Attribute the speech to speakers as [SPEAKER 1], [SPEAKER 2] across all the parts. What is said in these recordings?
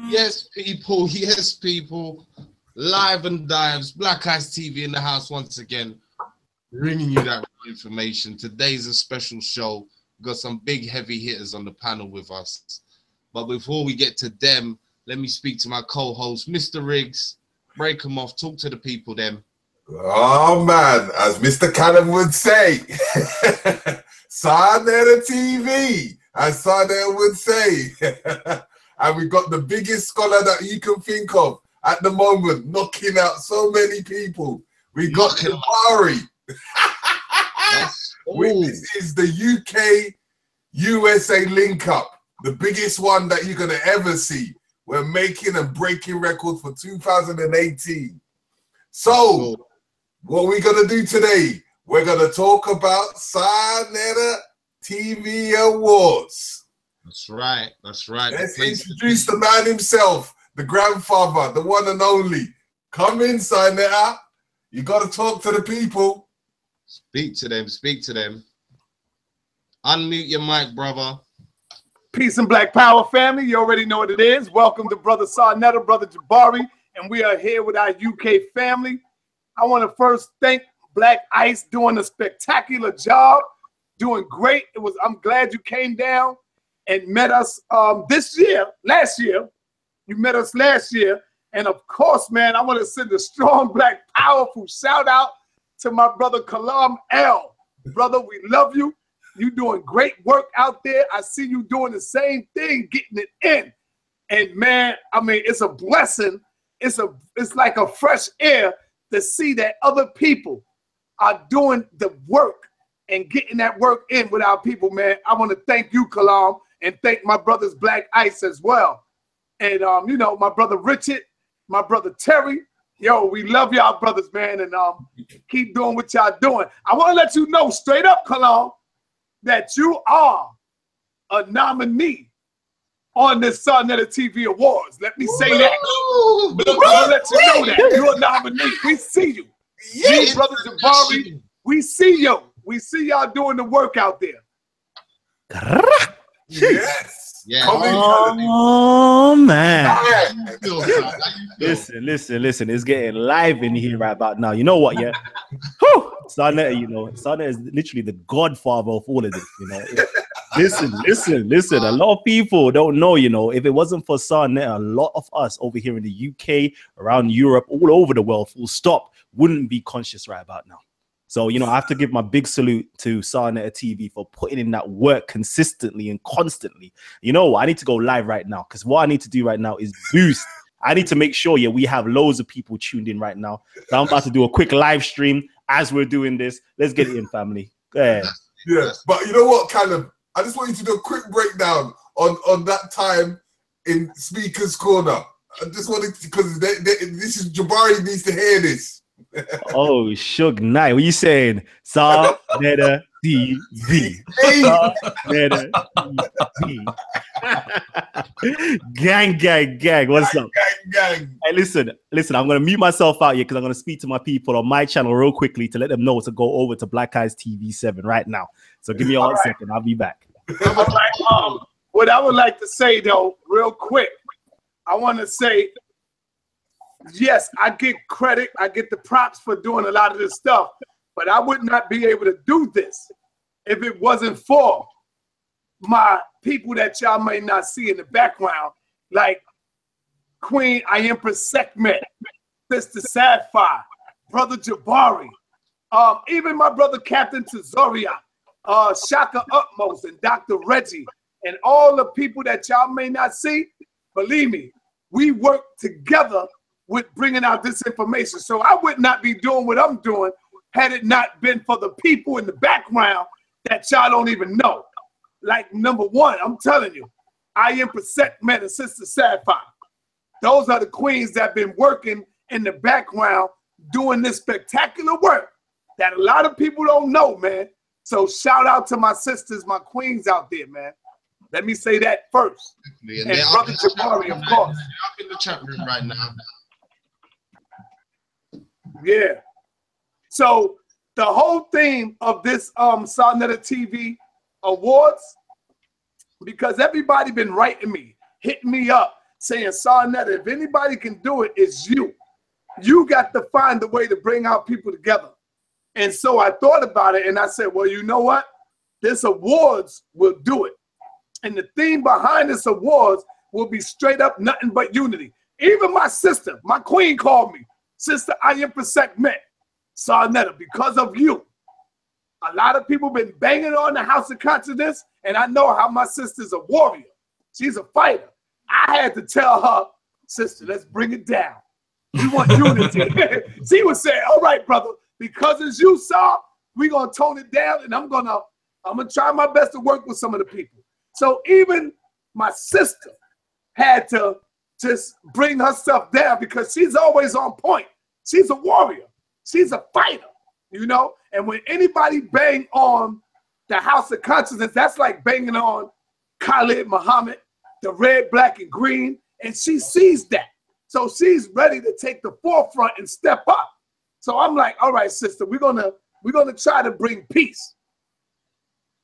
[SPEAKER 1] Yes, people. Yes, people. Live and dives. Black Eyes TV in the house once again, bringing you that information. Today's a special show. We've got some big heavy hitters on the panel with us. But before we get to them, let me speak to my co-host, Mr. Riggs. Break them off. Talk to the people, them.
[SPEAKER 2] Oh, man. As Mr. Cannon would say, Sarnetta TV, as Sarnetta would say. And we got the biggest scholar that you can think of at the moment, knocking out so many people. We got Jabari. This is the UK-USA link-up, the biggest one that you're going to ever see. We're making and breaking records for 2018. So, what we're going to do today, we're going to talk about Sarnetta TV Awards.
[SPEAKER 1] That's right. That's right.
[SPEAKER 2] Let's introduce the man himself, the grandfather, the one and only. Come in, Sarnetta. You got to talk to the people.
[SPEAKER 1] Speak to them. Speak to them. Unmute your mic, brother.
[SPEAKER 3] Peace and Black Power family. You already know what it is. Welcome to Brother Sarnetta, Brother Jabari, and we are here with our UK family. I want to first thank Black Ice doing a spectacular job, doing great. I'm glad you came down and met us last year. You met us last year. And of course, man, I want to send a strong, black, powerful shout out to my brother Kalam L. Brother, we love you. You doing great work out there. I see you doing the same thing, getting it in. And man, I mean, it's a blessing. It's like a fresh air to see that other people are doing the work and getting that work in with our people, man. I want to thank you, Kalam, and thank my brothers Black Ice as well. And, you know, my brother Richard, my brother Terry. Yo, we love y'all brothers, man, and keep doing what y'all doing. I want to let you know straight up, Kalam, that you are a nominee on this Sarnetta TV Awards. Let me say that. I want to let you know that. You're a nominee. We see you. Yes, brother Jabari, we see you. We see y'all doing the work out there.
[SPEAKER 2] Yes.
[SPEAKER 1] Yeah.
[SPEAKER 4] Oh man. Listen. It's getting live in here right about now. You know what? Yeah. Sarnetta, you know, Sarnetta is literally the godfather of all of this. You know. Listen. A lot of people don't know. You know, if it wasn't for Sarnetta, a lot of us over here in the UK, around Europe, all over the world, full stop, wouldn't be conscious right about now. So, you know, I have to give my big salute to Sarnetta TV for putting in that work consistently and constantly. You know, I need to go live right now because what I need to do right now is boost. I need to make sure, we have loads of people tuned in right now. So I'm about to do a quick live stream as we're doing this. Let's get it in, family. Go ahead.
[SPEAKER 2] Yeah, but you know what, Callum? I just want you to do a quick breakdown on that time in Speaker's Corner. I just wanted to, because this is Jabari needs to hear this.
[SPEAKER 4] Oh, Suge Knight. What you saying? Sarnetta TV. Sarnetta TV. Gang. What's up?
[SPEAKER 2] Gang.
[SPEAKER 4] Hey, listen. I'm going to mute myself out here because I'm going to speak to my people on my channel real quickly to let them know to go over to Black Eyes TV 7 right now. So give me a second. I'll be back.
[SPEAKER 3] All right. What I would like to say, though, real quick, I want to say, yes, I get credit. I get the props for doing a lot of this stuff, but I would not be able to do this if it wasn't for my people that y'all may not see in the background, like Queen Ayempa Sekhmet, Sister Sapphire, Brother Jabari, even my brother Captain Tezoria, Shaka Utmost, and Dr. Reggie, and all the people that y'all may not see. Believe me, we work together with bringing out this information. So I would not be doing what I'm doing had it not been for the people in the background that y'all don't even know. Like, number one, I'm telling you, Ayempa Sekhmet and Sister Sapphire. Those are the queens that have been working in the background doing this spectacular work that a lot of people don't know, man. So shout out to my sisters, my queens out there, man. Let me say that first. And Brother Jabari, of course.
[SPEAKER 1] Up in the chat room right now.
[SPEAKER 3] Yeah. So the whole theme of this Sarnetta TV Awards, because everybody been writing me, hitting me up, saying, Sarnetta, if anybody can do it, it's you. You got to find a way to bring our people together. And so I thought about it and I said, well, you know what? This awards will do it. And the theme behind this awards will be straight up nothing but unity. Even my sister, my queen called me, Sister Ayim Met, Sarnetta, because of you. A lot of people been banging on the House of Consciousness, and I know how my sister's a warrior. She's a fighter. I had to tell her, sister, let's bring it down. We want unity. She was saying, all right, brother, because it's you, Sar, we're going to tone it down, and I'm going to try my best to work with some of the people. So even my sister had to just bring herself down because she's always on point. She's a warrior. She's a fighter, you know? And when anybody bang on the House of Consciousness, that's like banging on Khalid Muhammad, the red, black, and green, and she sees that. So she's ready to take the forefront and step up. So I'm like, all right, sister, we're gonna try to bring peace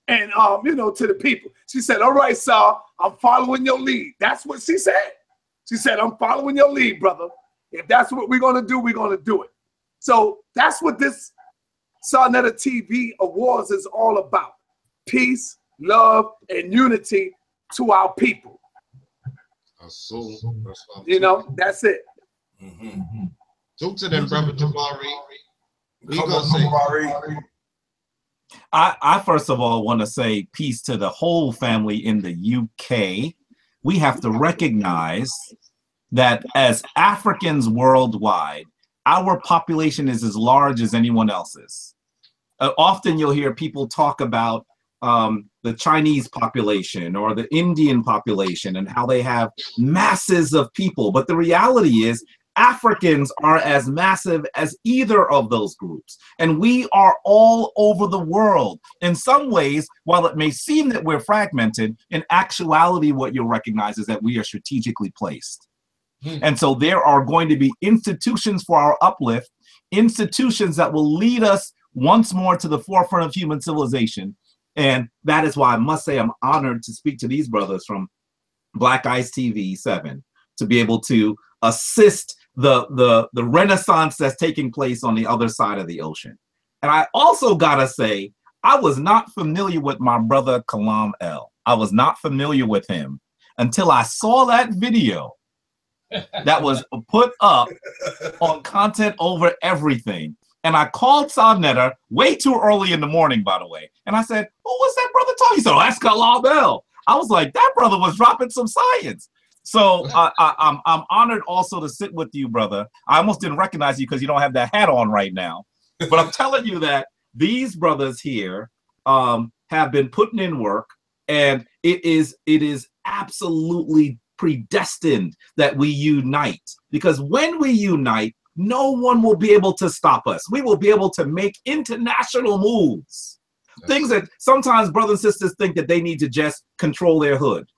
[SPEAKER 3] and you know, to the people. She said, all right, Sal, I'm following your lead. That's what she said. She said, I'm following your lead, brother. If that's what we're gonna do, we're gonna do it. So that's what this Sarnetta TV Awards is all about. Peace, love, and unity to our people. You know, that's it.
[SPEAKER 2] Mm-hmm.
[SPEAKER 1] Talk to them, brother Jabari.
[SPEAKER 2] Come on, Jabari.
[SPEAKER 5] I first of all want to say peace to the whole family in the UK. We have to recognize that as Africans worldwide, our population is as large as anyone else's. Often you'll hear people talk about the Chinese population or the Indian population and how they have masses of people. But the reality is Africans are as massive as either of those groups. And we are all over the world. In some ways, while it may seem that we're fragmented, in actuality, what you'll recognize is that we are strategically placed. And so there are going to be institutions for our uplift, institutions that will lead us once more to the forefront of human civilization. And that is why I must say I'm honored to speak to these brothers from Black Ice TV 7 to be able to assist the renaissance that's taking place on the other side of the ocean. And I also gotta say, I was not familiar with my brother Kalam El. I was not familiar with him until I saw that video that was put up on Content Over Everything. And I called Sarnetta way too early in the morning, by the way. And I said, oh, what's that brother talking? He said, oh, that's Kalam El. I was like, that brother was dropping some science. So I'm honored also to sit with you, brother. I almost didn't recognize you because you don't have that hat on right now. But I'm telling you that these brothers here have been putting in work, and it is absolutely predestined that we unite. Because when we unite, no one will be able to stop us. We will be able to make international moves. Things that sometimes brothers and sisters think that they need to just control their hood.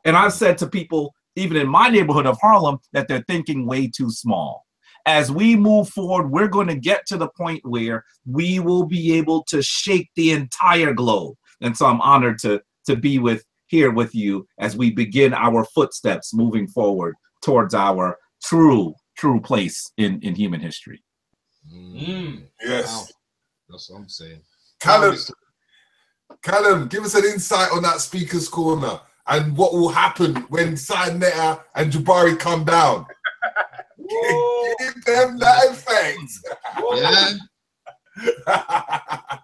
[SPEAKER 5] And I've said to people, even in my neighborhood of Harlem, that they're thinking way too small. As we move forward, we're going to get to the point where we will be able to shake the entire globe. And so I'm honored to be here with you as we begin our footsteps moving forward towards our true place in human history.
[SPEAKER 2] Yes.
[SPEAKER 1] Wow. That's what I'm saying.
[SPEAKER 2] Callum, give us an insight on that speaker's corner and what will happen when Sarnetta and Jabari come down. Give them that effect.
[SPEAKER 1] Yeah.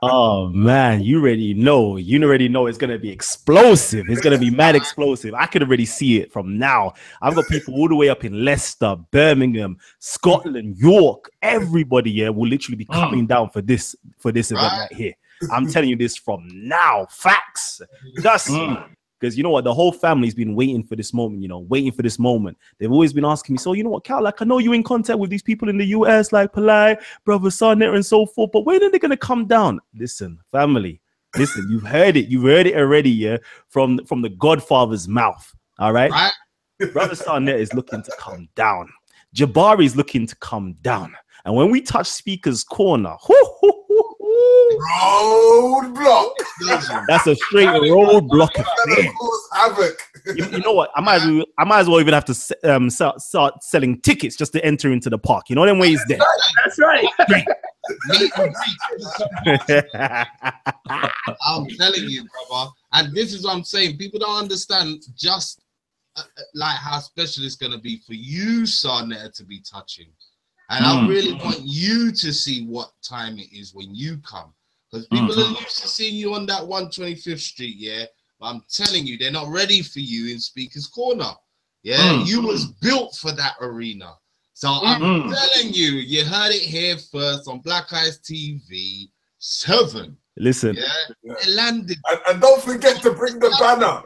[SPEAKER 4] Oh man, you already know it's gonna be explosive. It's gonna be mad explosive. I can already see it from now. I've got people all the way up in Leicester, Birmingham, Scotland, York. Everybody here will literally be coming down for this event right here. I'm telling you this from now. Facts. Because you know what, the whole family's been waiting for this moment, They've always been asking me, so you know what, Cal, like I know you're in contact with these people in the US, like Polite, Brother Sarnetta and so forth, but when are they gonna come down? Listen, family, listen, you've heard it already, yeah, from the Godfather's mouth. All right? Brother Sarnetta is looking to come down. Jabari is looking to come down. And when we touch Speaker's Corner,
[SPEAKER 2] Roadblock.
[SPEAKER 4] That's a straight roadblock affair.
[SPEAKER 2] Cause havoc.
[SPEAKER 4] You know what? I might as well even have to start selling tickets just to enter into the park. You know them ways there.
[SPEAKER 3] That's right.
[SPEAKER 1] I'm telling you, brother. And this is what I'm saying. People don't understand just like how special it's going to be for you, Sarnetta, to be touching. And I really want you to see what time it is when you come. Because people are used to seeing you on that 125th Street, yeah? But I'm telling you, they're not ready for you in Speaker's Corner. Yeah, you was built for that arena. So I'm telling you, you heard it here first on Black Eyes TV 7.
[SPEAKER 4] Listen.
[SPEAKER 1] Yeah, it landed.
[SPEAKER 2] And don't forget to bring the banner.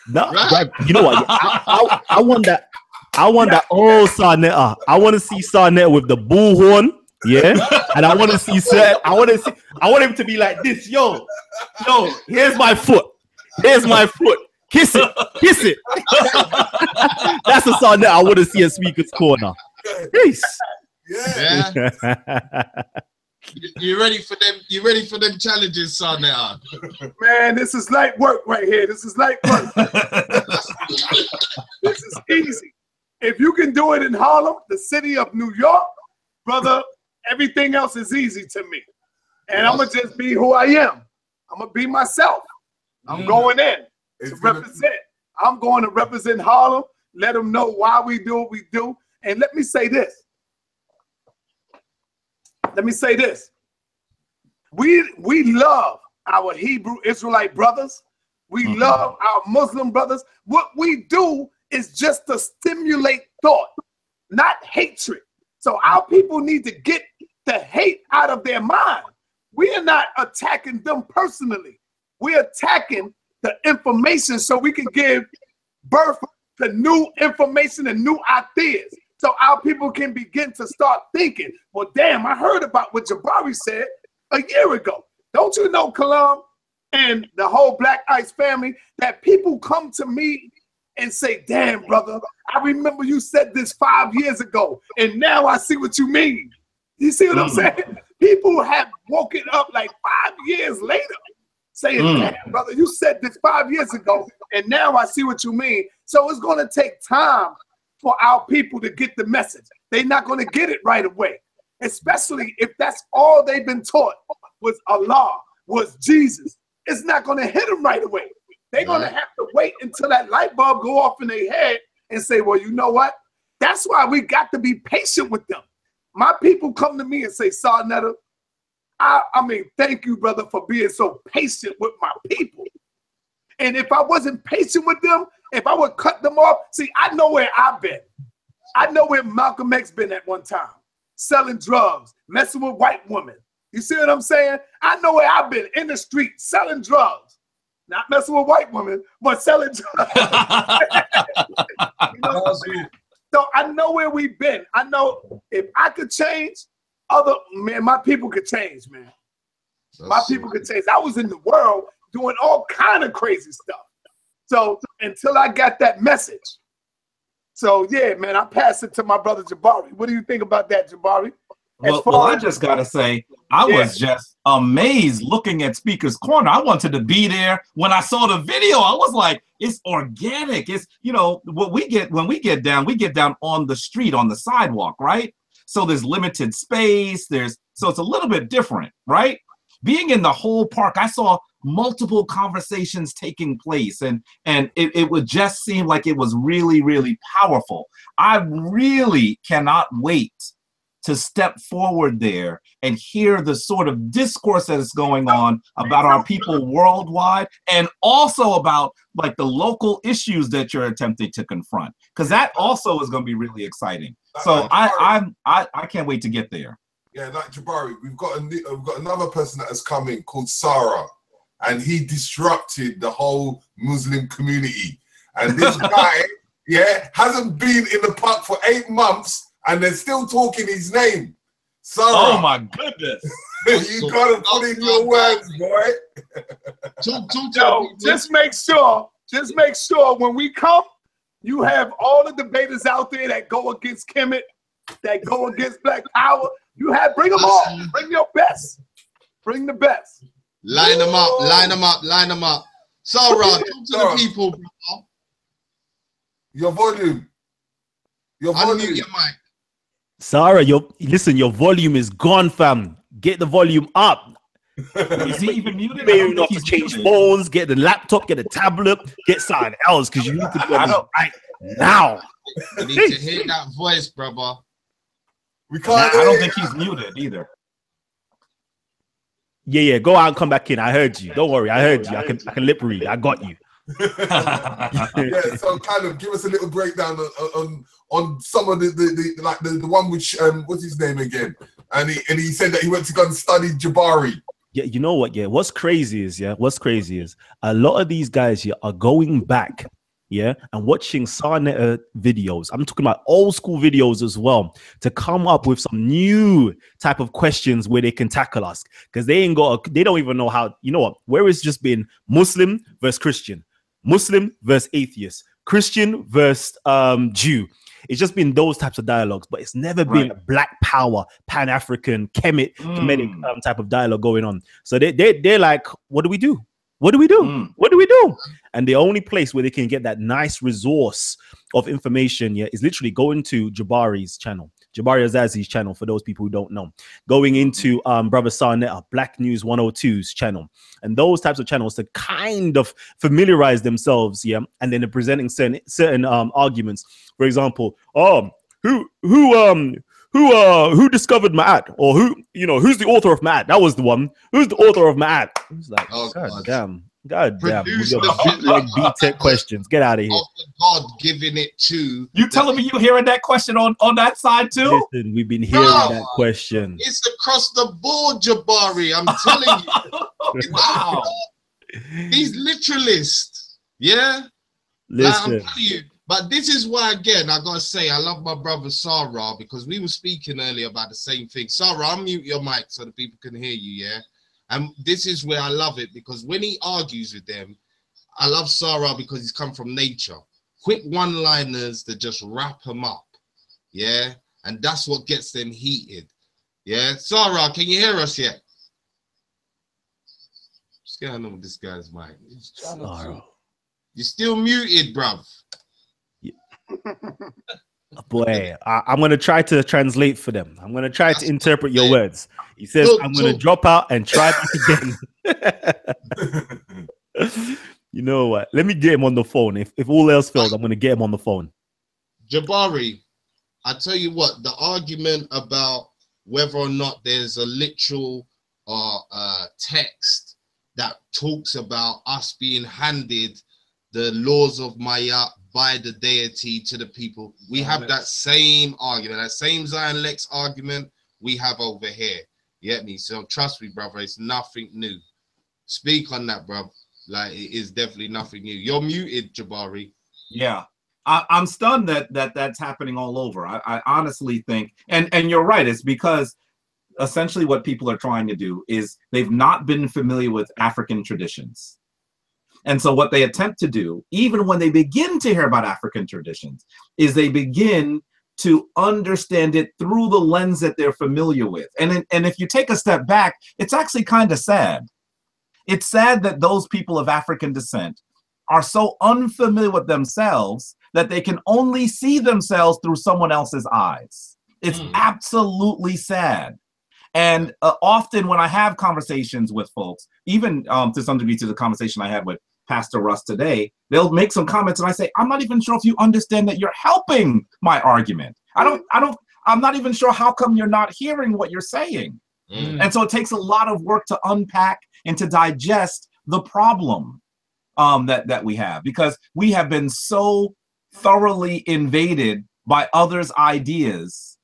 [SPEAKER 4] No, right. You know what? I want that. I want that. Oh, Sarnetta. I want to see Sarnetta with the bullhorn. Yeah, and I want to see. I want him to be like this. Yo, here's my foot. Here's my foot. Kiss it. Kiss it. That's a Sarnetta I want to see at Speaker's Corner. Peace.
[SPEAKER 1] Yeah. You ready for them? You ready for them challenges, Sarnetta?
[SPEAKER 3] Man, this is light work right here. This is light work. This is easy. If you can do it in Harlem, the city of New York, brother, everything else is easy to me. And I'm going to just be who I am. I'm going to be myself. I'm going in to represent. I'm going to represent Harlem, let them know why we do what we do. And let me say this. We love our Hebrew Israelite brothers. We love our Muslim brothers. What we do is just to stimulate thought, not hatred. So our people need to get the hate out of their mind. We are not attacking them personally. We're attacking the information so we can give birth to new information and new ideas. So our people can begin to start thinking, well, damn, I heard about what Jabari said a year ago. Don't you know, Kalam and the whole Black Ice family, that people come to me and say, damn, brother, I remember you said this 5 years ago, and now I see what you mean. You see what I'm saying? People have woken up like 5 years later saying, damn, brother, you said this 5 years ago, and now I see what you mean. So it's going to take time for our people to get the message. They're not going to get it right away, especially if that's all they've been taught was Allah, was Jesus. It's not going to hit them right away. They're going to have to wait until that light bulb go off in their head and say, well, you know what? That's why we got to be patient with them. My people come to me and say, Sarnetta, I mean, thank you, brother, for being so patient with my people. And if I wasn't patient with them, if I would cut them off, see, I know where I've been. I know where Malcolm X been at one time, selling drugs, messing with white women. You see what I'm saying? I know where I've been, in the street, selling drugs. Not messing with white women, but selling drugs. You know, so I know where we've been. I know if I could change, my people could change, man. My people could change. I was in the world doing all kind of crazy stuff. So until I got that message. So yeah, man, I pass it to my brother Jabari. What do you think about that, Jabari?
[SPEAKER 5] Well, I just gotta say, I was just amazed looking at Speaker's Corner. I wanted to be there when I saw the video. I was like, it's organic. It's, you know, what we get when we get down on the street, on the sidewalk, right? So there's limited space. So it's a little bit different, right? Being in the whole park, I saw multiple conversations taking place, and it would just seem like it was really, really powerful. I really cannot wait to step forward there and hear the sort of discourse that is going on about our people worldwide, and also about like the local issues that you're attempting to confront, because that also is going to be really exciting. So I can't wait to get there.
[SPEAKER 2] Yeah, like Jabari, we've got another person that has come in called Sarah, and he disrupted the whole Muslim community. And this guy, hasn't been in the park for 8 months, and they're still talking his name. Sarah.
[SPEAKER 5] Oh my goodness.
[SPEAKER 2] You gotta put in your words, boy.
[SPEAKER 3] Just make sure when we come, you have all the debaters out there that go against Kemet, that go against Black Power. Bring them all. Bring your best. Bring the best.
[SPEAKER 1] Line them up, line them up, line them up. Sarah, talk to the people, bro.
[SPEAKER 2] Your volume. Your volume.
[SPEAKER 1] Unmute your mic.
[SPEAKER 4] Sarah, your volume is gone, fam. Get the volume up.
[SPEAKER 5] Is he even muted?
[SPEAKER 4] You may not have to change phones, get the laptop, get a tablet, get something else because you need to be on this right now.
[SPEAKER 1] You need to hear that voice, brother.
[SPEAKER 2] We can't.
[SPEAKER 5] I don't think he's muted either.
[SPEAKER 4] Yeah, go out and come back in. I heard you. Don't worry, I heard you. I can lip read. I got you.
[SPEAKER 2] Yeah, so kind of give us a little breakdown on some of the one which what's his name again? And he said that he went to go and study Jabari.
[SPEAKER 4] Yeah, you know what? Yeah, what's crazy is a lot of these guys here are going back, and watching Sarnetta videos. I'm talking about old school videos as well to come up with some new type of questions where they can tackle us because they don't even know how. You know what? Where it's just been Muslim versus Christian, Muslim versus atheist, Christian versus Jew. It's just been those types of dialogues, but it's never been a Black Power, Pan-African, Kemetic type of dialogue going on. So they're like, what do we do? What do we do? What do we do? And the only place where they can get that nice resource of information is literally going to Jabari's channel, Jabari Azazi's channel, for those people who don't know. Going into Brother Sarnetta, Black News 102's channel. And those types of channels to kind of familiarize themselves, and then they're presenting certain arguments. For example, who discovered Ma'at? Or who's the author of Ma'at? That was the one. Who's the author of Ma'at? It was like, God damn. With your bootleg B-Tech questions. Get out of here.
[SPEAKER 1] God giving it to.
[SPEAKER 5] You telling me you hearing that question on that side too?
[SPEAKER 4] Listen, we've been hearing that question.
[SPEAKER 1] It's across the board, Jabari. I'm telling you.
[SPEAKER 5] Wow.
[SPEAKER 1] These literalists. Yeah?
[SPEAKER 4] Listen.
[SPEAKER 1] I'm telling you. But this is why, again, I gotta say, I love my brother Sarah because we were speaking earlier about the same thing. Sarah, unmute your mic so the people can hear you, yeah? And this is where I love it because when he argues with them, I love Sarah because he's come from nature. Quick one-liners that just wrap them up, yeah? And that's what gets them heated, yeah? Sarah, can you hear us yet? What's going on with this guy's mic?
[SPEAKER 4] Sarah.
[SPEAKER 1] You're still muted, bruv.
[SPEAKER 4] Boy, I'm going to try to translate for them. I'm going to try to interpret your words. He says, I'm going to drop out and try back again. You know what? Let me get him on the phone. If all else fails, I'm going to get him on the phone.
[SPEAKER 1] Jabari, I tell you what, the argument about whether or not there's a literal text that talks about us being handed the laws of Maya by the deity to the people. We have that same argument, that same Zion Lex argument we have over here. You get me? So trust me, brother, it's nothing new. Speak on that, bro. Like, it is definitely nothing new. You're muted, Jabari.
[SPEAKER 5] Yeah. I'm stunned that that's happening all over. I honestly think, and you're right, it's because essentially what people are trying to do is they've not been familiar with African traditions. And so what they attempt to do, even when they begin to hear about African traditions, is they begin to understand it through the lens that they're familiar with. And if you take a step back, it's actually kind of sad. It's sad that those people of African descent are so unfamiliar with themselves that they can only see themselves through someone else's eyes. It's absolutely sad. And often when I have conversations with folks, even to some degree to the conversation I had with Pastor Russ today, they'll make some comments and I say, I'm not even sure if you understand that you're helping my argument. I'm not even sure how come you're not hearing what you're saying. And so it takes a lot of work to unpack and to digest the problem that we have, because we have been so thoroughly invaded by others' ideas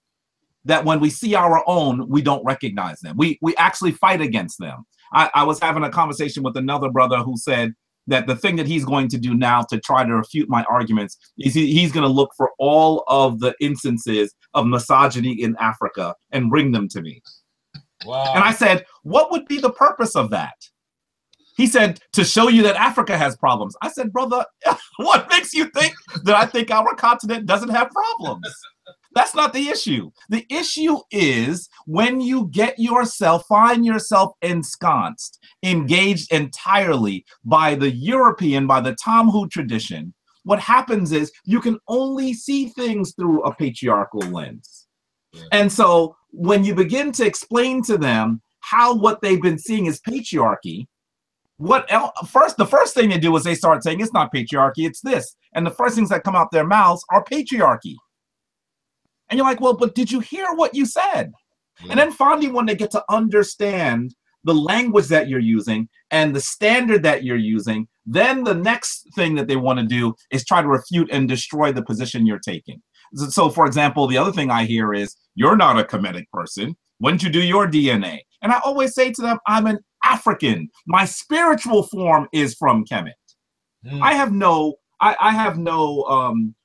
[SPEAKER 5] that when we see our own, we don't recognize them. We actually fight against them. I was having a conversation with another brother who said that the thing that he's going to do now to try to refute my arguments is he's going to look for all of the instances of misogyny in Africa and bring them to me.
[SPEAKER 1] Wow.
[SPEAKER 5] And I said, what would be the purpose of that? He said, to show you that Africa has problems. I said, brother, what makes you think that I think our continent doesn't have problems? That's not the issue. The issue is when you find yourself ensconced, engaged entirely by the European, by the Tamhu tradition, what happens is you can only see things through a patriarchal lens. Yeah. And so when you begin to explain to them how what they've been seeing is patriarchy, the first thing they do is they start saying it's not patriarchy, it's this. And the first things that come out their mouths are patriarchy. And you're like, well, but did you hear what you said? Yeah. And then finally, when they get to understand the language that you're using and the standard that you're using, then the next thing that they want to do is try to refute and destroy the position you're taking. So, for example, the other thing I hear is, you're not a Kemetic person. When did you do your DNA? And I always say to them, I'm an African. My spiritual form is from Kemet. I have no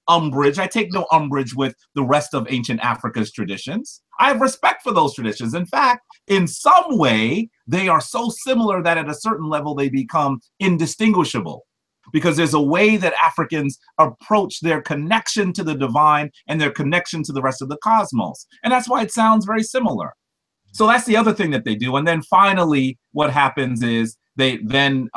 [SPEAKER 5] umbrage. I take no umbrage with the rest of ancient Africa's traditions. I have respect for those traditions. In fact, in some way, they are so similar that at a certain level, they become indistinguishable, because there's a way that Africans approach their connection to the divine and their connection to the rest of the cosmos. And that's why it sounds very similar. So that's the other thing that they do. And then finally, what happens is they then,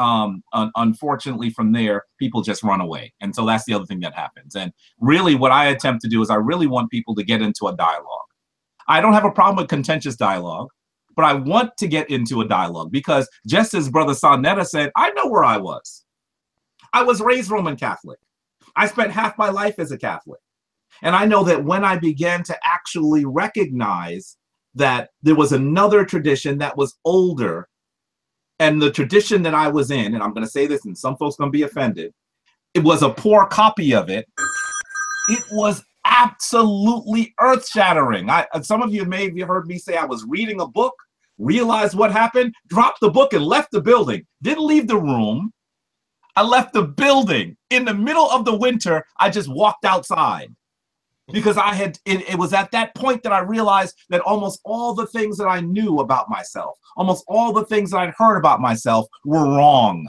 [SPEAKER 5] unfortunately, from there, people just run away. And so that's the other thing that happens. And really what I attempt to do is I really want people to get into a dialogue. I don't have a problem with contentious dialogue, but I want to get into a dialogue because just as Brother Sarnetta said, I know where I was. I was raised Roman Catholic. I spent half my life as a Catholic. And I know that when I began to actually recognize that there was another tradition that was older, and the tradition that I was in, and I'm going to say this and some folks are going to be offended, it was a poor copy of it. It was absolutely earth-shattering. Some of you may have heard me say I was reading a book, realized what happened, dropped the book and left the building. Didn't leave the room. I left the building. In the middle of the winter, I just walked outside. Because it was at that point that I realized that almost all the things that I knew about myself, almost all the things that I'd heard about myself were wrong.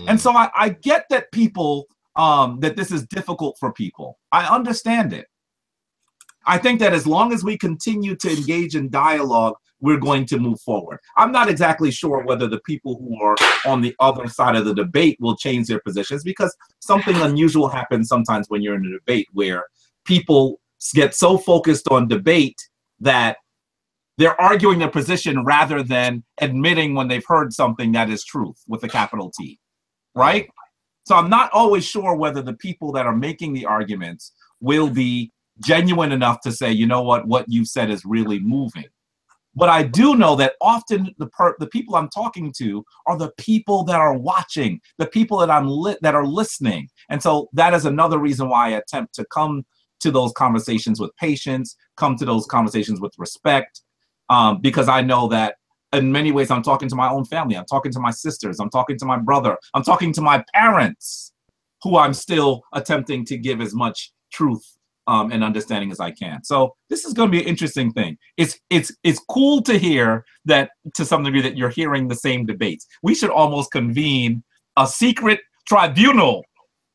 [SPEAKER 5] And so I get that people, that this is difficult for people. I understand it. I think that as long as we continue to engage in dialogue, we're going to move forward. I'm not exactly sure whether the people who are on the other side of the debate will change their positions, because something unusual happens sometimes when you're in a debate where people get so focused on debate that they're arguing their position rather than admitting when they've heard something that is truth with a capital T, right? So I'm not always sure whether the people that are making the arguments will be genuine enough to say, you know what you've said is really moving. But I do know that often the people I'm talking to are the people that are watching, the people that that are listening. And so that is another reason why I attempt to come to those conversations with patience, come to those conversations with respect, because I know that in many ways I'm talking to my own family, I'm talking to my sisters, I'm talking to my brother, I'm talking to my parents, who I'm still attempting to give as much truth and understanding as I can. So this is going to be an interesting thing. It's cool to hear that, to some degree, that you're hearing the same debates. We should almost convene a secret tribunal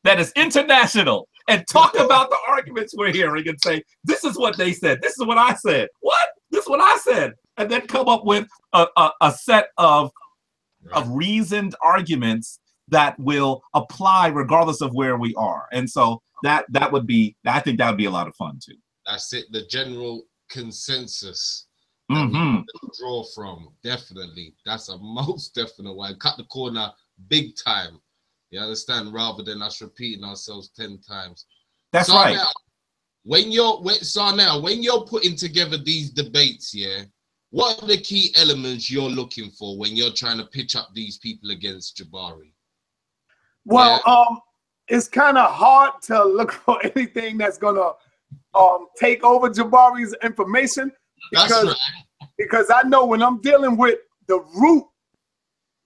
[SPEAKER 5] that is international and talk about the arguments we're hearing and say, this is what they said, this is what I said. What? This is what I said. And then come up with a set of reasoned arguments that will apply regardless of where we are. And so that would be, I think that would be a lot of fun too.
[SPEAKER 1] That's it, the general consensus that we can draw from. Definitely. That's a most definite way. Cut the corner big time. You understand? Rather than us repeating ourselves 10 times.
[SPEAKER 5] That's right.
[SPEAKER 1] Now, when you're putting together these debates, yeah, what are the key elements you're looking for when you're trying to pitch up these people against Jabari?
[SPEAKER 3] Well, it's kind of hard to look for anything that's gonna take over Jabari's information, because I know when I'm dealing with the root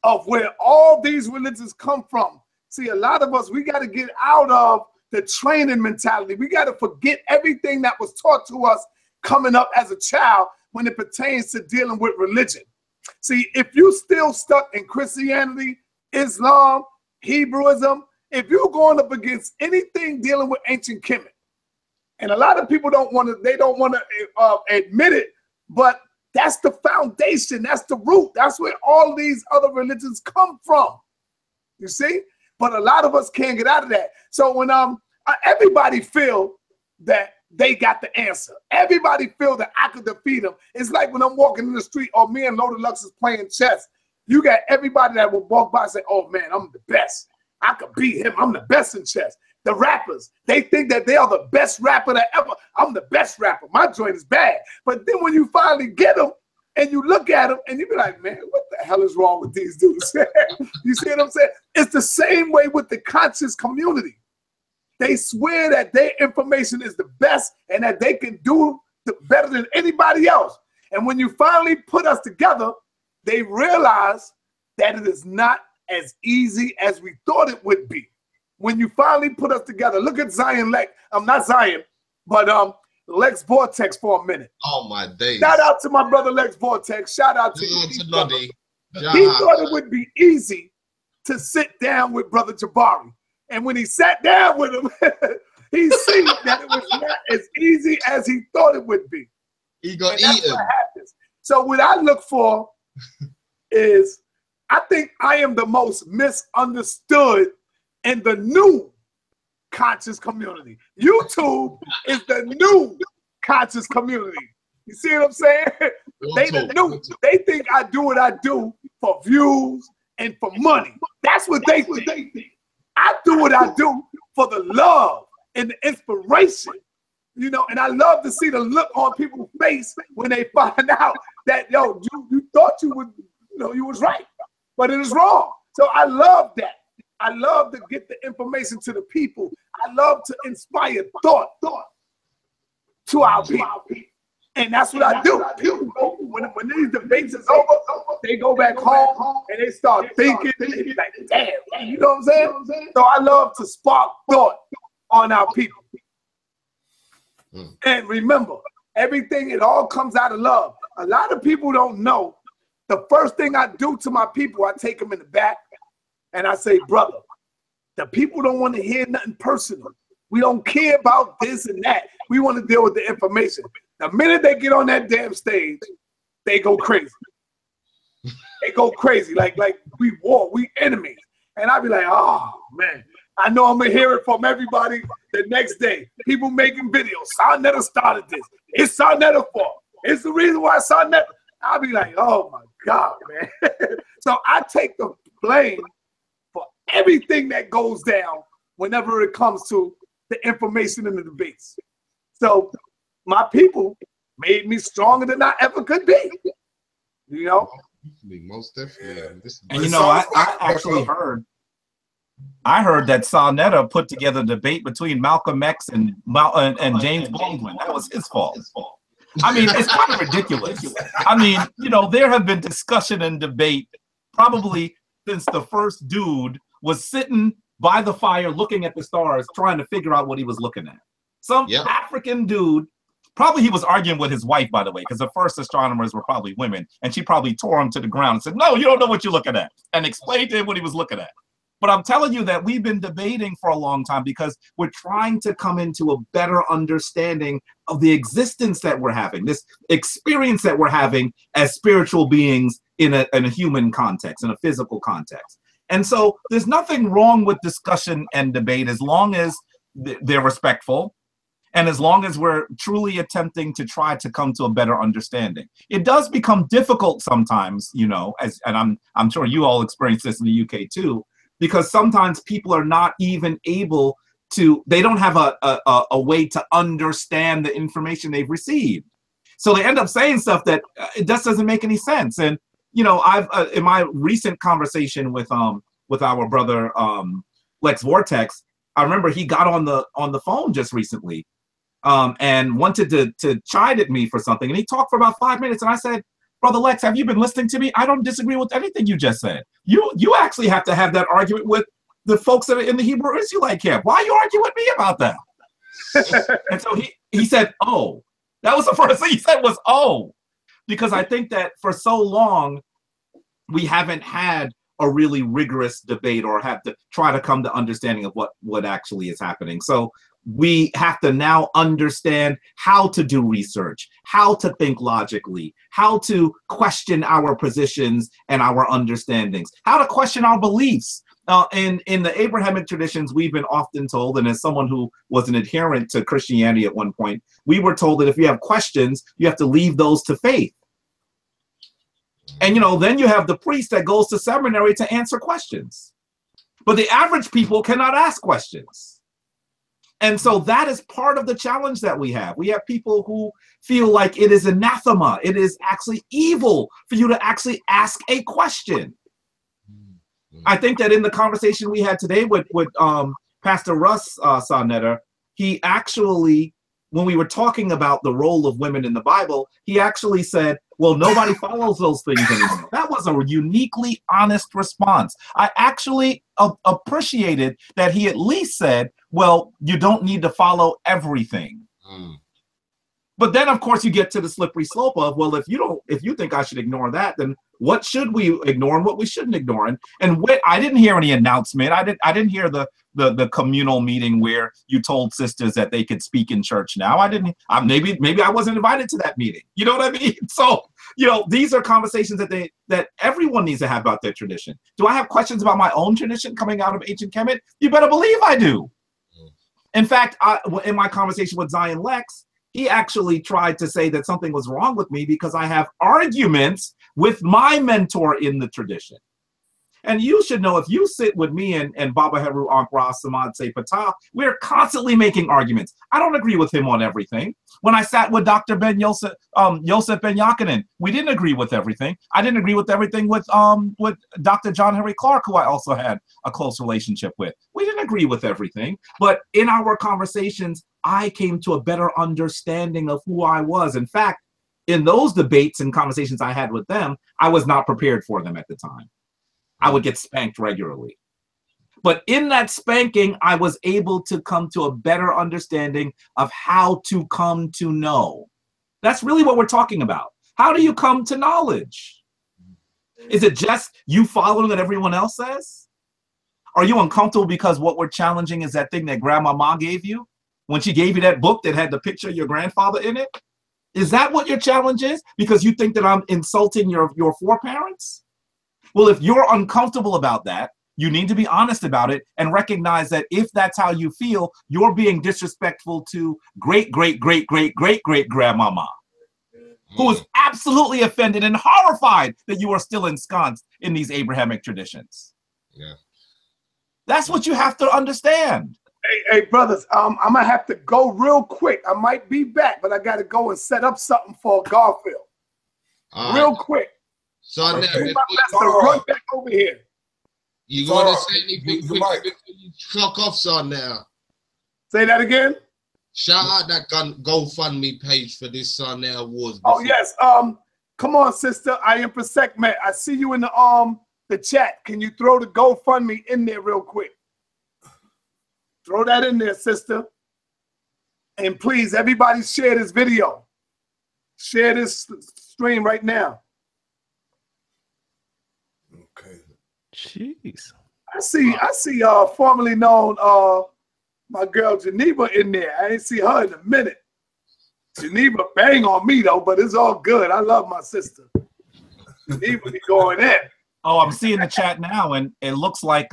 [SPEAKER 3] of where all these religions come from. See, a lot of us, we got to get out of the training mentality. We got to forget everything that was taught to us coming up as a child when it pertains to dealing with religion. See, if you still stuck in Christianity, Islam, Hebrewism, if you're going up against anything dealing with ancient Kemet, And a lot of people don't want to, they don't want to admit it, but that's the foundation. That's the root. That's where all these other religions come from. You see? But a lot of us can't get out of that. So when everybody feel that they got the answer. Everybody feel that I could defeat them. It's like when I'm walking in the street or me and Loaded Lux is playing chess. You got everybody that will walk by and say, oh man, I'm the best. I could beat him. I'm the best in chess. The rappers, they think that they are the best rapper that ever. I'm the best rapper. My joint is bad. But then when you finally get them and you look at them and you be like, man, what the hell is wrong with these dudes? You see what I'm saying? It's the same way with the conscious community. They swear that their information is the best and that they can do better than anybody else. And when you finally put us together, they realize that it is not as easy as we thought it would be. When you finally put us together, look at Zion Lex. Not Zion, but Lex Vortex for a minute.
[SPEAKER 1] Oh my days!
[SPEAKER 3] Shout out to my brother Lex Vortex. Shout out to you. He thought it would be easy to sit down with brother Jabari, and when he sat down with him, he seen that it was not as easy as he thought it would be.
[SPEAKER 1] He got
[SPEAKER 3] eaten. What happens. So what I look for is, I think I am the most misunderstood in the new conscious community. YouTube is the new conscious community. You see what I'm saying? They think I do what I do for views and for money. That's what they think. I do what I do for the love and the inspiration. You know, and I love to see the look on people's face when they find out that, yo, you thought you would, you know, you was right, but it is wrong. So I love that. I love to get the information to the people. I love to inspire thought to our people. And that's what I do. People go, when these debates is over, they go back home and they start thinking. And they be like, damn, you know what I'm saying? So I love to spark thought on our people. And remember, everything, it all comes out of love. A lot of people don't know. The first thing I do to my people, I take them in the back and I say, brother, the people don't want to hear nothing personal. We don't care about this and that. We want to deal with the information. The minute they get on that damn stage, they go crazy. They go crazy, like we war, we enemies. And I be like, oh man, I know I'm gonna hear it from everybody the next day. People making videos. Sarnetta started this. It's Sarnetta's fault. It's the reason why Sarnetta. I'll be like, oh my God, man. So I take the blame for everything that goes down whenever it comes to the information in the debates. So my people made me stronger than I ever could be. You know?
[SPEAKER 1] Most definitely.
[SPEAKER 5] And you know, I actually heard that Sarnetta put together a debate between Malcolm X and James Baldwin. That was his fault. I mean, it's kind of ridiculous. I mean, you know, there have been discussion and debate probably since the first dude was sitting by the fire looking at the stars trying to figure out what he was looking at. Some African dude, probably he was arguing with his wife, by the way, because the first astronomers were probably women, and she probably tore him to the ground and said, no, you don't know what you're looking at, and explained to him what he was looking at. But I'm telling you that we've been debating for a long time because we're trying to come into a better understanding of the existence that we're having, this experience that we're having as spiritual beings in a human context, in a physical context. And so there's nothing wrong with discussion and debate as long as they're respectful and as long as we're truly attempting to try to come to a better understanding. It does become difficult sometimes, you know, and I'm sure you all experience this in the UK too, because sometimes people are not even able to, they don't have a way to understand the information they've received. So they end up saying stuff that it just doesn't make any sense. And, you know, I've, in my recent conversation with our brother, Lex Vortex, I remember he got on the phone just recently and wanted to chide at me for something. And he talked for about 5 minutes. And I said, Brother Lex, have you been listening to me? I don't disagree with anything you just said. You actually have to have that argument with the folks that are in the Hebrew Israelite camp. Why are you arguing with me about that? And so he said, oh. That was the first thing he said was, oh. Because I think that for so long, we haven't had a really rigorous debate or have to try to come to understanding of what actually is happening. So we have to now understand how to do research, how to think logically, how to question our positions and our understandings, how to question our beliefs. In the Abrahamic traditions, we've been often told, and as someone who was an adherent to Christianity at one point, we were told that if you have questions, you have to leave those to faith. And, you know, then you have the priest that goes to seminary to answer questions. But the average people cannot ask questions. And so that is part of the challenge that we have. We have people who feel like it is anathema. It is actually evil for you to actually ask a question. I think that in the conversation we had today with Pastor Russ Sarnetter, he actually, when we were talking about the role of women in the Bible, he actually said, well, nobody follows those things anymore. That was a uniquely honest response. I actually appreciated that he at least said, well, you don't need to follow everything. But then, of course, you get to the slippery slope of, well, if you think I should ignore that, then what should we ignore and what we shouldn't ignore? And I didn't hear any announcement. I didn't hear the communal meeting where you told sisters that they could speak in church now. Maybe I wasn't invited to that meeting. You know what I mean? So, you know, these are conversations that everyone needs to have about their tradition. Do I have questions about my own tradition coming out of ancient Kemet? You better believe I do. In fact, in my conversation with Zion Lex, he actually tried to say that something was wrong with me because I have arguments with my mentor in the tradition. And you should know, if you sit with me and Baba Heru Ankra Samad Se Patah, we're constantly making arguments. I don't agree with him on everything. When I sat with Dr. Ben Yosef Ben Yakinen, we didn't agree with everything. I didn't agree with everything with Dr. John Henry Clark, who I also had a close relationship with. We didn't agree with everything, but in our conversations, I came to a better understanding of who I was. In fact, in those debates and conversations I had with them, I was not prepared for them at the time. I would get spanked regularly. But in that spanking, I was able to come to a better understanding of how to come to know. That's really what we're talking about. How do you come to knowledge? Is it just you following what everyone else says? Are you uncomfortable because what we're challenging is that thing that Grandmama gave you when she gave you that book that had the picture of your grandfather in it? Is that what your challenge is? Because you think that I'm insulting your foreparents? Well, if you're uncomfortable about that, you need to be honest about it and recognize that if that's how you feel, you're being disrespectful to great-great-great-great-great-great-grandmama, who is absolutely offended and horrified that you are still ensconced in these Abrahamic traditions.
[SPEAKER 1] Yeah.
[SPEAKER 5] That's what you have to understand.
[SPEAKER 3] Hey, brothers, I'm gonna have to go real quick. I might be back, but I gotta go and set up something for Garfield. Real quick.
[SPEAKER 1] So now,
[SPEAKER 3] run back over here.
[SPEAKER 1] You want to say anything quickly before you truck off, son? Now,
[SPEAKER 3] say that again.
[SPEAKER 1] Shout out that GoFundMe page for this son now awards.
[SPEAKER 3] Oh yes. Come on, sister. I am for Sekhmet. I see you in the chat. Can you throw the GoFundMe in there real quick? Throw that in there, sister. And please, everybody, share this video. Share this stream right now.
[SPEAKER 2] Okay.
[SPEAKER 4] Jeez.
[SPEAKER 3] I see formerly known my girl Geneva in there. I ain't see her in a minute. Geneva bang on me though, but it's all good. I love my sister. Geneva be going in.
[SPEAKER 5] Oh, I'm seeing the chat now, and it looks like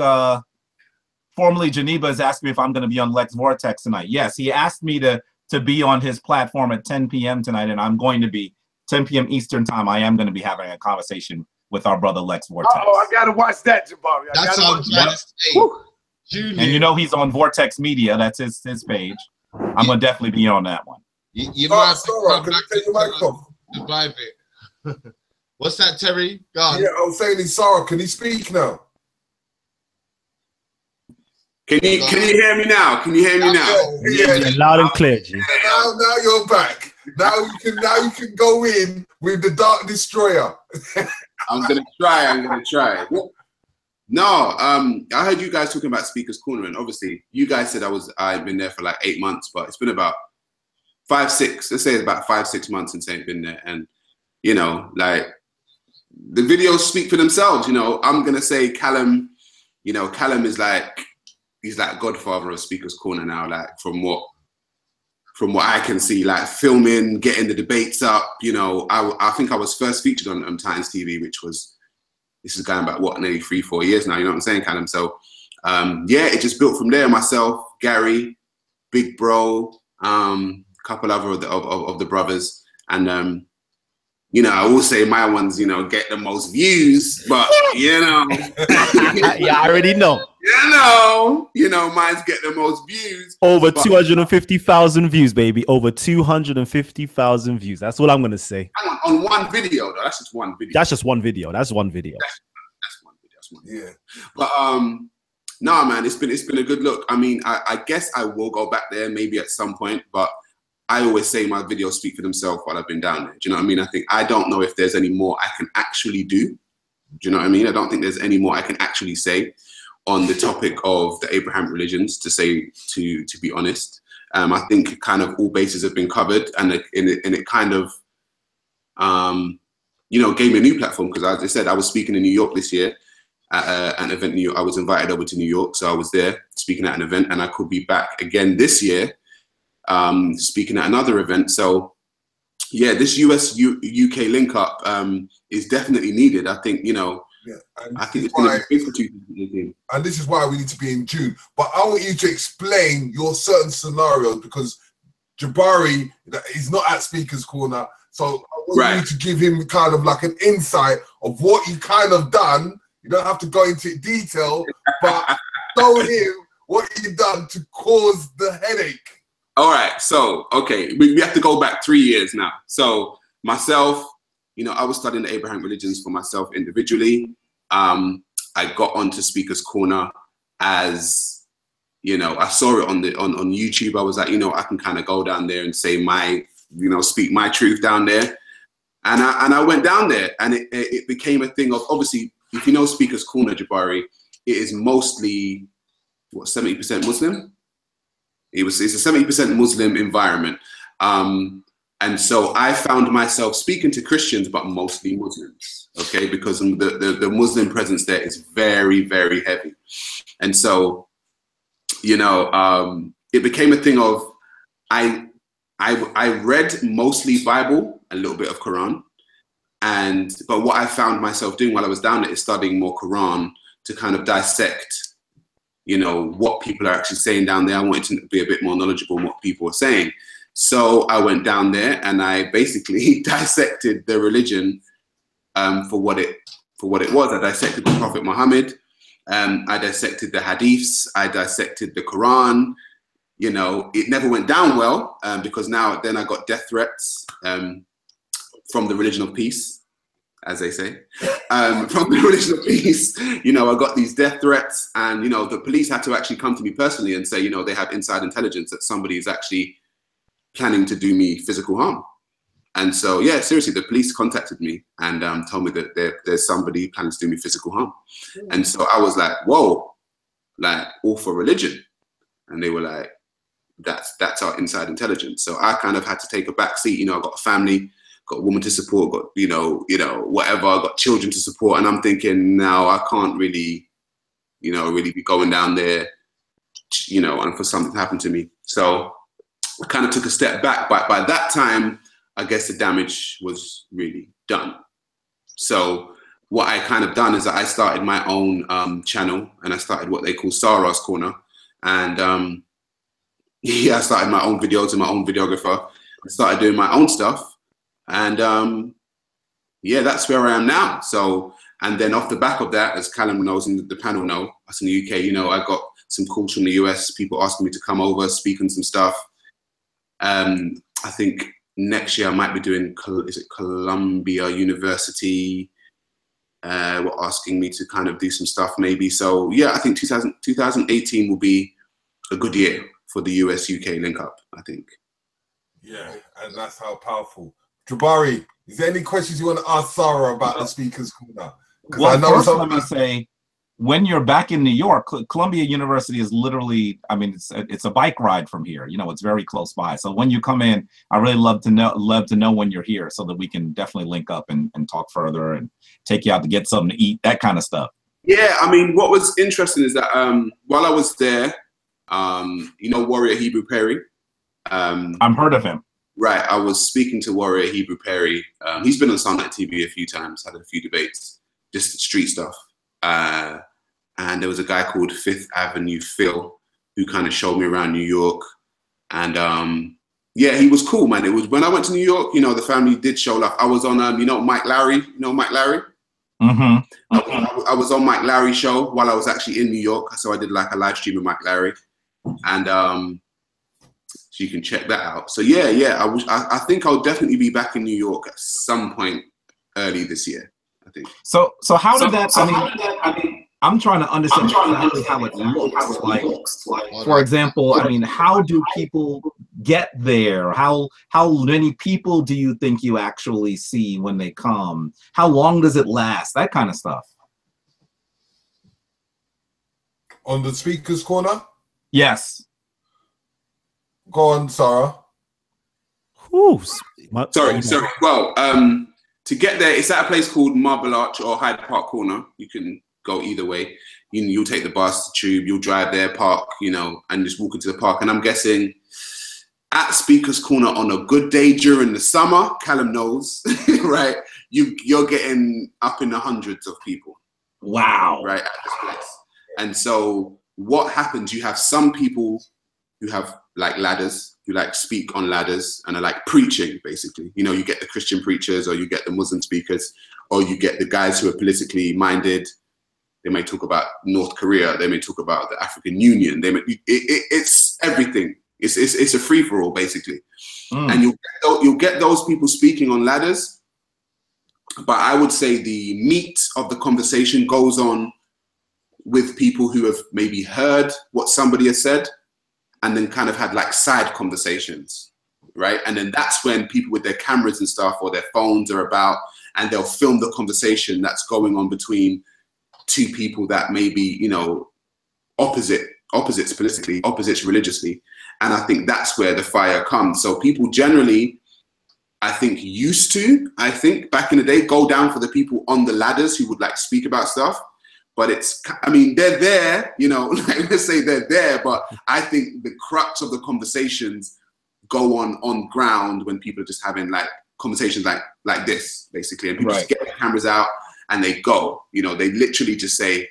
[SPEAKER 5] formerly Geneva has asked me if I'm going to be on Lex Vortex tonight. Yes, he asked me to be on his platform at 10 p.m. tonight, and I'm going to be 10 p.m. Eastern time. I am going to be having a conversation with our brother Lex Vortex.
[SPEAKER 3] Oh, I gotta watch that, Jabari.
[SPEAKER 1] That's on Junior.
[SPEAKER 5] And you know he's on Vortex Media. That's his page. I'm gonna definitely be on that one.
[SPEAKER 1] You might have to come
[SPEAKER 2] can
[SPEAKER 1] back
[SPEAKER 2] you take your mic off?
[SPEAKER 1] to revive it. What's that, Terry? Go on.
[SPEAKER 2] Yeah, I was saying, Sarah, can he speak now?
[SPEAKER 6] Can you hear me now? Can you hear me now?
[SPEAKER 2] Yeah.
[SPEAKER 4] Loud and clear, G.
[SPEAKER 2] Now you're back. Now you can go in with the Dark Destroyer.
[SPEAKER 6] I'm gonna try. No, I heard you guys talking about Speaker's Corner, and obviously you guys said I've been there for like 8 months, but it's been about 5, 6. Let's say it's about 5, 6 months since I've been there, and you know, like the videos speak for themselves. You know, I'm gonna say Callum. You know, Callum is like he's like godfather of Speaker's Corner now, like from what I can see, like filming, getting the debates up. You know, I think I was first featured on Titans TV, which was, this is going back, what, nearly 3-4 years now, you know what I'm saying, Callum? So, yeah, it just built from there. Myself, Gary, Big Bro, couple other of the brothers. And, you know, I will say my ones, you know, get the most views, but, you know.
[SPEAKER 4] Yeah, I already know.
[SPEAKER 6] You know, mine's get the most views.
[SPEAKER 4] Over 250,000 views, baby. Over 250,000 views. That's all I'm going to say.
[SPEAKER 6] On one video, though. That's just one video.
[SPEAKER 4] That's just one video. That's one video.
[SPEAKER 6] That's one video. Yeah. But, no, man, it's been a good look. I mean, I guess I will go back there maybe at some point, but I always say my videos speak for themselves while I've been down there. Do you know what I mean? I don't know if there's any more I can actually do. Do you know what I mean? I don't think there's any more I can actually say on the topic of the Abrahamic religions, to be honest. I think kind of all bases have been covered, and it kind of, you know, gave me a new platform, because as I said, I was speaking in New York this year at an event in New York. I was invited over to New York, so I was there speaking at an event, and I could be back again this year speaking at another event. So yeah, this US-UK link up is definitely needed. I think, you know, I think it's going to be big for 2018. And
[SPEAKER 2] this is why we need to be in June. But I want you to explain your certain scenarios, because Jabari is not at Speaker's Corner. So I want you to give him kind of like an insight of what you kind of done. You don't have to go into detail, but show him what you've done to cause the headache.
[SPEAKER 6] All right, so, okay, we have to go back 3 years now. So myself, you know, I was studying the Abrahamic religions for myself individually. I got onto Speaker's Corner as, you know, I saw it on YouTube. I was like, you know, I can kind of go down there and say my, you know, speak my truth down there. And I went down there, and it became a thing of, obviously, if you know Speaker's Corner, Jabari, it is mostly, what, 70% Muslim? It's a 70% Muslim environment. And so I found myself speaking to Christians, but mostly Muslims, okay? Because the Muslim presence there is very, very heavy. And so, you know, it became a thing of, I read mostly Bible, a little bit of Quran. But what I found myself doing while I was down there is studying more Quran to kind of dissect, you know, what people are actually saying down there. I wanted to be a bit more knowledgeable on what people were saying. So I went down there and I basically dissected the religion for what it was. I dissected the Prophet Muhammad. I dissected the hadiths. I dissected the Quran. You know, it never went down well because then I got death threats from the religion of peace, as they say. From the religion of peace, you know, I got these death threats, and, you know, the police had to actually come to me personally and say, you know, they have inside intelligence that somebody is actually planning to do me physical harm. And so, yeah, seriously, the police contacted me and told me that there's somebody planning to do me physical harm. And so I was like, whoa, like, all for religion. And they were like, that's our inside intelligence. So I kind of had to take a back seat. You know, I've got a family, got a woman to support, got, you know, whatever, I've got children to support. And I'm thinking, now I can't really, you know, really be going down there, you know, and for something to happen to me. So I kind of took a step back, but by that time, I guess the damage was really done. So what I kind of done is that I started my own channel, and I started what they call Sarah's Corner. And yeah, I started my own videos and my own videographer. I started doing my own stuff. And yeah, that's where I am now. So, and then off the back of that, as Callum knows and the panel know, us in the UK, you know, I got some calls from the US, people asking me to come over, speak on some stuff. I think next year I might be doing, is it Columbia University? Were asking me to kind of do some stuff maybe. So yeah, I think 2018 will be a good year for the US-UK link up, I think.
[SPEAKER 2] Yeah, and that's how powerful. Jabari, is there any questions you want to ask Sarah about the Speaker's Corner?
[SPEAKER 5] Well, I know first let me say, when you're back in New York, Columbia University is literally, I mean, it's a bike ride from here. You know, it's very close by. So when you come in, I really love to know when you're here, so that we can definitely link up and talk further and take you out to get something to eat, that kind of stuff.
[SPEAKER 6] Yeah, I mean, what was interesting is that while I was there, you know, Warrior Hebrew Perry.
[SPEAKER 5] I've heard of him.
[SPEAKER 6] Right, I was speaking to Warrior Hebrew Perry. He's been on Sunlight TV a few times, had a few debates, just street stuff. And there was a guy called Fifth Avenue Phil who kind of showed me around New York. And yeah, he was cool, man. It was when I went to New York, you know, the family did show love. I was on, you know, Mike Lowry. You know Mike Lowry?
[SPEAKER 5] Mm-hmm.
[SPEAKER 6] I was on Mike Lowry's show while I was actually in New York. So I did like a live stream with Mike Lowry. And so you can check that out. So yeah, I think I'll definitely be back in New York at some point early this year, I think.
[SPEAKER 5] So how did that, I mean, I'm trying to understand exactly how it looks like. For example, I mean, how do people get there? How many people do you think you actually see when they come? How long does it last? That kind of stuff.
[SPEAKER 2] On the speaker's corner?
[SPEAKER 5] Yes.
[SPEAKER 2] Go on, Sarah.
[SPEAKER 4] Ooh,
[SPEAKER 6] Sorry. Well, to get there, it's at a place called Marble Arch or Hyde Park Corner. You can go either way. You'll take the bus, the tube, you'll drive there, park, you know, and just walk into the park. And I'm guessing at Speaker's Corner on a good day during the summer, Callum knows, right? You're getting up in the hundreds of people.
[SPEAKER 5] Wow.
[SPEAKER 6] Right, at this place. And so what happens, you have some people who have like ladders, who like speak on ladders and are like preaching, basically. You know, you get the Christian preachers or you get the Muslim speakers or you get the guys who are politically minded. They may talk about North Korea. They may talk about the African Union. It's everything. It's a free-for-all, basically. And you'll get those people speaking on ladders. But I would say the meat of the conversation goes on with people who have maybe heard what somebody has said and then kind of had like side conversations, right? And then that's when people with their cameras and stuff or their phones are about and they'll film the conversation that's going on between two people that may be, you know, opposites politically, opposites religiously. And I think that's where the fire comes. So people generally, I think back in the day, go down for the people on the ladders who would like speak about stuff. But it's, I mean, they're there, you know, like, let's say they're there, but I think the crux of the conversations go on ground when people are just having like conversations like this, basically. And people just get their cameras out and they go, you know, they literally just say,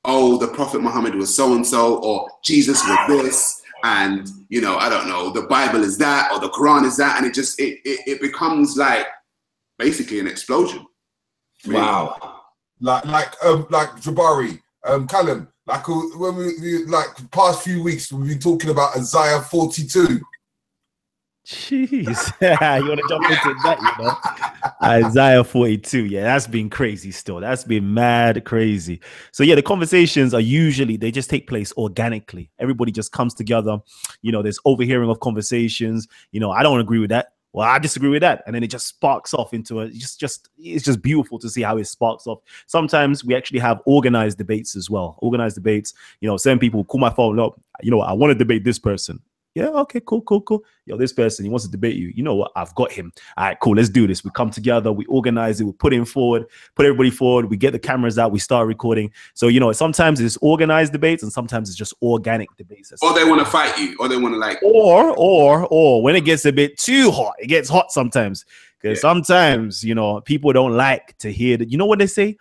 [SPEAKER 6] oh, the Prophet Muhammad was so-and-so, or Jesus was this, and, you know, I don't know, the Bible is that, or the Quran is that, and it becomes like basically an explosion.
[SPEAKER 5] Really. Wow.
[SPEAKER 2] Like Jabari, Callum, like when we like the past few weeks, we've been talking about Isaiah 42.
[SPEAKER 4] Jeez, you want to jump into that, you know? Isaiah 42, yeah, that's been crazy still. That's been mad crazy. So yeah, the conversations are usually, they just take place organically. Everybody just comes together. You know, there's overhearing of conversations. You know, I don't agree with that. Well, I disagree with that. And then it just sparks off into it's just beautiful to see how it sparks off. Sometimes we actually have organized debates as well. Organized debates, you know, certain people call my phone up, you know, I want to debate this person. Yeah, okay, cool. Yo, this person, he wants to debate you. You know what? I've got him. All right, cool. Let's do this. We come together, we organize it, we put everybody forward, we get the cameras out, we start recording. So, you know, sometimes it's organized debates and sometimes it's just organic debates.
[SPEAKER 6] Or they want to fight you, or they want to like.
[SPEAKER 4] Or when it gets a bit too hot, it gets hot sometimes. Because sometimes, you know, people don't like to hear that. You know what they say?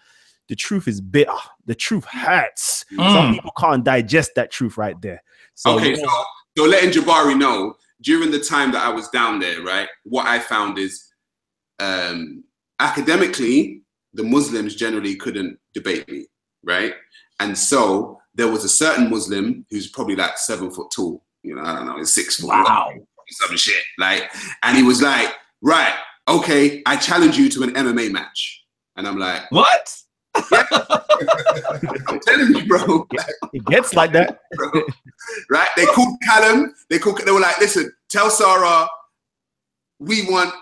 [SPEAKER 4] The truth is bitter. The truth hurts. Some people can't digest that truth right there. So,
[SPEAKER 6] okay,
[SPEAKER 4] you know,
[SPEAKER 6] so letting Jabari know, during the time that I was down there, right, what I found is academically, the Muslims generally couldn't debate me, right? And so there was a certain Muslim who's probably like 7 foot tall, you know, I don't know, he's 6 foot.
[SPEAKER 5] Wow.
[SPEAKER 6] Some shit, like, and he was like, right, okay, I challenge you to an MMA match. And I'm like,
[SPEAKER 5] what?
[SPEAKER 6] Yeah. I'm telling you, bro.
[SPEAKER 4] It gets like that.
[SPEAKER 6] Bro. Right? They called Callum. They were like, listen, tell Sarah we want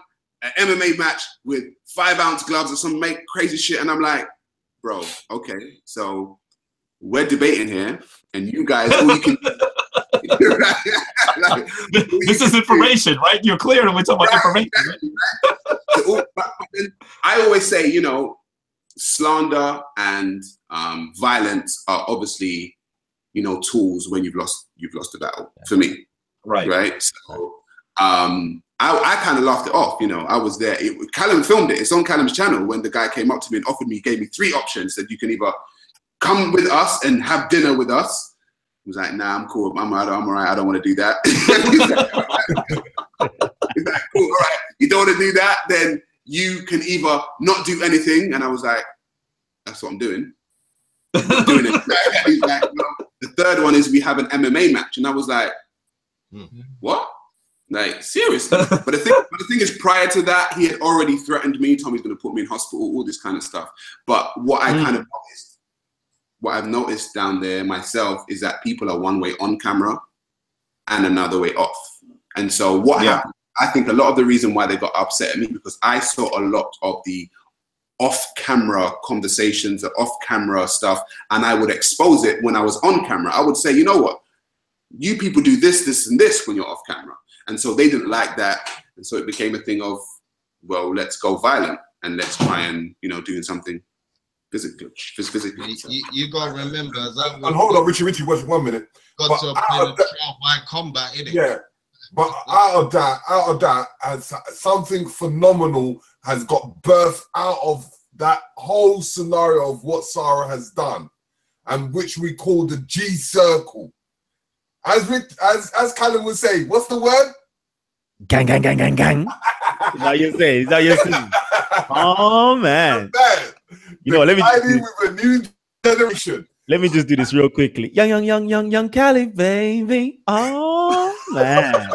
[SPEAKER 6] an MMA match with 5-ounce gloves or some crazy shit. And I'm like, bro, okay. So we're debating here, and you guys, all you can
[SPEAKER 5] like, this is information, right? You're clear when we're talking about information. Right?
[SPEAKER 6] I always say, you know, slander and violence are obviously, you know, tools when you've lost the battle. For me, right. So I kind of laughed it off. You know, I was there. Callum filmed it. It's on Callum's channel. When the guy came up to me and offered me, gave me 3 options that you can either come with us and have dinner with us. I was like, nah, I'm cool. I'm all right. I don't want to do that. He's like, cool, all right. You don't want to do that? Then you can either not do anything. And I was like, that's what I'm doing. I'm not doing it. He's like, well, the third one is we have an MMA match. And I was like, what? Like, seriously? But the thing is, prior to that, he had already threatened me, told me he's going to put me in hospital, all this kind of stuff. But what I kind of noticed, what I've noticed down there myself is that people are one way on camera and another way off. And so what happened, I think a lot of the reason why they got upset at me, because I saw a lot of the off-camera conversations, the off-camera stuff, and I would expose it when I was on camera. I would say, you know what? You people do this, this, and this when you're off camera. And so they didn't like that. And so it became a thing of, well, let's go violent and let's try and, you know, doing something physically.
[SPEAKER 1] You got to remember.
[SPEAKER 2] And hold on, Richie, wait 1 minute.
[SPEAKER 1] Got to a point of trial by combat, innit?
[SPEAKER 2] Yeah. But out of that, as something phenomenal has got birthed out of that whole scenario of what Sarah has done, and which we call the G circle. As Callum would say, what's the word?
[SPEAKER 4] Gang, gang, gang, gang, gang. Is that you say? Is that you say? Oh man. You know, let me
[SPEAKER 2] with a new generation.
[SPEAKER 4] Let me just do this real quickly. Young Cali, baby. Oh man.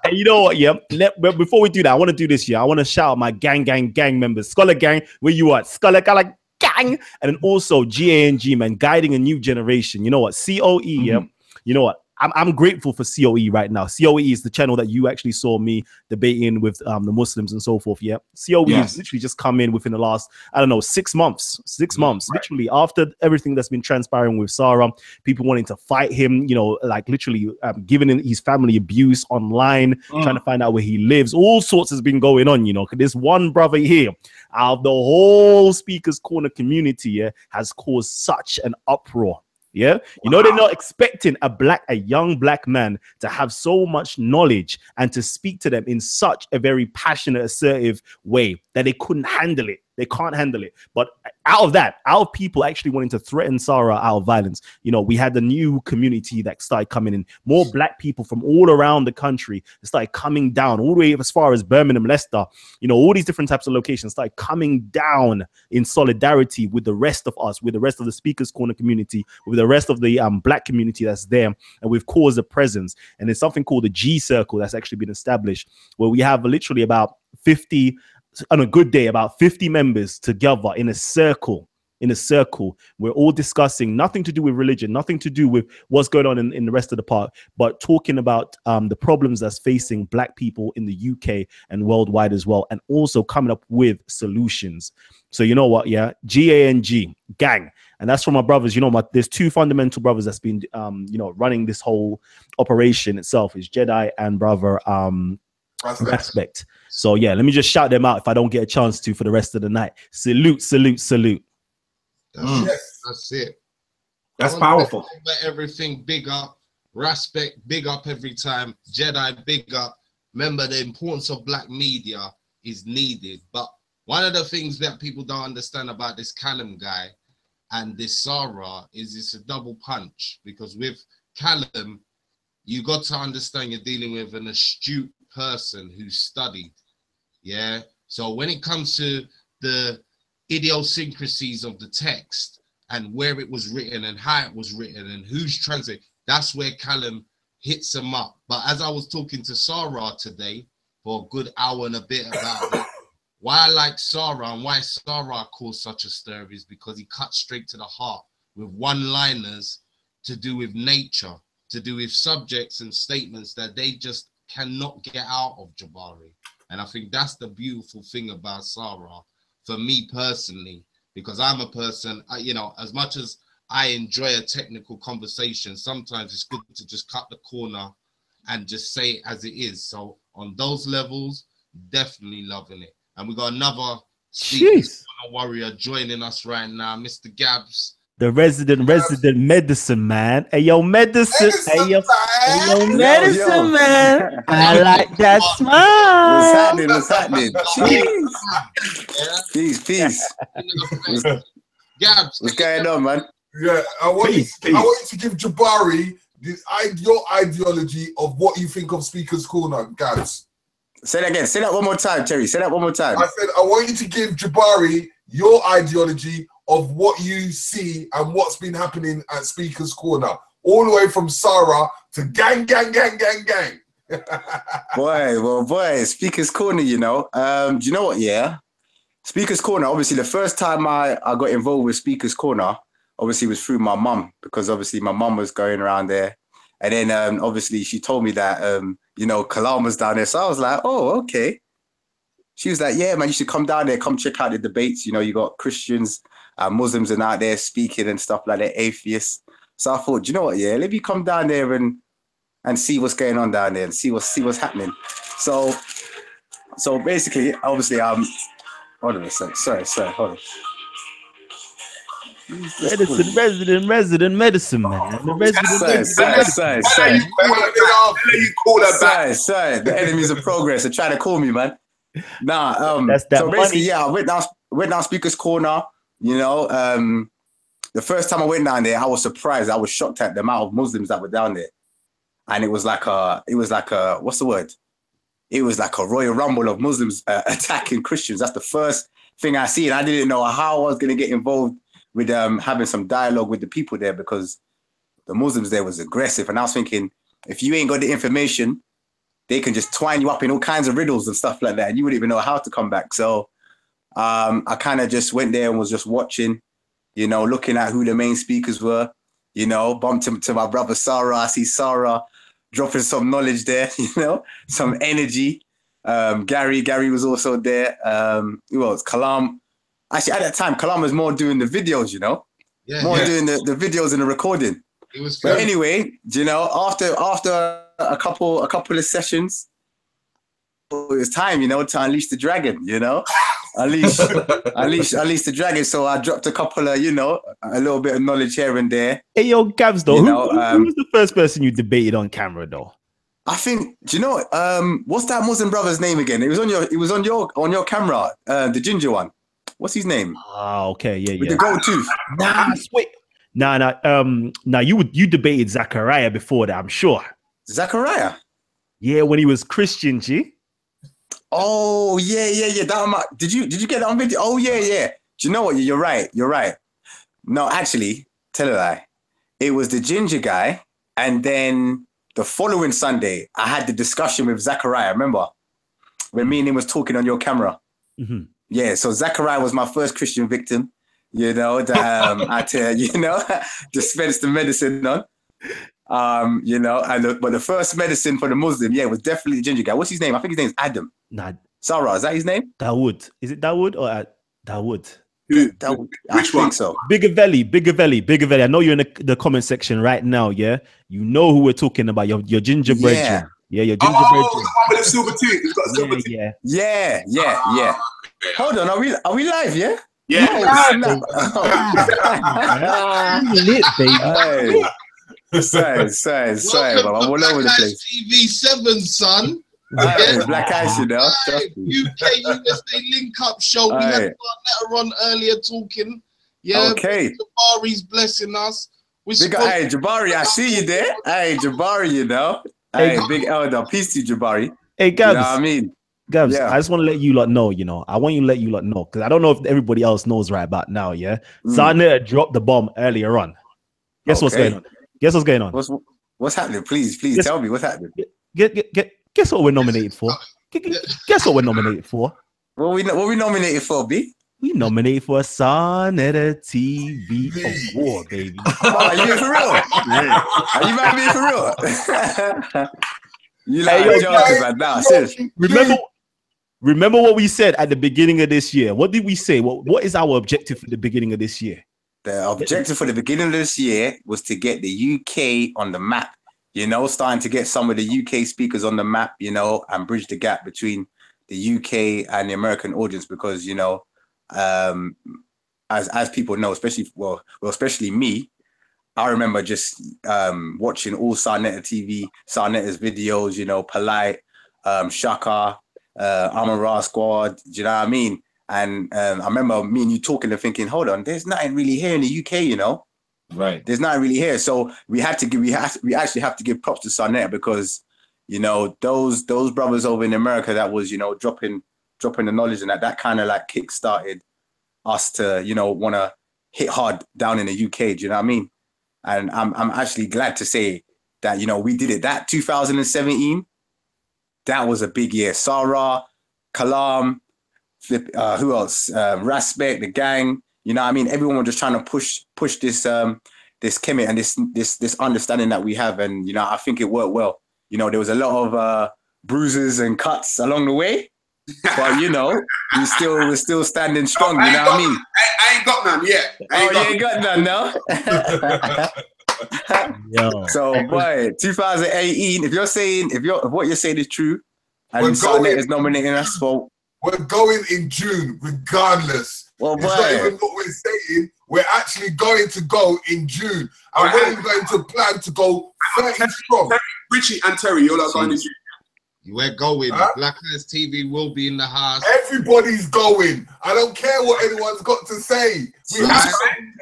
[SPEAKER 4] And you know what? Yeah. But before we do that, I want to do this here. I want to shout out my gang members. Scholar Gang, where you at? Scholar Gang. And then also GANG, man, guiding a new generation. You know what? COE, yeah. You know what? I'm grateful for COE right now. COE is the channel that you actually saw me debating with the Muslims and so forth. Yeah, COE has literally just come in within the last, I don't know, 6 months. 6 months, literally after everything that's been transpiring with Sarah, people wanting to fight him. You know, like literally giving his family abuse online, trying to find out where he lives. All sorts has been going on. You know, this one brother here, out of the whole Speaker's Corner community, yeah, has caused such an uproar. Yeah, you know, they're not expecting a young black man to have so much knowledge and to speak to them in such a very passionate, assertive way that they couldn't handle it. They can't handle it. But out of people actually wanting to threaten Sarah out of violence, you know, we had the new community that started coming in. More black people from all around the country started coming down, all the way as far as Birmingham, Leicester, you know, all these different types of locations started coming down in solidarity with the rest of us, with the rest of the Speaker's Corner community, with the rest of the black community that's there. And we've caused a presence. And there's something called the G Circle that's actually been established, where we have literally about 50, on a good day, about 50 members together in a circle. We're all discussing nothing to do with religion, nothing to do with what's going on in the rest of the park, but talking about the problems that's facing black people in the UK and worldwide as well, and also coming up with solutions. So you know what, yeah, GANG, gang. And that's from my brothers. You know, there's 2 fundamental brothers that's been you know, running this whole operation itself. Is Jedi and brother Respect. So yeah, let me just shout them out if I don't get a chance to for the rest of the night. Salute.
[SPEAKER 1] That's it.
[SPEAKER 5] That's powerful.
[SPEAKER 1] Everything big up. Respect, big up every time. Jedi, big up. Remember, the importance of black media is needed. But one of the things that people don't understand about this Callum guy and this Sarah is it's a double punch. Because with Callum, you got to understand you're dealing with an astute person who studied. Yeah. So when it comes to the idiosyncrasies of the text and where it was written and how it was written and who's translated, that's where Callum hits him up. But as I was talking to Sarah today for a good hour and a bit about it, why I like Sarah and why Sarah caused such a stir is because he cut straight to the heart with one-liners to do with nature, to do with subjects and statements that they just cannot get out of Jabari. And I think that's the beautiful thing about Sarah for me personally, because I'm a person, you know, as much as I enjoy a technical conversation, sometimes it's good to just cut the corner and just say it as it is. So on those levels, definitely loving it. And we got another
[SPEAKER 4] Jeez.
[SPEAKER 1] warrior joining us right now, Mr. Gabs.
[SPEAKER 4] The resident medicine man. Hey yo, medicine. Hey yo, medicine man. I like that smile.
[SPEAKER 7] What's happening? Jeez. Peace.
[SPEAKER 1] Gabs,
[SPEAKER 7] What's going on, man?
[SPEAKER 2] Yeah, I want you to give Jabari your ideology of what you think of Speaker's Corner, Gabs.
[SPEAKER 7] Say that again. Say that one more time, Terry. Say that one more time.
[SPEAKER 2] I said I want you to give Jabari your ideology of what you see and what's been happening at Speaker's Corner, all the way from Sarah to gang.
[SPEAKER 7] Boy, Speaker's Corner, you know. Do you know what? Yeah, Speaker's Corner. Obviously, the first time I got involved with Speaker's Corner, obviously was through my mum, because obviously my mum was going around there, and then obviously she told me that you know, Kalam was down there, so I was like, oh, okay. She was like, yeah, man, you should come down there, come check out the debates. You know, you got Christians, Muslims and out there speaking and stuff like that, atheists. So I thought, you know what, yeah, let me come down there and see what's going on down there and see what's happening. So basically, obviously, hold on a sec. Sorry, hold on.
[SPEAKER 4] Resident medicine man. The resident
[SPEAKER 7] Sorry. The enemies of progress are trying to call me, man. Nah,
[SPEAKER 4] that's that
[SPEAKER 7] so basically,
[SPEAKER 4] money.
[SPEAKER 7] yeah, I went down Speaker's Corner. You know, the first time I went down there, I was surprised. I was shocked at the amount of Muslims that were down there, and it was like a what's the word? It was like a Royal Rumble of Muslims attacking Christians. That's the first thing I see, and I didn't know how I was going to get involved with having some dialogue with the people there, because the Muslims there was aggressive, and I was thinking, if you ain't got the information, they can just twine you up in all kinds of riddles and stuff like that, and you wouldn't even know how to come back. So I kind of just went there and was just watching, you know, looking at who the main speakers were, you know, bumped into my brother Sarah. I see Sarah dropping some knowledge there, you know, some energy. Gary was also there. Who else? Kalam. Actually, at that time, Kalam was more doing the videos, you know, doing the videos and the recording.
[SPEAKER 1] It was
[SPEAKER 7] but anyway, you know, after a couple of sessions, it was time, you know, to unleash the dragon, you know, unleash the dragon. So I dropped a couple of, you know, a little bit of knowledge here and there.
[SPEAKER 4] Hey, yo, Gabs, though, who was the first person you debated on camera, though?
[SPEAKER 7] I think, do you know what's that Muslim brother's name again? It was on your camera, the ginger one. What's his name?
[SPEAKER 4] Oh, okay, yeah.
[SPEAKER 7] With the gold tooth.
[SPEAKER 4] Nah, sweet. Nah. You debated Zachariah before that, I'm sure.
[SPEAKER 7] Zachariah?
[SPEAKER 4] Yeah, when he was Christian, G.
[SPEAKER 7] Oh, yeah. That did you get that on video? Oh, yeah. Do you know what? You're right. No, actually, tell a lie. It was the ginger guy, and then the following Sunday, I had the discussion with Zachariah. Remember when me and him was talking on your camera? Mm-hmm. Yeah, so Zachariah was my first Christian victim, you know, that I had to, you know, dispense the medicine on, you know, but the first medicine for the Muslim, yeah, was definitely the ginger guy. What's his name? I think his name is Adam.
[SPEAKER 4] Nah.
[SPEAKER 7] Sarah, is that his name?
[SPEAKER 4] Dawood. Is it Dawood or Dawood?
[SPEAKER 7] Which one? So.
[SPEAKER 4] Bigger Valley. I know you're in the comment section right now, yeah? You know who we're talking about, your ginger brethren. Yeah, your ginger brethren.
[SPEAKER 6] The one with the silver tooth. He's got a silver tooth.
[SPEAKER 7] Yeah. Hold on, are we live? Yeah.
[SPEAKER 6] Yeah.
[SPEAKER 4] Lit, baby.
[SPEAKER 7] Sorry, I'm all over the place.
[SPEAKER 1] TV 7, son.
[SPEAKER 7] Black Ice, you know.
[SPEAKER 1] UK USA link up show. We had Letter on earlier talking. Yeah.
[SPEAKER 7] Okay.
[SPEAKER 1] Jabari's blessing us.
[SPEAKER 7] Hey, Jabari, I see you there. Hey, Jabari, you know. Hey, big elder. Peace to you, Jabari.
[SPEAKER 4] Hey, Gabs.
[SPEAKER 7] You know what I mean?
[SPEAKER 4] Gabs, I just want to let you lot know, you know. I want you to let you lot know, because I don't know if everybody else knows right about now, yeah? Zarnetta dropped the bomb earlier on. Guess what's going on?
[SPEAKER 7] What's happening? Please tell me what's happening.
[SPEAKER 4] Guess what we're nominated for? Guess what we're nominated for?
[SPEAKER 7] What we nominated for, B?
[SPEAKER 4] We nominated for a Zarnetta TV award, baby.
[SPEAKER 7] Are you for real? Are you about to be for real? You like joking, man. Nah, seriously.
[SPEAKER 4] Remember what we said at the beginning of this year? What did we say? What is our objective for the beginning of this year?
[SPEAKER 7] The objective for the beginning of this year was to get the UK on the map. You know, starting to get some of the UK speakers on the map, you know, and bridge the gap between the UK and the American audience, because, you know, as people know, especially me, I remember just watching all Sarnetta TV, Sarnetta's videos, you know, Polite, Shaka, Amara Squad, do you know what I mean? And I remember me and you talking and thinking, hold on, there's nothing really here in the UK, you know?
[SPEAKER 5] Right.
[SPEAKER 7] There's nothing really here. So we actually have to give props to Sarnetta because, you know, those brothers over in America that was, you know, dropping the knowledge and that kind of like kick-started us to, you know, want to hit hard down in the UK, do you know what I mean? And I'm actually glad to say that, you know, we did it. That 2017, that was a big year. Sarah, Kalam, who else? Raspek, the gang. You know what I mean? Everyone was just trying to push this this chemistry and this understanding that we have. And, you know, I think it worked well. You know, there was a lot of bruises and cuts along the way. But, you know, we're still standing strong, you know what I mean?
[SPEAKER 6] I ain't got none yet.
[SPEAKER 7] You ain't got none, no?
[SPEAKER 4] Yo.
[SPEAKER 7] So, boy, 2018, if what you're saying is true, and Sarnetta is nominating us for...
[SPEAKER 2] We're going in June, regardless.
[SPEAKER 7] Well,
[SPEAKER 2] it's not even what we're saying. We're actually going to go in June. And we're going to plan to go 30 strong.
[SPEAKER 6] Richie and Terry, you're not going in June.
[SPEAKER 1] We're going. Black Eyes TV will be in the house.
[SPEAKER 2] Everybody's going. I don't care what anyone's got to say. We have to.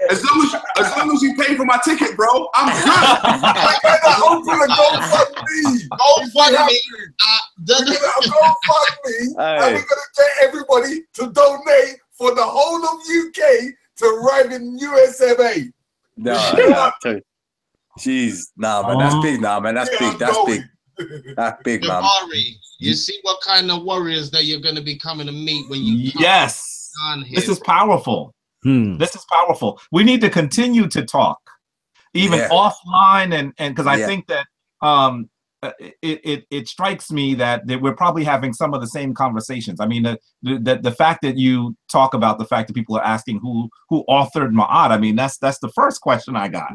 [SPEAKER 6] As long as you pay for my ticket, bro, I'm good.
[SPEAKER 2] I gotta open a GoFundMe.
[SPEAKER 1] GoFundMe.
[SPEAKER 2] We're gonna GoFundMe, and we're gonna get everybody to donate for the whole of UK to arrive in USMA.
[SPEAKER 7] Jeez, man, that's big. That's big. That's big. That's big, man.
[SPEAKER 1] You see what kind of warriors that you're going to be coming to meet when you
[SPEAKER 5] yes, this is powerful. This is powerful. We need to continue to talk, even offline, and because I think that it strikes me that we're probably having some of the same conversations. I mean, the fact that you talk about the fact that people are asking who authored Ma'at. I mean, that's the first question I got.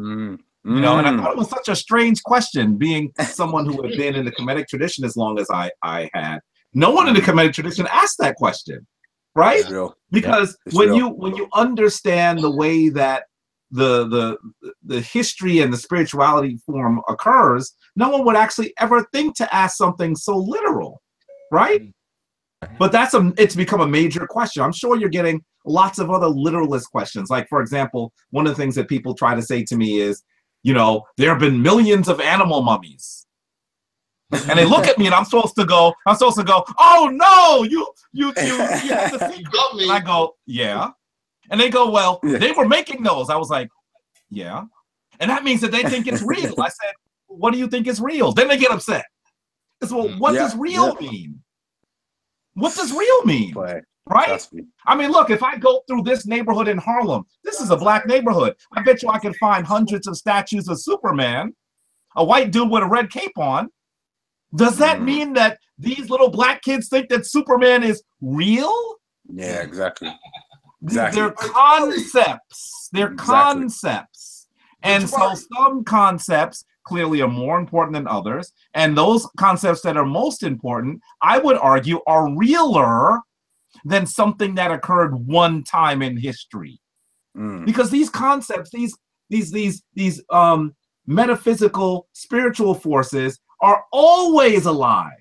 [SPEAKER 5] You know, and I thought it was such a strange question, being someone who had been in the Kemetic tradition as long as I had. No one in the Kemetic tradition asked that question, right? Because when you understand the way that the history and the spirituality form occurs, no one would actually ever think to ask something so literal, right? But it's become a major question. I'm sure you're getting lots of other literalist questions. Like, for example, one of the things that people try to say to me is, you know, there have been millions of animal mummies. And they look at me and I'm supposed to go, oh no, you have to see me. And I go, yeah. And they go, well, they were making those. I was like, yeah. And that means that they think it's real. I said, what do you think is real? Then they get upset. It's, well, what does real mean? What does real mean? Right? I mean, look, if I go through this neighborhood in Harlem, this is a black neighborhood. I bet you I can find hundreds of statues of Superman, a white dude with a red cape on. Does that mean that these little black kids think that Superman is real?
[SPEAKER 7] Yeah, exactly.
[SPEAKER 5] They're concepts. They're concepts. And so some concepts clearly are more important than others. And those concepts that are most important, I would argue, are realer than something that occurred one time in history. Because these concepts, these metaphysical, spiritual forces are always alive.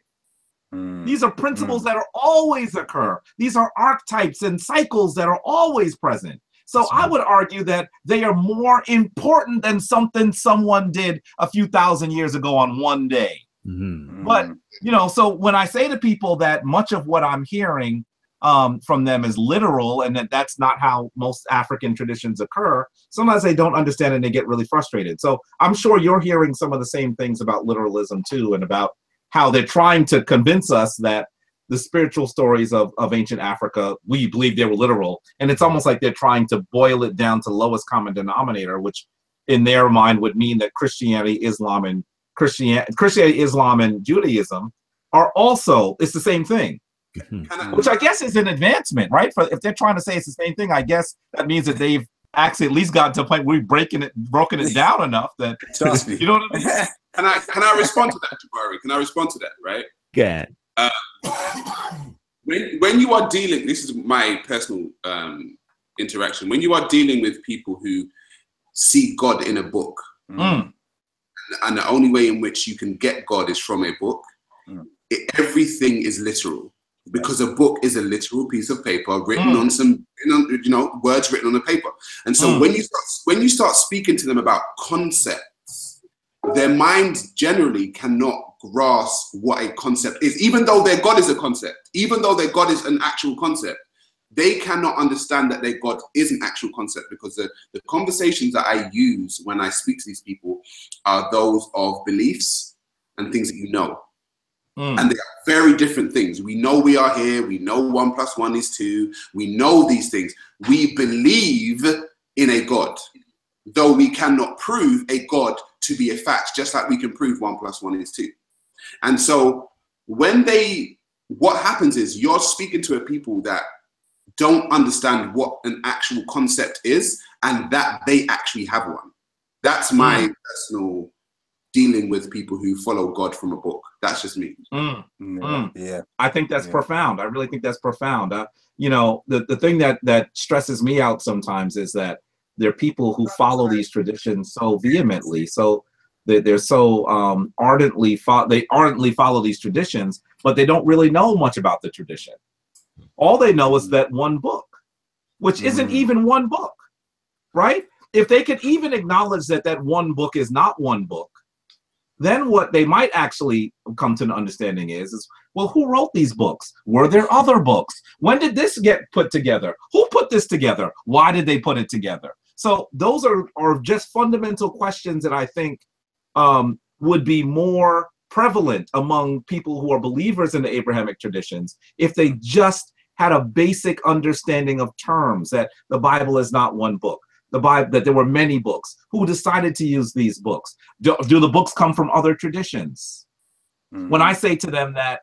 [SPEAKER 5] These are principles that are always occur. These are archetypes and cycles that are always present. So I would argue that they are more important than something someone did a few thousand years ago on one day. But, you know, so when I say to people that much of what I'm hearing from them is literal and that's not how most African traditions occur, sometimes they don't understand and they get really frustrated. So I'm sure you're hearing some of the same things about literalism too, and about how they're trying to convince us that the spiritual stories of ancient Africa, we believe they were literal. And it's almost like they're trying to boil it down to lowest common denominator, which in their mind would mean that Christianity, Islam, and Judaism are also, it's the same thing. Which I guess is an advancement, right? If they're trying to say it's the same thing, I guess that means that they've actually at least gotten to a point where we've broken it down enough that, you know what I mean?
[SPEAKER 6] Can I respond to that, Jabari? Can I respond to that, right?
[SPEAKER 4] Yeah.
[SPEAKER 6] when you are dealing, this is my personal interaction. When you are dealing with people who see God in a book, and the only way in which you can get God is from a book, everything is literal. Because a book is a literal piece of paper written on some, words written on a paper. And so when you start speaking to them about concepts, their mind generally cannot grasp what a concept is, even though their God is a concept, even though their God is an actual concept. They cannot understand that their God is an actual concept, because the conversations that I use when I speak to these people are those of beliefs and things that you know. And they are very different things. We know we are here. We know 1 + 1 is 2. We know these things. We believe in a God, though we cannot prove a God to be a fact, just like we can prove 1 + 1 is 2. And so what happens is you're speaking to a people that don't understand what an actual concept is, and that they actually have one. That's my personal dealing with people who follow God from a book. That's just me.
[SPEAKER 5] Yeah, I think that's profound. I really think that's profound. The thing that stresses me out sometimes is that there are people who follow these traditions so vehemently, so they're so ardently follow these traditions, but they don't really know much about the tradition. All they know is that one book, which isn't even one book, right? If they could even acknowledge that one book is not one book, then what they might actually come to an understanding is, well, who wrote these books? Were there other books? When did this get put together? Who put this together? Why did they put it together? So those are just fundamental questions that I think would be more prevalent among people who are believers in the Abrahamic traditions if they just had a basic understanding of terms, that the Bible is not one book. The Bible, that there were many books. Who decided to use these books? Do the books come from other traditions? When I say to them that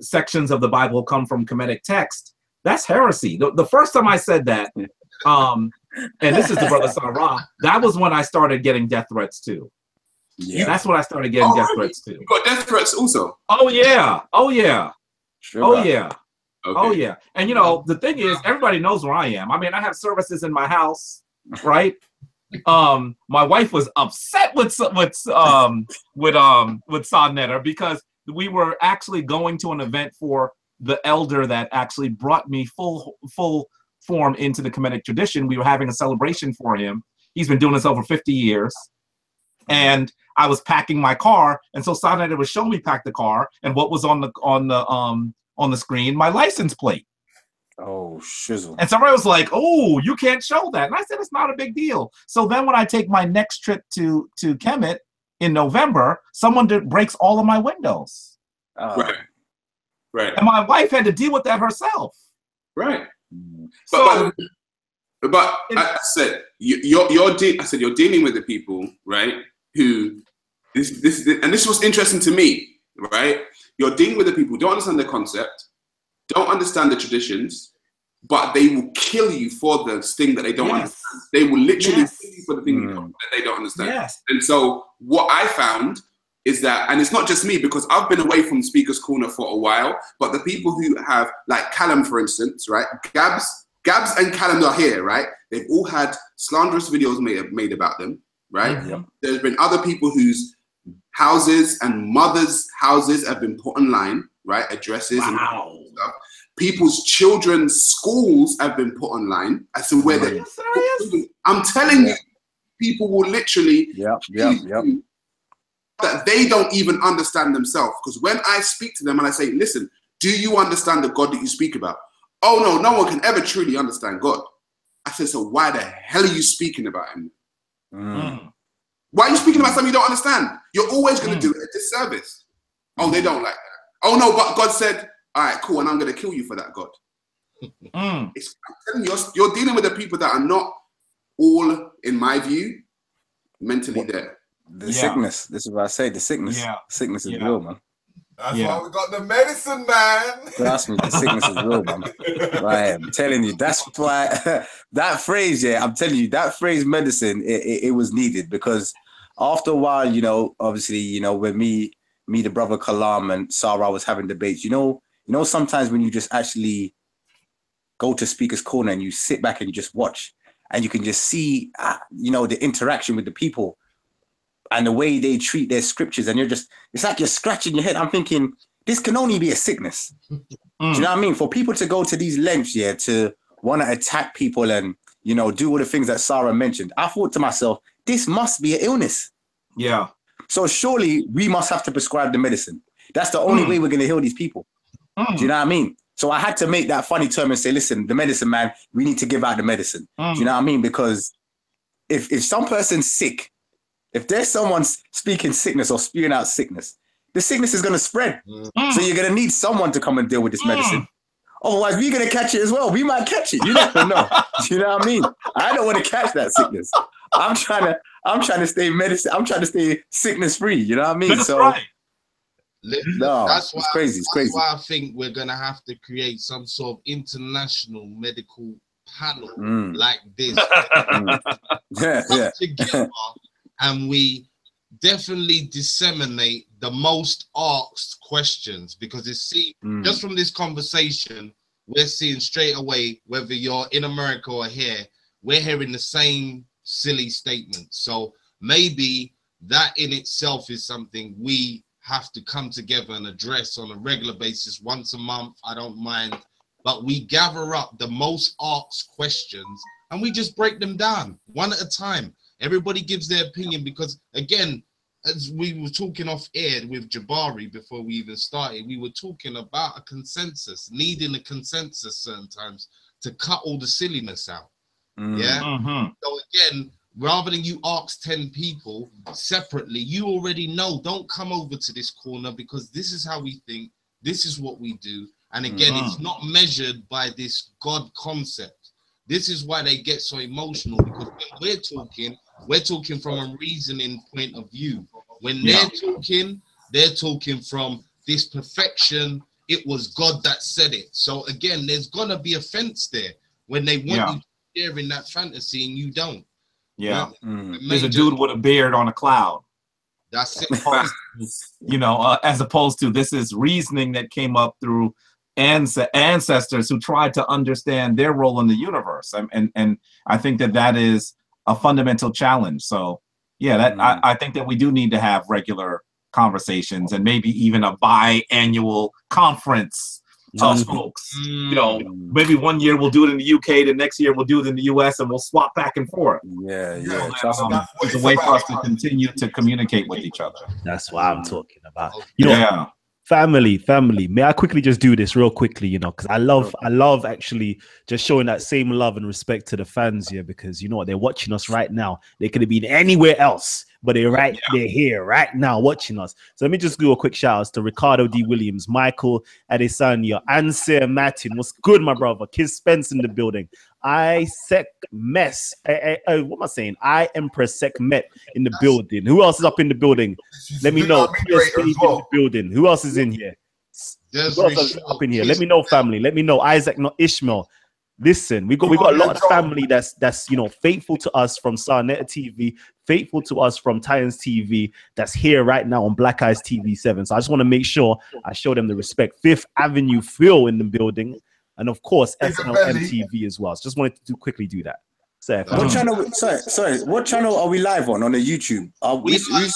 [SPEAKER 5] sections of the Bible come from Kemetic text, that's heresy. The first time I said that, and this is the brother Sarah, that was when I started getting death threats too. Yeah, that's when I started getting death threats too.
[SPEAKER 6] You got death threats also?
[SPEAKER 5] Oh yeah, oh yeah,
[SPEAKER 7] sure,
[SPEAKER 5] oh yeah.
[SPEAKER 6] Okay.
[SPEAKER 5] Oh yeah, and the thing is, everybody knows where I am. I mean, I have services in my house, right? My wife was upset with Sonnetter because we were actually going to an event for the elder that actually brought me full form into the Kemetic tradition. We were having a celebration for him. He's been doing this over 50 years, and I was packing my car, and so Sonnetter was showing me pack the car, and what was on the screen, my license plate.
[SPEAKER 7] Oh, shizzle.
[SPEAKER 5] And somebody was like, oh, you can't show that. And I said, it's not a big deal. So then when I take my next trip to Kemet in November, someone breaks all of my windows.
[SPEAKER 6] Right.
[SPEAKER 5] And my wife had to deal with that herself.
[SPEAKER 6] Right.
[SPEAKER 5] So,
[SPEAKER 6] but I said, you're dealing with the people, right, who, this was interesting to me, right? You're dealing with the people who don't understand the concept, don't understand the traditions, but they will kill you for the thing that they don't understand. They will literally kill you for the thing that they don't understand.
[SPEAKER 5] Yes.
[SPEAKER 6] And so what I found is that, and it's not just me, because I've been away from Speaker's Corner for a while, but the people who have, like Callum, for instance, right? Gabs and Callum are here, right? They've all had slanderous videos made about them, right?
[SPEAKER 5] Mm-hmm.
[SPEAKER 6] There's been other people whose houses and mothers' houses have been put online, right? Addresses and stuff. People's children's schools have been put online as to where they're. I'm telling you, people will literally you that they don't even understand themselves. Because when I speak to them and I say, listen, do you understand the God that you speak about? Oh no, no one can ever truly understand God. I said, so why the hell are you speaking about him? Why are you speaking about something you don't understand? You're always going to do it a disservice. Oh, they don't like that. Oh no, but God said, all right, cool, and I'm going to kill you for that, God. I'm telling you, you're dealing with the people that are not all, in my view, mentally there.
[SPEAKER 7] The sickness. This is what I say. The sickness.
[SPEAKER 5] Yeah.
[SPEAKER 7] Sickness is real, man.
[SPEAKER 2] That's why we got the medicine, man.
[SPEAKER 7] Trust me, the sickness is real, man. Right, I'm telling you, that's why that phrase, I'm telling you, that phrase, medicine, it was needed, because after a while, obviously, when me, the brother Kalam and Sarah was having debates, You know, sometimes when you just actually go to Speaker's Corner and you sit back and you just watch, and you can just see, you know, the interaction with the people and the way they treat their scriptures, and it's like you're scratching your head. I'm thinking, this can only be a sickness. Do you know what I mean? For people to go to these lengths, to want to attack people and, you know, do all the things that Sarah mentioned, I thought to myself, this must be an illness.
[SPEAKER 5] Yeah.
[SPEAKER 7] So surely we must have to prescribe the medicine. That's the only way we're going to heal these people. Do you know what I mean? So I had to make that funny term and say, listen, the medicine, man, we need to give out the medicine. Do you know what I mean? Because if some person's sick, if there's someone speaking sickness or spewing out sickness, the sickness is going to spread. So you're going to need someone to come and deal with this medicine. Otherwise, we're going to catch it as well. We might catch it. You never know. Do you know what I mean? I don't want to catch that sickness. I'm trying to stay medicine. I'm trying to stay sickness free. You know what I mean?
[SPEAKER 5] That's right.
[SPEAKER 7] No,
[SPEAKER 1] that's
[SPEAKER 7] it's crazy. It's crazy.
[SPEAKER 1] That's why I think we're gonna have to create some sort of international medical panel like this.
[SPEAKER 7] Yeah.
[SPEAKER 1] Together, and we definitely disseminate the most asked questions, because just from this conversation, we're seeing straight away whether you're in America or here, we're hearing the same silly statements. So maybe that in itself is something we have to come together and address on a regular basis, once a month. I don't mind, but we gather up the most asked questions and we just break them down one at a time. Everybody gives their opinion, because again, as we were talking off air with Jabari before we even started, we were talking about a consensus, needing a consensus certain times to cut all the silliness out. So again, rather than you ask 10 people separately, you already know, don't come over to this corner because this is how we think, this is what we do. And again, it's not measured by this God concept. This is why they get so emotional, because when we're talking from a reasoning point of view. When they're talking from this perfection, it was God that said it. So again, there's gonna be offense there when they want you to share in that fantasy and you don't.
[SPEAKER 5] Yeah. There's a dude with a beard on a cloud.
[SPEAKER 1] That's it.
[SPEAKER 5] You know, as opposed to this is reasoning that came up through ancestors who tried to understand their role in the universe. And I think that is a fundamental challenge. So yeah, I think that we do need to have regular conversations, and maybe even a biannual conference of folks. You know, maybe one year we'll do it in the UK, the next year we'll do it in the US, and we'll swap back and forth. It's a way for us to continue to communicate with each other.
[SPEAKER 4] That's what I'm talking about. You know, family. May I quickly just do this real quickly, you know, because I love actually just showing that same love and respect to the fans here, because you know what, they're watching us right now. They could have been anywhere else, but they're here right now watching us. So let me just do a quick shout out to Ricardo D. Williams, Michael Adesanya, Ansel Martin. What's good, my brother? Kiz Spence in the building. Isaac Mess. What am I saying? I Empress Sek Met in the building. Who else is up in the building? Let me know. In the building. Who else is in here? Who else is up in here? Let me know, family. Let me know. Isaac, not Ishmael. Listen, we got a lot of family that's you know, faithful to us from Sarnetta TV, faithful to us from Titans TV, that's here right now on Black Eyes TV 7. So I just want to make sure I show them the respect. Fifth Avenue Phil in the building, and of course SLM TV as well. So just wanted to quickly do that. So,
[SPEAKER 7] what channel? Sorry. What channel are we live on the YouTube?
[SPEAKER 1] We are live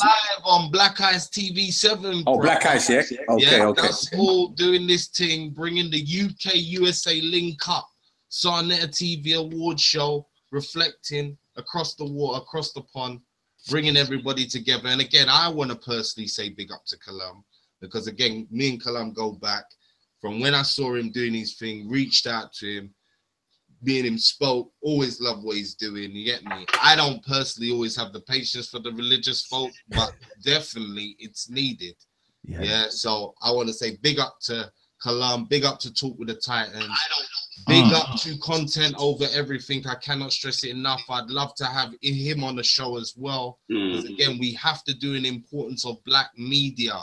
[SPEAKER 1] on Black Eyes TV 7.
[SPEAKER 7] Oh, Black Eyes, yeah. Okay.
[SPEAKER 1] That's all doing this thing, bringing the UK USA link up. Sarnetta TV award show, reflecting across the water, across the pond, bringing everybody together. And again, I want to personally say big up to Kalam, because again, me and Kalam go back from when I saw him doing his thing, reached out to him, me and him spoke, always love what he's doing, you get me? I don't personally always have the patience for the religious folk, but definitely it's needed. Yeah, so I want to say big up to Kalam, big up to Talk with the Titans. Big up to Content Over Everything. I cannot stress it enough. I'd love to have him on the show as well. Because again, we have to do an importance of black media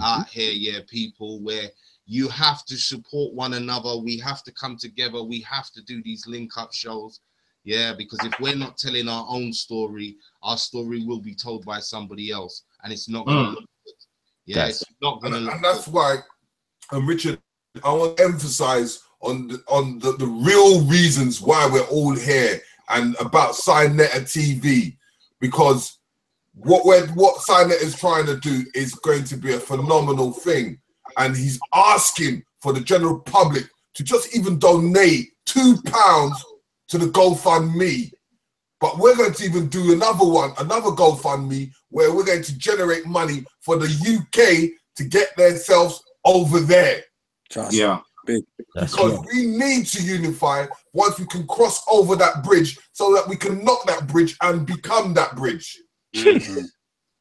[SPEAKER 1] out here, people, where you have to support one another. We have to come together. We have to do these link-up shows. Yeah, because if we're not telling our own story, our story will be told by somebody else. And it's not going to look good. Yeah, it's not going to look
[SPEAKER 2] good. And that's why Richard I want to emphasize on the real reasons why we're all here and about Sinetta TV, because what Sinetta is trying to do is going to be a phenomenal thing, and he's asking for the general public to just even donate £2 to the GoFundMe. But we're going to even do another GoFundMe, where we're going to generate money for the UK to get themselves over there.
[SPEAKER 5] Yeah.
[SPEAKER 7] Big.
[SPEAKER 2] Because we need to unify once we can cross over that bridge, so that we can knock that bridge and become that bridge.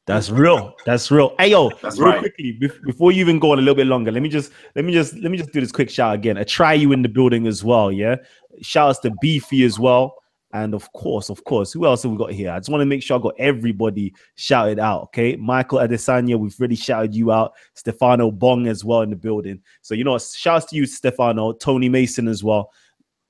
[SPEAKER 4] That's real. That's real. Hey yo,
[SPEAKER 5] That's
[SPEAKER 4] real
[SPEAKER 5] right.
[SPEAKER 4] quickly, before you even go on a little bit longer, let me just do this quick shout again. I try you in the building as well. Yeah. Shout outs to Beefy as well. And of course, who else have we got here? I just want to make sure I got everybody shouted out. Okay. Michael Adesanya, we've really shouted you out. Stefano Bong as well in the building. So you know what? Shouts to you, Stefano, Tony Mason as well.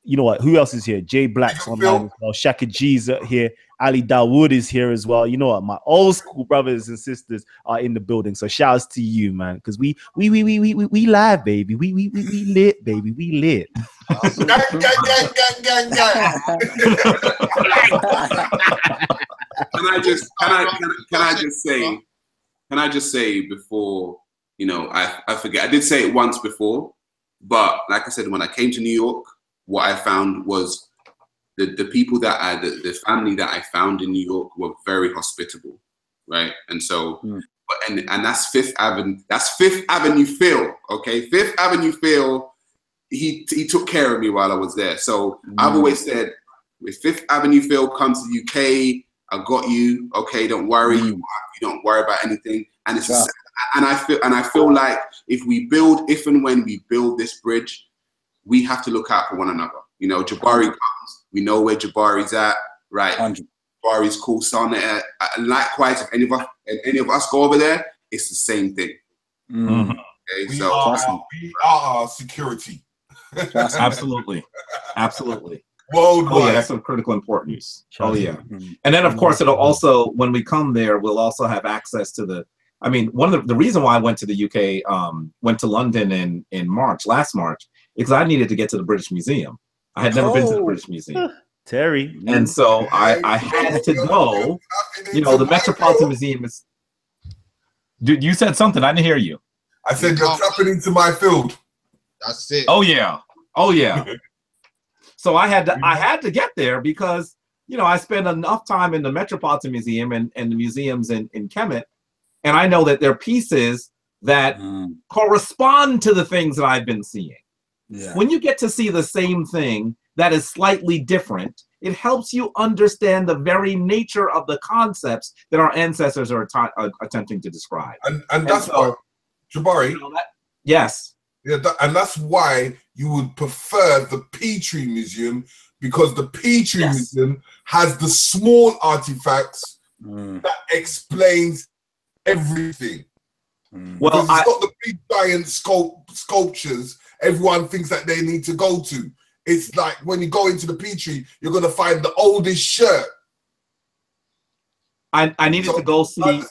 [SPEAKER 4] You know what? Who else is here? Jay Black's online as well. Shaka G's here. Ali Dawood is here as well. You know what? My old school brothers and sisters are in the building. So shouts to you, man. Because we live, baby. We lit, baby. We lit.
[SPEAKER 2] Gang.
[SPEAKER 6] Can I just say before, you know, I forget, I did say it once before, but like I said, when I came to New York, what I found was the people that the family that I found in New York were very hospitable, right? And so, and that's Fifth Avenue. That's Fifth Avenue Phil. Okay, Fifth Avenue Phil. He took care of me while I was there. So I've always said, if Fifth Avenue Phil comes to the UK, I got you. Okay, don't worry. You don't worry about anything. And it's and I feel like if and when we build this bridge, we have to look out for one another. You know, Jabari comes, we know where Jabari's at, right? 100. Jabari's cool, son. And likewise, if any of us go over there, it's the same thing. Okay,
[SPEAKER 2] we are our security.
[SPEAKER 5] Absolutely.
[SPEAKER 2] Worldwide.
[SPEAKER 5] Oh yeah, that's of critical importance. Oh yeah. And then of course it'll also, when we come there, we'll also have access to the, I mean, one of the reason why I went to the UK, went to London in last March, because I needed to get to the British Museum. I had never been to the British Museum.
[SPEAKER 4] Terry.
[SPEAKER 5] And so I had to go. You know, the Metropolitan Museum is. Dude, you said something. I didn't hear you.
[SPEAKER 2] I said you're tapping into my field.
[SPEAKER 1] That's it.
[SPEAKER 5] Oh yeah. So I had to get there because, you know, I spent enough time in the Metropolitan Museum and the museums in Kemet, and I know that there are pieces that correspond to the things that I've been seeing. Yeah. When you get to see the same thing that is slightly different, it helps you understand the very nature of the concepts that our ancestors are attempting to describe.
[SPEAKER 2] And that's why, Jabari.
[SPEAKER 5] You know, yes.
[SPEAKER 2] Yeah, and that's why you would prefer the Petrie Museum, because the Petrie Museum has the small artifacts that explains everything.
[SPEAKER 5] Well,
[SPEAKER 2] because it's not the big giant sculptures everyone thinks that they need to go to. It's like when you go into the Petrie, you're going to find the oldest shirt.
[SPEAKER 5] I needed to go see.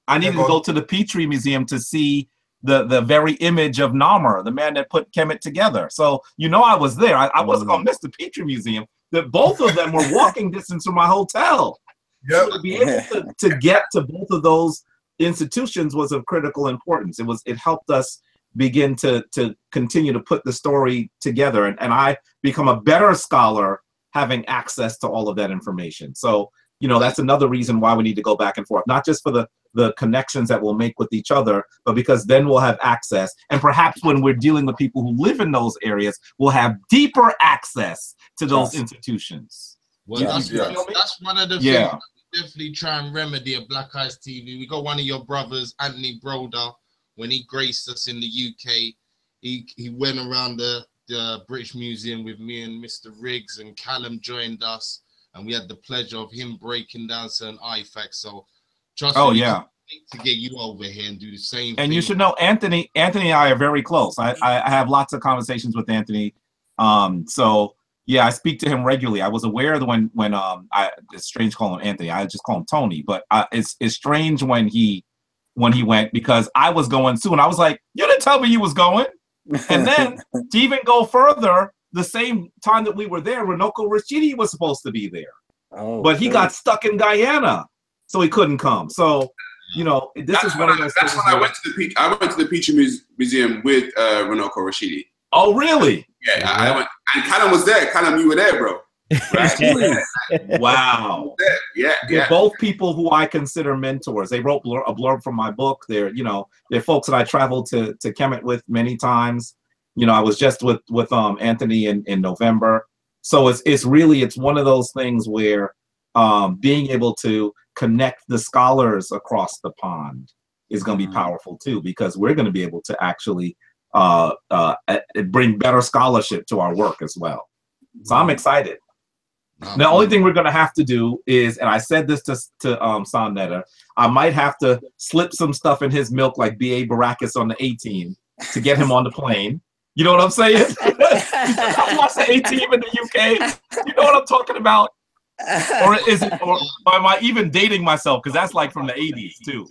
[SPEAKER 5] I needed to go to the Petrie Museum to see the very image of Namur, the man that put Kemet together. So you know I was there. I wasn't going to miss the Petrie Museum. That both of them were walking distance from my hotel.
[SPEAKER 2] Yep.
[SPEAKER 5] So to be able to get to both of those institutions was of critical importance. It helped us begin to continue to put the story together, and I become a better scholar having access to all of that information. So, you know, that's another reason why we need to go back and forth, not just for the connections that we'll make with each other, but because then we'll have access. And perhaps when we're dealing with people who live in those areas, we'll have deeper access to those institutions.
[SPEAKER 1] Well, that's one of the things we definitely try and remedy at Black Eyes TV. We got one of your brothers, Anthony Broder, when he graced us in the UK. He went around the British Museum with me and Mr. Riggs, and Callum joined us, and we had the pleasure of him breaking down certain artifacts. So trust me, to get you over here and do the same thing.
[SPEAKER 5] And you should know Anthony and I are very close. I have lots of conversations with Anthony. So yeah, I speak to him regularly. I was aware that when it's strange calling him Anthony. I just call him Tony, but it's strange when he went, because I was going soon. I was like, you didn't tell me you was going. And then to even go further, the same time that we were there, Runoko Rashidi was supposed to be there.
[SPEAKER 7] Oh,
[SPEAKER 5] but he got stuck in Guyana, so he couldn't come. So, you know, this is one of those things.
[SPEAKER 6] That's when I went to the Peach Museum with Runoko Rashidi.
[SPEAKER 5] Oh, really?
[SPEAKER 6] Yeah, I went. And Callum was there. Callum, you were there, bro. Right?
[SPEAKER 5] Wow.
[SPEAKER 6] Yeah.
[SPEAKER 5] They're both people who I consider mentors. They wrote a blurb from my book. They're folks that I traveled to Kemet with many times. You know, I was just with Anthony in November. So it's one of those things where being able to connect the scholars across the pond is going to be powerful too, because we're going to be able to actually bring better scholarship to our work as well. So I'm excited. The only thing we're going to have to do is, and I said this to Sonetta, I might have to slip some stuff in his milk like B.A. Baracus on the A-Team to get him on the plane. You know what I'm saying? I watched the A-Team in the UK. You know what I'm talking about? Or am I even dating myself? Because that's like from the 80s too.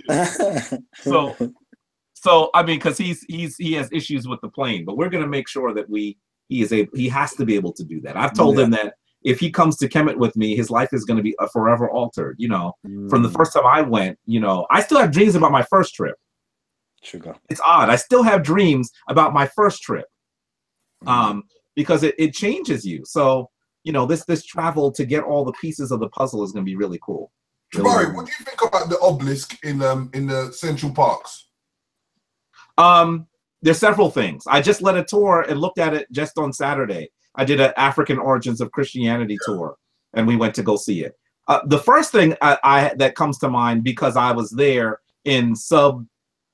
[SPEAKER 5] So I mean, because he has issues with the plane, but we're going to make sure that he has to be able to do that. I've told him that if he comes to Kemet with me, his life is going to be forever altered. You know, from the first time I went, you know, I still have dreams about my first trip.
[SPEAKER 7] Sugar.
[SPEAKER 5] It's odd. I still have dreams about my first trip, because it changes you. So, you know, this travel to get all the pieces of the puzzle is going to be really cool.
[SPEAKER 2] Jabari, what do you think about the obelisk in the Central Parks?
[SPEAKER 5] There's several things. I just led a tour and looked at it just on Saturday. I did an African Origins of Christianity tour, and we went to go see it. The first thing that comes to mind, because I was there in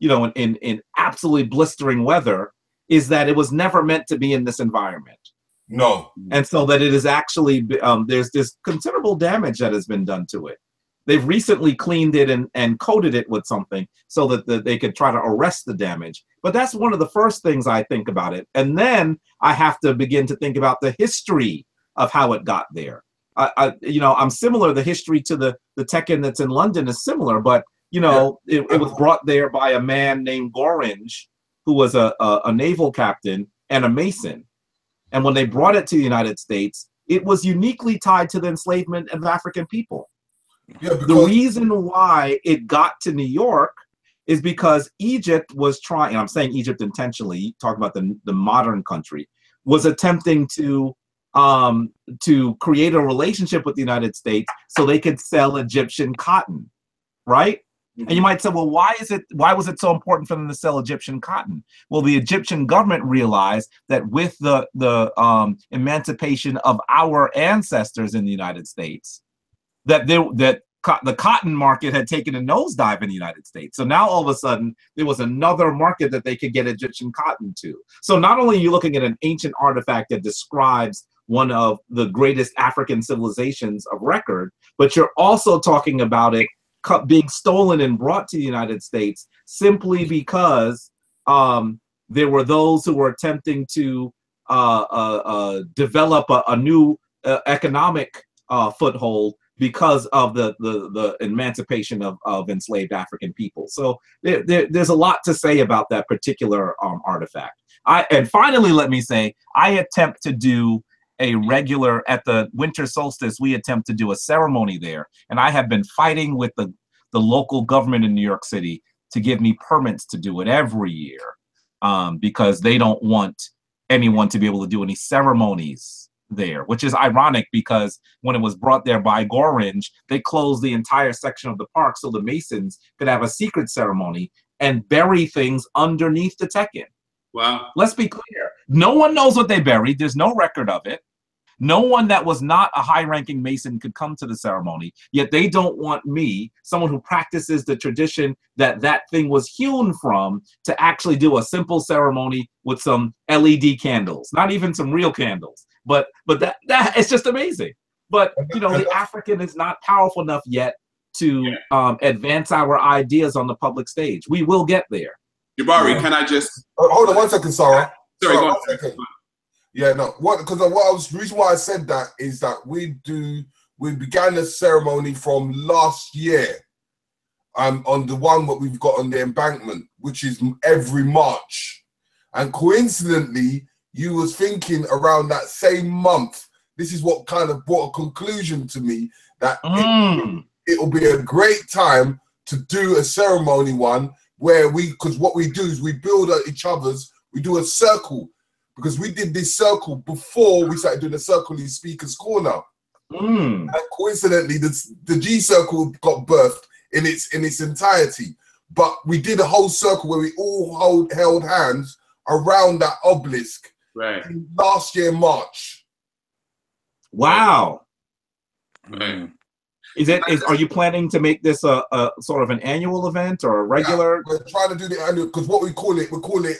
[SPEAKER 5] in absolutely blistering weather, is that it was never meant to be in this environment.
[SPEAKER 2] No.
[SPEAKER 5] And so that it is actually, there's this considerable damage that has been done to it. They've recently cleaned it and coated it with something so that they could try to arrest the damage. But that's one of the first things I think about it. And then I have to begin to think about the history of how it got there. I'm similar. The history to the Tekken that's in London is similar, but it was brought there by a man named Gorringe, who was a naval captain and a Mason. And when they brought it to the United States, it was uniquely tied to the enslavement of African people.
[SPEAKER 2] Yeah,
[SPEAKER 5] the reason why it got to New York is because Egypt was trying, and I'm saying Egypt intentionally, talking about the modern country, was attempting to create a relationship with the United States so they could sell Egyptian cotton, right? And you might say, well, why was it so important for them to sell Egyptian cotton? Well, the Egyptian government realized that with the emancipation of our ancestors in the United States, that the cotton market had taken a nosedive in the United States. So now all of a sudden there was another market that they could get Egyptian cotton to. So not only are you looking at an ancient artifact that describes one of the greatest African civilizations of record, but you're also talking about it being stolen and brought to the United States simply because there were those who were attempting to develop a new economic foothold because of the emancipation of enslaved African people. So there's a lot to say about that particular artifact. And finally, let me say, I attempt to do a regular, at the winter solstice, we attempt to do a ceremony there. And I have been fighting with the local government in New York City to give me permits to do it every year, because they don't want anyone to be able to do any ceremonies there, which is ironic because when it was brought there by Gorringe, they closed the entire section of the park so the Masons could have a secret ceremony and bury things underneath the Tekken.
[SPEAKER 6] Wow.
[SPEAKER 5] Let's be clear. No one knows what they buried. There's no record of it. No one that was not a high-ranking Mason could come to the ceremony, yet they don't want me, someone who practices the tradition that thing was hewn from, to actually do a simple ceremony with some LED candles, not even some real candles. But that it's just amazing. But, the African is not powerful enough yet to advance our ideas on the public stage. We will get there.
[SPEAKER 6] Jabari, can I just...
[SPEAKER 2] Hold on 1 second, Sarah.
[SPEAKER 6] Sorry, go on.
[SPEAKER 2] 1 second. Yeah, no. The reason why I said that is that we began the ceremony from last year, on the one that we've got on the embankment, which is every March, And coincidentally, you was thinking around that same month. This is what kind of brought a conclusion to me that it'll be a great time to do a ceremony one where because what we do is we build each other's, we do a circle, because we did this circle before we started doing the circle in Speaker's Corner. And coincidentally, the G Circle got birthed in its entirety. But we did a whole circle where we all held hands around that obelisk last year, March.
[SPEAKER 5] Wow.
[SPEAKER 6] Right.
[SPEAKER 5] Are you planning to make this a sort of an annual event or a regular?
[SPEAKER 2] Yeah, we're trying to do the annual, because what we call it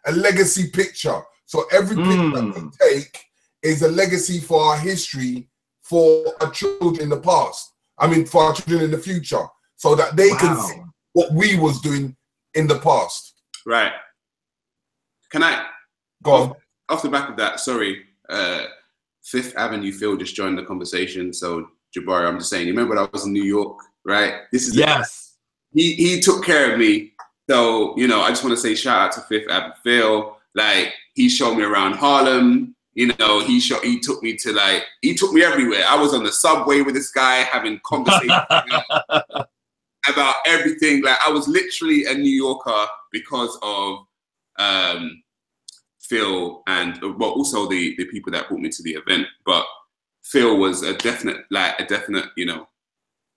[SPEAKER 2] a legacy picture. So every picture that we take is a legacy for our history, for our children in the past. I mean, for our children in the future, so that they can see what we was doing in the past.
[SPEAKER 6] Right. Can I
[SPEAKER 2] go on?
[SPEAKER 6] Off the back of that? Sorry, Fifth Avenue Phil just joined the conversation. So Jabari, I'm just saying. You remember when I was in New York, right? This is he took care of me. So I just want to say shout out to Fifth Avenue Phil. Like, he showed me around Harlem. He took me to he took me everywhere. I was on the subway with this guy having conversations about everything. Like, I was literally a New Yorker because of Phil and also the people that brought me to the event. But Phil was a definite,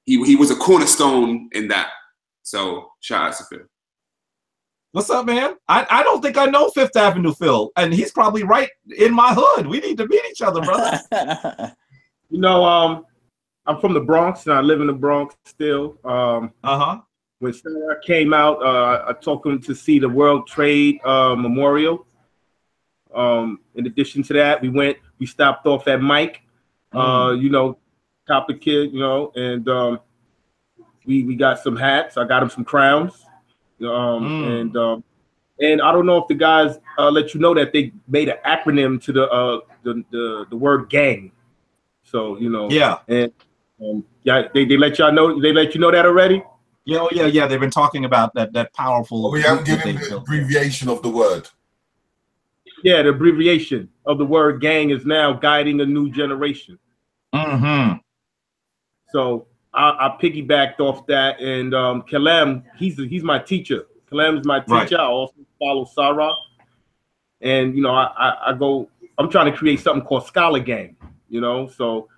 [SPEAKER 6] he was a cornerstone in that. So shout out to Phil.
[SPEAKER 5] What's up, man? I don't think I know Fifth Avenue Phil, and he's probably right in my hood. We need to meet each other, brother.
[SPEAKER 3] I'm from the Bronx, and I live in the Bronx still. When Sarah came out, I took him to see the World Trade Memorial. In addition to that, we stopped off at Mike, Copper Kid, and we got some hats. I got him some crowns. And I don't know if the guys let you know that they made an acronym to the word gang. So and they let y'all know. They let you know that already.
[SPEAKER 5] Yeah. They've been talking about that powerful.
[SPEAKER 2] We haven't given the abbreviation of the word.
[SPEAKER 3] Yeah, the abbreviation of the word gang is now guiding a new generation. So I piggybacked off that, and Kalem, he's my teacher. Kalem is my teacher. Right. I also follow Sarah, and I'm trying to create something called Scholar Gang. So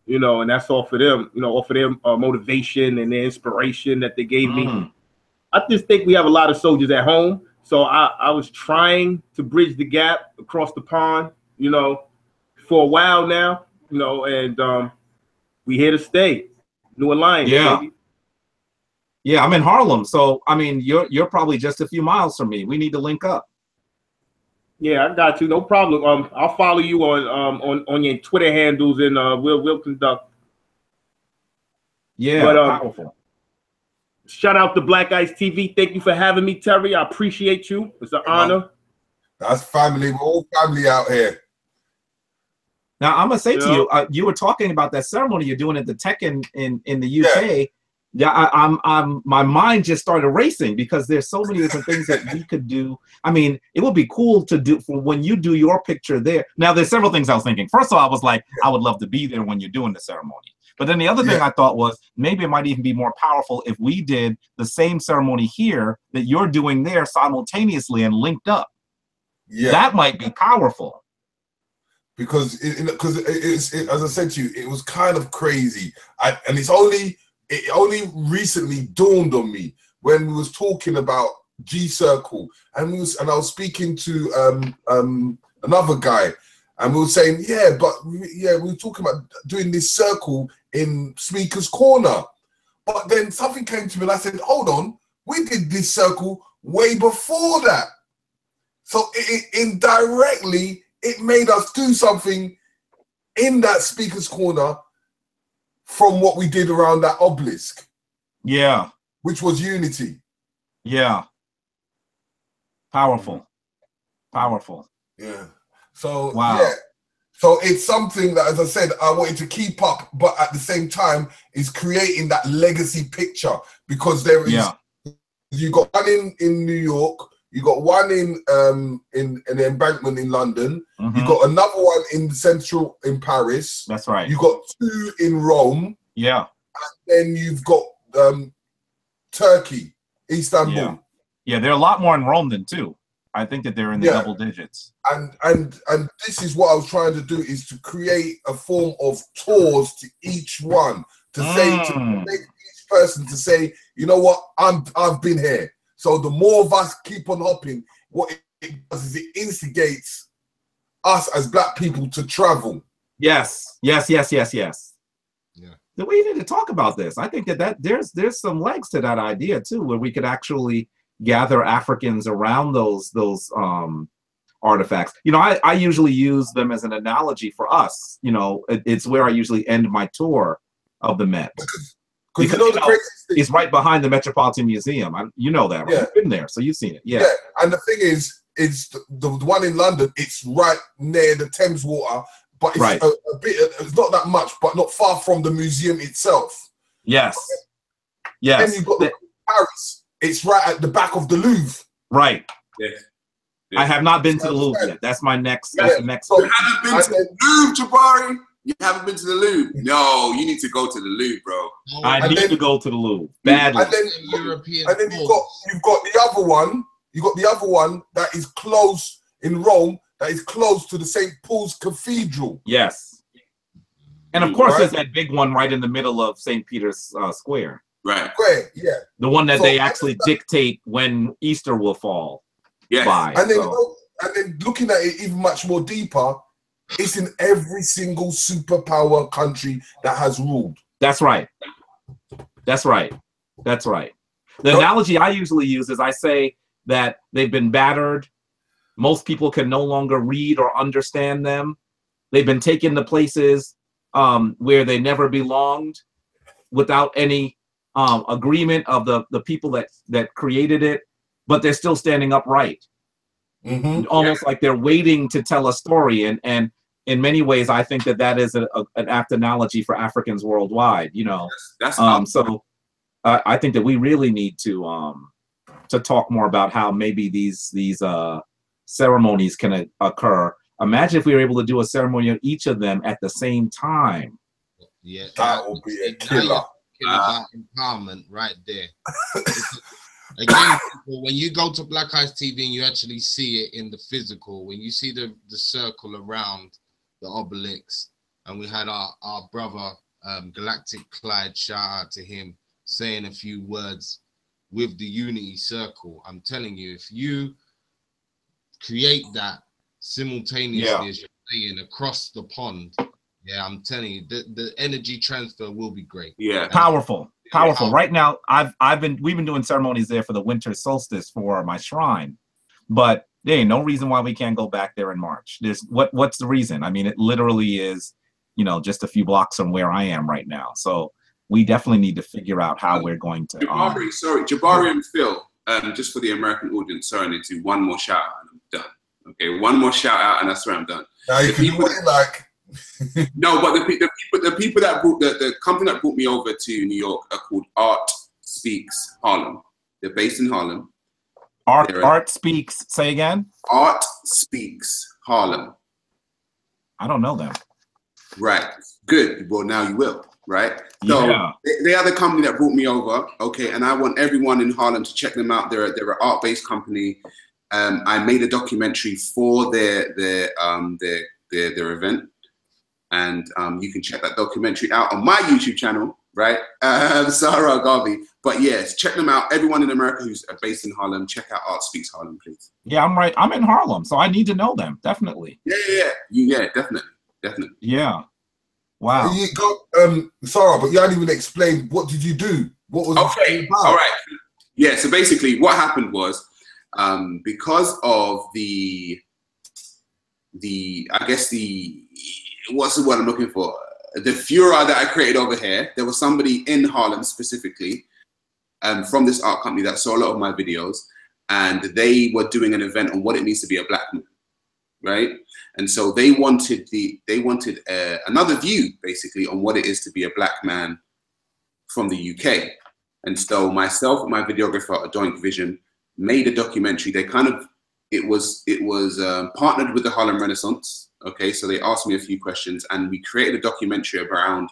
[SPEAKER 3] and that's all for them. All for their motivation and their inspiration that they gave me. I just think we have a lot of soldiers at home, so I was trying to bridge the gap across the pond. For a while now. And we here to stay. New Alliance, baby.
[SPEAKER 5] Yeah, I'm in Harlem, so I mean, you're probably just a few miles from me. We need to link up.
[SPEAKER 3] Yeah, I got you. No problem. I'll follow you on your Twitter handles, and we'll conduct.
[SPEAKER 5] Yeah, powerful.
[SPEAKER 3] Shout out to Black Ice TV. Thank you for having me, Terry. I appreciate you. It's an honor.
[SPEAKER 2] That's family. We're all family out here.
[SPEAKER 5] Now, I'm gonna say to you, you were talking about that ceremony you're doing at the Tech in the UK. Yeah, my mind just started racing because there's so many different things that we could do. I mean, it would be cool to do for when you do your picture there. Now, there's several things I was thinking. First of all, I was like, I would love to be there when you're doing the ceremony. But then the other thing I thought was maybe it might even be more powerful if we did the same ceremony here that you're doing there simultaneously and linked up. Yeah, that might be powerful.
[SPEAKER 2] Because as I said to you, it was kind of crazy, and it only recently dawned on me when we was talking about G Circle, and I was speaking to another guy, and we were saying, we were talking about doing this circle in Speaker's Corner, but then something came to me, and I said, hold on, we did this circle way before that, so indirectly. It made us do something in that Speaker's Corner from what we did around that obelisk.
[SPEAKER 5] Yeah.
[SPEAKER 2] Which was unity.
[SPEAKER 5] Yeah. Powerful. Powerful.
[SPEAKER 2] Yeah. So,
[SPEAKER 5] wow.
[SPEAKER 2] So it's something that, as I said, I wanted to keep up, but at the same time is creating that legacy picture, because there is, you got one in New York, You got one in the Embankment in London.
[SPEAKER 5] Mhm.
[SPEAKER 2] You got another one in Central in Paris.
[SPEAKER 5] That's right.
[SPEAKER 2] You got 2 in Rome.
[SPEAKER 5] Yeah.
[SPEAKER 2] Then you've got Turkey, Istanbul.
[SPEAKER 5] Yeah. Yeah, there are a lot more in Rome than 2. I think that they're in the double digits.
[SPEAKER 2] And this is what I was trying to do, is to create a form of tours to each one, to say to make each person to say, you know what, I've been here. So the more of us keep on hopping, what it does is it instigates us as black people to travel.
[SPEAKER 5] Yes. Yes. Yes. Yes. Yes.
[SPEAKER 1] Yeah.
[SPEAKER 5] Then we need to talk about this. I think that there's some legs to that idea too, where we could actually gather Africans around those artifacts. You know, I usually use them as an analogy for us. You know, it's where I usually end my tour of the Met. Because
[SPEAKER 2] you know the craziest thing,
[SPEAKER 5] it's right behind the Metropolitan Museum. You know that, right?
[SPEAKER 2] Yeah.
[SPEAKER 5] You've been there, so you've seen it. Yeah.
[SPEAKER 2] Yeah, and the thing is the one in London, it's right near the Thames water, but it's
[SPEAKER 5] Right.
[SPEAKER 2] a bit, it's not that much, but not far from the museum itself.
[SPEAKER 5] Yes. Yes.
[SPEAKER 2] Then you've got the Paris, it's right at the back of the Louvre.
[SPEAKER 5] Right.
[SPEAKER 6] Yes.
[SPEAKER 5] I have not been to the Louvre yet. That's my next.
[SPEAKER 2] Yeah.
[SPEAKER 5] That's the next.
[SPEAKER 2] So-
[SPEAKER 6] You haven't been to the Louvre, Jabari? You haven't been to the Louvre? No, you need to go to the Louvre, bro.
[SPEAKER 5] I
[SPEAKER 2] And
[SPEAKER 5] need
[SPEAKER 2] then-
[SPEAKER 5] to go to the Louvre badly.
[SPEAKER 2] And then
[SPEAKER 1] European
[SPEAKER 2] and then you've got the other one. You got the other one that is close in Rome, that is close to the St. Paul's Cathedral.
[SPEAKER 5] Yes. And of course,
[SPEAKER 2] Right.
[SPEAKER 5] there's that big one right in the middle of St. Peter's Square.
[SPEAKER 6] Right.
[SPEAKER 2] Great, yeah.
[SPEAKER 5] The one that
[SPEAKER 2] So
[SPEAKER 5] they
[SPEAKER 2] I-
[SPEAKER 5] actually dictate when Easter will fall
[SPEAKER 6] Yes.
[SPEAKER 5] by.
[SPEAKER 2] And then,
[SPEAKER 5] So,
[SPEAKER 2] and then looking at it even much more deeper, it's in every single superpower country that has ruled.
[SPEAKER 5] that's right. That's right. That's right. The
[SPEAKER 2] Nope.
[SPEAKER 5] analogy I usually use is I say that they've been battered. Most people can no longer read or understand them. They've been taken to places where they never belonged without any agreement of the people that created it, but they're still standing upright.
[SPEAKER 2] Mm-hmm.
[SPEAKER 5] Almost like they're waiting to tell a story. And in many ways, I think that is an apt analogy for Africans worldwide, you know.
[SPEAKER 6] That's
[SPEAKER 5] So I think that we really need to talk more about how maybe these ceremonies can occur. Imagine if we were able to do a ceremony on each of them at the same time.
[SPEAKER 1] Yeah,
[SPEAKER 2] That would be a
[SPEAKER 1] now
[SPEAKER 2] killer.
[SPEAKER 1] you're talking about empowerment right there. Again, people, when you go to Black Eyes TV and you actually see it in the physical, when you see the circle around the obelisk, and we had our brother Galactic Clyde, shout out to him, saying a few words with the unity circle. I'm telling you, if you create that simultaneously as you're saying across the pond, yeah, I'm telling you, the energy transfer will be great.
[SPEAKER 6] yeah.
[SPEAKER 5] Powerful. Right now, we've been doing ceremonies there for the winter solstice for my shrine, but there ain't no reason why we can't go back there in March. What's the reason? I mean, it literally is, you know, just a few blocks from where I am right now. So we definitely need to figure out how we're going to.
[SPEAKER 6] Jabari and Phil, just for the American audience, sorry, I need to do one more shout out and I'm done. Okay, one more shout out and I swear I'm done.
[SPEAKER 2] Now you can do what you like.
[SPEAKER 6] No, but the people that brought the company that brought me over to New York are called Art Speaks Harlem. They're based in Harlem.
[SPEAKER 5] Art Speaks. Say again.
[SPEAKER 6] Art Speaks Harlem.
[SPEAKER 5] I don't know them.
[SPEAKER 6] Right. Good. Well, now you will. Right. So
[SPEAKER 5] Yeah.
[SPEAKER 6] they are the company that brought me over. Okay, and I want everyone in Harlem to check them out. They're an art-based company. I made a documentary for their event. And you can check that documentary out on my YouTube channel, right? Sarah Garvey. But yes, check them out. Everyone in America who's based in Harlem, check out Art Speaks Harlem, please.
[SPEAKER 5] Yeah, I'm right. I'm in Harlem, so I need to know them. Definitely.
[SPEAKER 6] Yeah, definitely.
[SPEAKER 5] Yeah. Wow.
[SPEAKER 2] You got Sarah, but you hadn't even explained what did you do? What was
[SPEAKER 6] Okay. All right. Yeah. So basically, what happened was because of the what's the word I'm looking for? The furor that I created over here. There was somebody in Harlem specifically from this art company that saw a lot of my videos, and they were doing an event on what it means to be a black man, right? And so they wanted another view basically on what it is to be a black man, from the UK. And so myself and my videographer, a joint vision, made a documentary. They kind of, it was partnered with the Harlem Renaissance. Okay, so they asked me a few questions, and we created a documentary around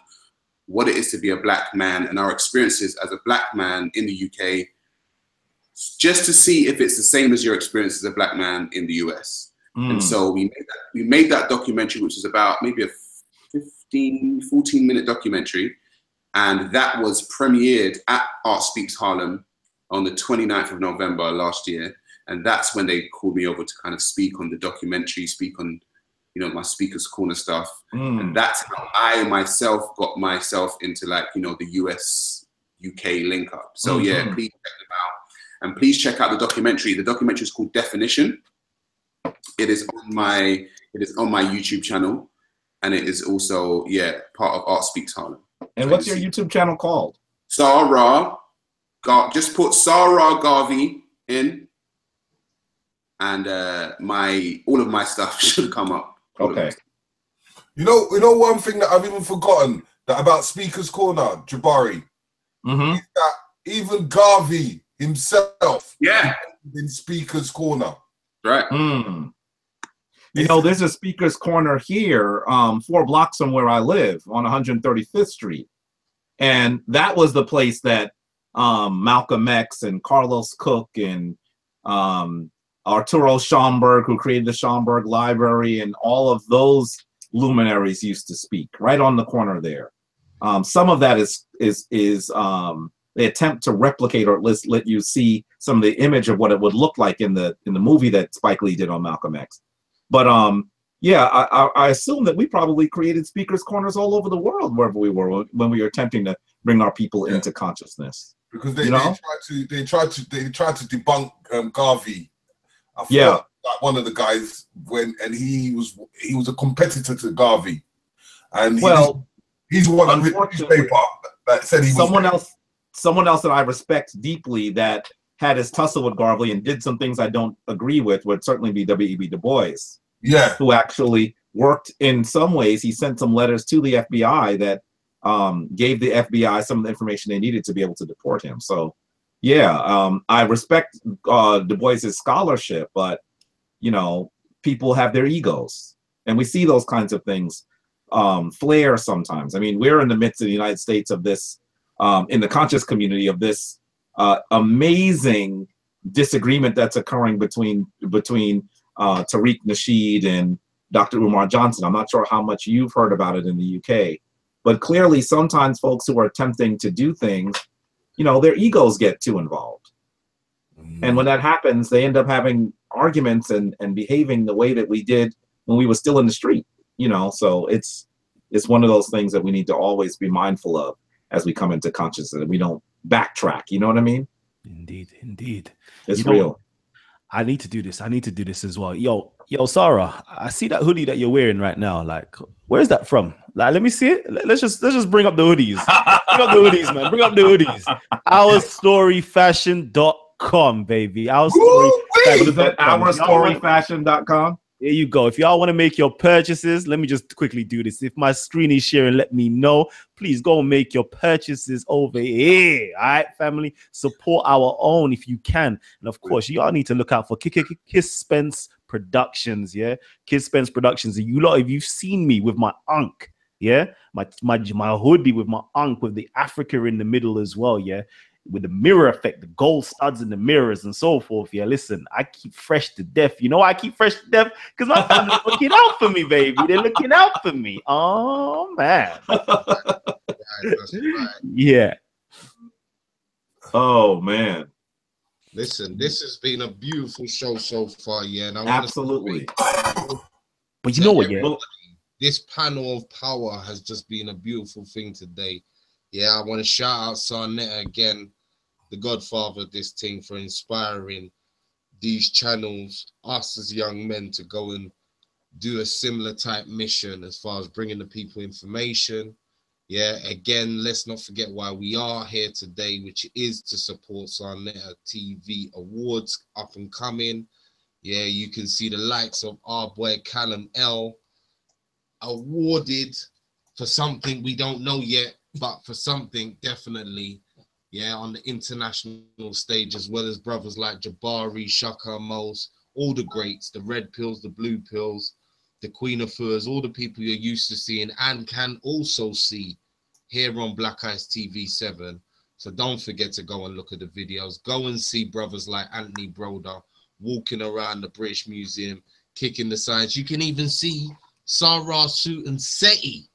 [SPEAKER 6] what it is to be a black man and our experiences as a black man in the UK, just to see if it's the same as your experience as a black man in the US. And so we made that documentary, which is about maybe a 14-minute documentary. And that was premiered at Art Speaks Harlem on the 29th of November last year. And that's when they called me over to kind of speak on the documentary, speak on, you know, my Speaker's Corner stuff. And that's how I myself got myself into, like, you know, the US UK link up. So yeah, please check them out. And please check out the documentary. The documentary is called Definition. It is on my YouTube channel. And it is also, yeah, part of Art Speaks Harlem.
[SPEAKER 5] And what's your YouTube channel called?
[SPEAKER 6] Sarah. Just put Sarah Garvey in, and all of my stuff should come up.
[SPEAKER 5] Okay.
[SPEAKER 2] You know one thing that I've even forgotten that about Speaker's Corner, Jabari, is that even Garvey himself, in Speaker's Corner,
[SPEAKER 6] right?
[SPEAKER 5] You know, there's a Speaker's Corner here, 4 blocks from where I live on 135th Street, and that was the place that Malcolm X and Carlos Cook and Arturo Schomburg, who created the Schomburg Library, and all of those luminaries used to speak right on the corner there. Some of that is they attempt to replicate or let you see some of the image of what it would look like in the movie that Spike Lee did on Malcolm X. But yeah, I assume that we probably created Speakers Corners all over the world wherever we were when we were attempting to bring our people into consciousness.
[SPEAKER 2] Because they tried to debunk Garvey. I like one of the guys he was a competitor to Garvey, and he's one of the newspaper that said he was
[SPEAKER 5] someone else that I respect deeply that had his tussle with Garvey and did some things I don't agree with would certainly be W.E.B. Du Bois.
[SPEAKER 2] Yeah,
[SPEAKER 5] who actually worked in some ways. He sent some letters to the FBI that gave the FBI some of the information they needed to be able to deport him. So, yeah, I respect Du Bois's scholarship, but, you know, people have their egos. And we see those kinds of things flare sometimes. I mean, we're in the midst of the United States of this, in the conscious community of this amazing disagreement that's occurring between Tariq Nasheed and Dr. Umar Johnson. I'm not sure how much you've heard about it in the UK, but clearly sometimes folks who are attempting to do things, you know, their egos get too involved. And when that happens, they end up having arguments and behaving the way that we did when we were still in the street, you know. So it's one of those things that we need to always be mindful of as we come into consciousness, and we don't backtrack, you know what I mean?
[SPEAKER 4] Indeed.
[SPEAKER 5] It's real.
[SPEAKER 4] I need to do this. I need to do this as well. Yo, Sarah, I see that hoodie that you're wearing right now. Like, where is that from? Like, let me see it. Let's just bring up the hoodies. Bring up the hoodies, man. Bring up the hoodies. OurStoryFashion.com, baby.
[SPEAKER 5] OurStoryFashion.com.
[SPEAKER 4] There you go. If y'all want to make your purchases, let me just quickly do this. If my screen is sharing, let me know. Please go and make your purchases over here. All right, family. Support our own if you can. And of course, y'all need to look out for Kiss Spence Productions. Yeah, Kiss Spence Productions. You lot, if you've seen me with my Ankh, yeah, my hoodie with my Ankh with the Africa in the middle as well, yeah, with the mirror effect, the gold studs in the mirrors and so forth. Yeah, listen, I keep fresh to death. You know why I keep fresh to death? Because my family's looking out for me, baby. They're looking out for me. Oh, man.
[SPEAKER 1] That's right.
[SPEAKER 4] Yeah.
[SPEAKER 5] Oh, man.
[SPEAKER 1] Listen, this has been a beautiful show so far, yeah. And I
[SPEAKER 5] Absolutely.
[SPEAKER 4] But you know what, yeah?
[SPEAKER 1] This panel of power has just been a beautiful thing today. Yeah, I want to shout out Sarnetta again, the godfather of this thing, for inspiring these channels, us as young men, to go and do a similar type mission as far as bringing the people information. Yeah, again, let's not forget why we are here today, which is to support Sarnetta TV Awards up and coming. Yeah, you can see the likes of our boy Callum L awarded for something we don't know yet, but for something definitely yeah, on the international stage, as well as brothers like Jabari, Shaka, Mos, all the greats, the Red Pills, the Blue Pills, the Queen of Furs, all the people you're used to seeing and can also see here on Black Ice TV 7. So don't forget to go and look at the videos. Go and see brothers like Anthony Broder walking around the British Museum, kicking the signs. You can even see Sarah Suit and Seti.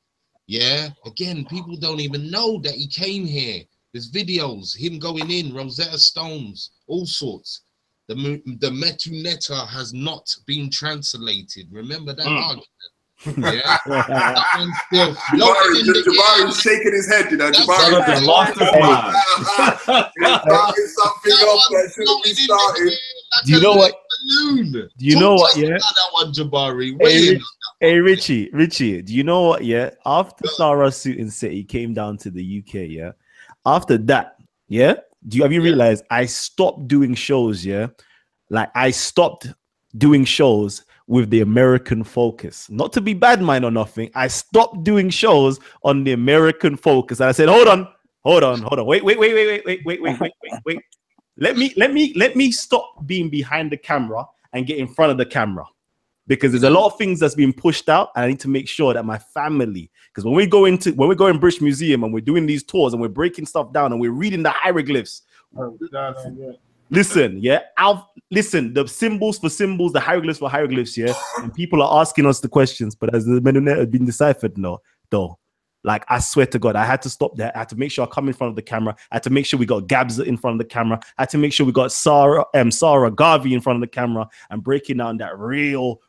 [SPEAKER 1] Yeah, again, people don't even know that he came here. There's videos, him going in, Rosetta Stones, all sorts. The Metuneta has not been translated. Remember that argument? Yeah, that one's still floating in the air.
[SPEAKER 6] Jabari's shaking his head, you know.
[SPEAKER 1] That's
[SPEAKER 6] Jabari
[SPEAKER 5] Jonathan lost his mind.
[SPEAKER 2] Starting something off that shouldn't be started.
[SPEAKER 4] Do you know what?
[SPEAKER 1] Balloon.
[SPEAKER 4] Do you know what? Yeah.
[SPEAKER 1] That one, Jabari.
[SPEAKER 4] Hey, Richie, do you know what? Yeah, after Sarah Suit and City came down to the UK, yeah, after that, yeah, have you realized I stopped doing shows? Yeah, like I stopped doing shows with the American focus. Not to be bad mind or nothing. I stopped doing shows on the American focus, and I said, hold on, wait. Let me stop being behind the camera and get in front of the camera. Because there's a lot of things that's being pushed out, and I need to make sure that my family, because when we go in British Museum and we're doing these tours and we're breaking stuff down and we're reading the hieroglyphs. Listen, yeah, listen, the symbols for symbols, the hieroglyphs for hieroglyphs, yeah, and people are asking us the questions, but has the Medunet had been deciphered? No, though. Like, I swear to God, I had to stop that. I had to make sure I come in front of the camera. I had to make sure we got Gabs in front of the camera. I had to make sure we got Sarah Garvey in front of the camera and breaking down that real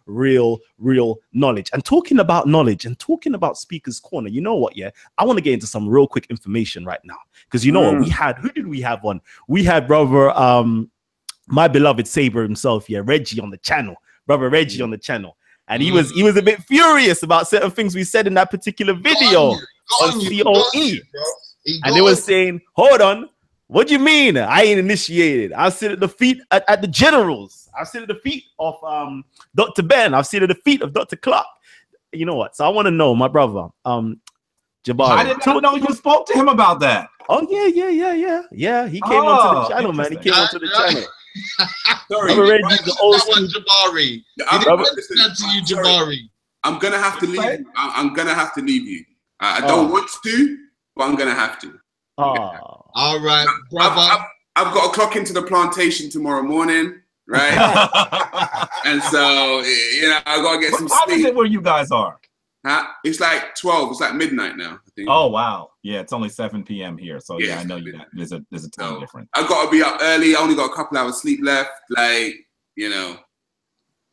[SPEAKER 4] knowledge. And talking about knowledge and talking about Speaker's Corner, you know what, yeah? I want to get into some real quick information right now. Because you know what? Who did we have on? We had brother, my beloved Saber himself, yeah, Reggie on the channel. Brother Reggie on the channel. And he was a bit furious about certain things we said in that particular video on COE. And they were saying, hold on, what do you mean? I ain't initiated. I'll sit at the feet at the generals. I'll sit at the feet of Dr. Ben. I'll sit at the feet of Dr. Clark. You know what? So I want to know, my brother, Jabari.
[SPEAKER 5] I did not know you spoke to him about that.
[SPEAKER 4] Oh, yeah. He came onto the channel, man. He came onto the channel.
[SPEAKER 6] Sorry,
[SPEAKER 1] Jabari. Jabari.
[SPEAKER 6] I'm gonna have to leave you. I'm gonna have to leave you. I don't want to, but I'm gonna have to.
[SPEAKER 1] All right, brother.
[SPEAKER 6] I've got to clock into the plantation tomorrow morning, right? And so, you know, I gotta get some sleep.
[SPEAKER 5] How is it where you guys are?
[SPEAKER 6] It's like 12. It's like midnight now, I think.
[SPEAKER 5] Oh wow, yeah, it's only 7 p.m. here. So yeah, I know you. There's a time difference.
[SPEAKER 6] I got to be up early. I only got a couple hours sleep left. Like, you know.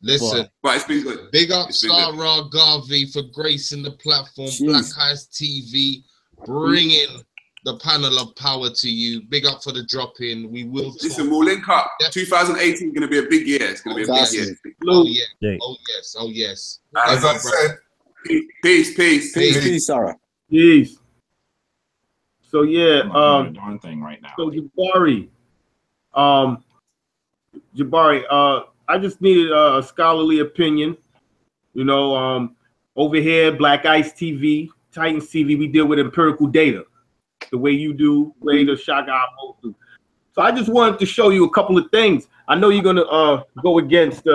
[SPEAKER 1] Listen,
[SPEAKER 6] but it's been good.
[SPEAKER 1] Big up Sarah Garvey for gracing the platform. Jeez. Black Ice TV, bringing the panel of power to you. Big up for the drop in. We will talk.
[SPEAKER 6] Listen, we'll link up. 2018 is going to be a big year. It's going to be a big year.
[SPEAKER 1] Oh yeah. Oh yes.
[SPEAKER 2] As I said.
[SPEAKER 6] Peace,
[SPEAKER 7] Sarah.
[SPEAKER 3] Peace. So yeah,
[SPEAKER 5] darn thing right now.
[SPEAKER 3] So Jabari, I just needed a scholarly opinion. You know, over here, Black Ice TV, Titans TV, we deal with empirical data, the way you do, way the Shaka do. So I just wanted to show you a couple of things. I know you're gonna go against.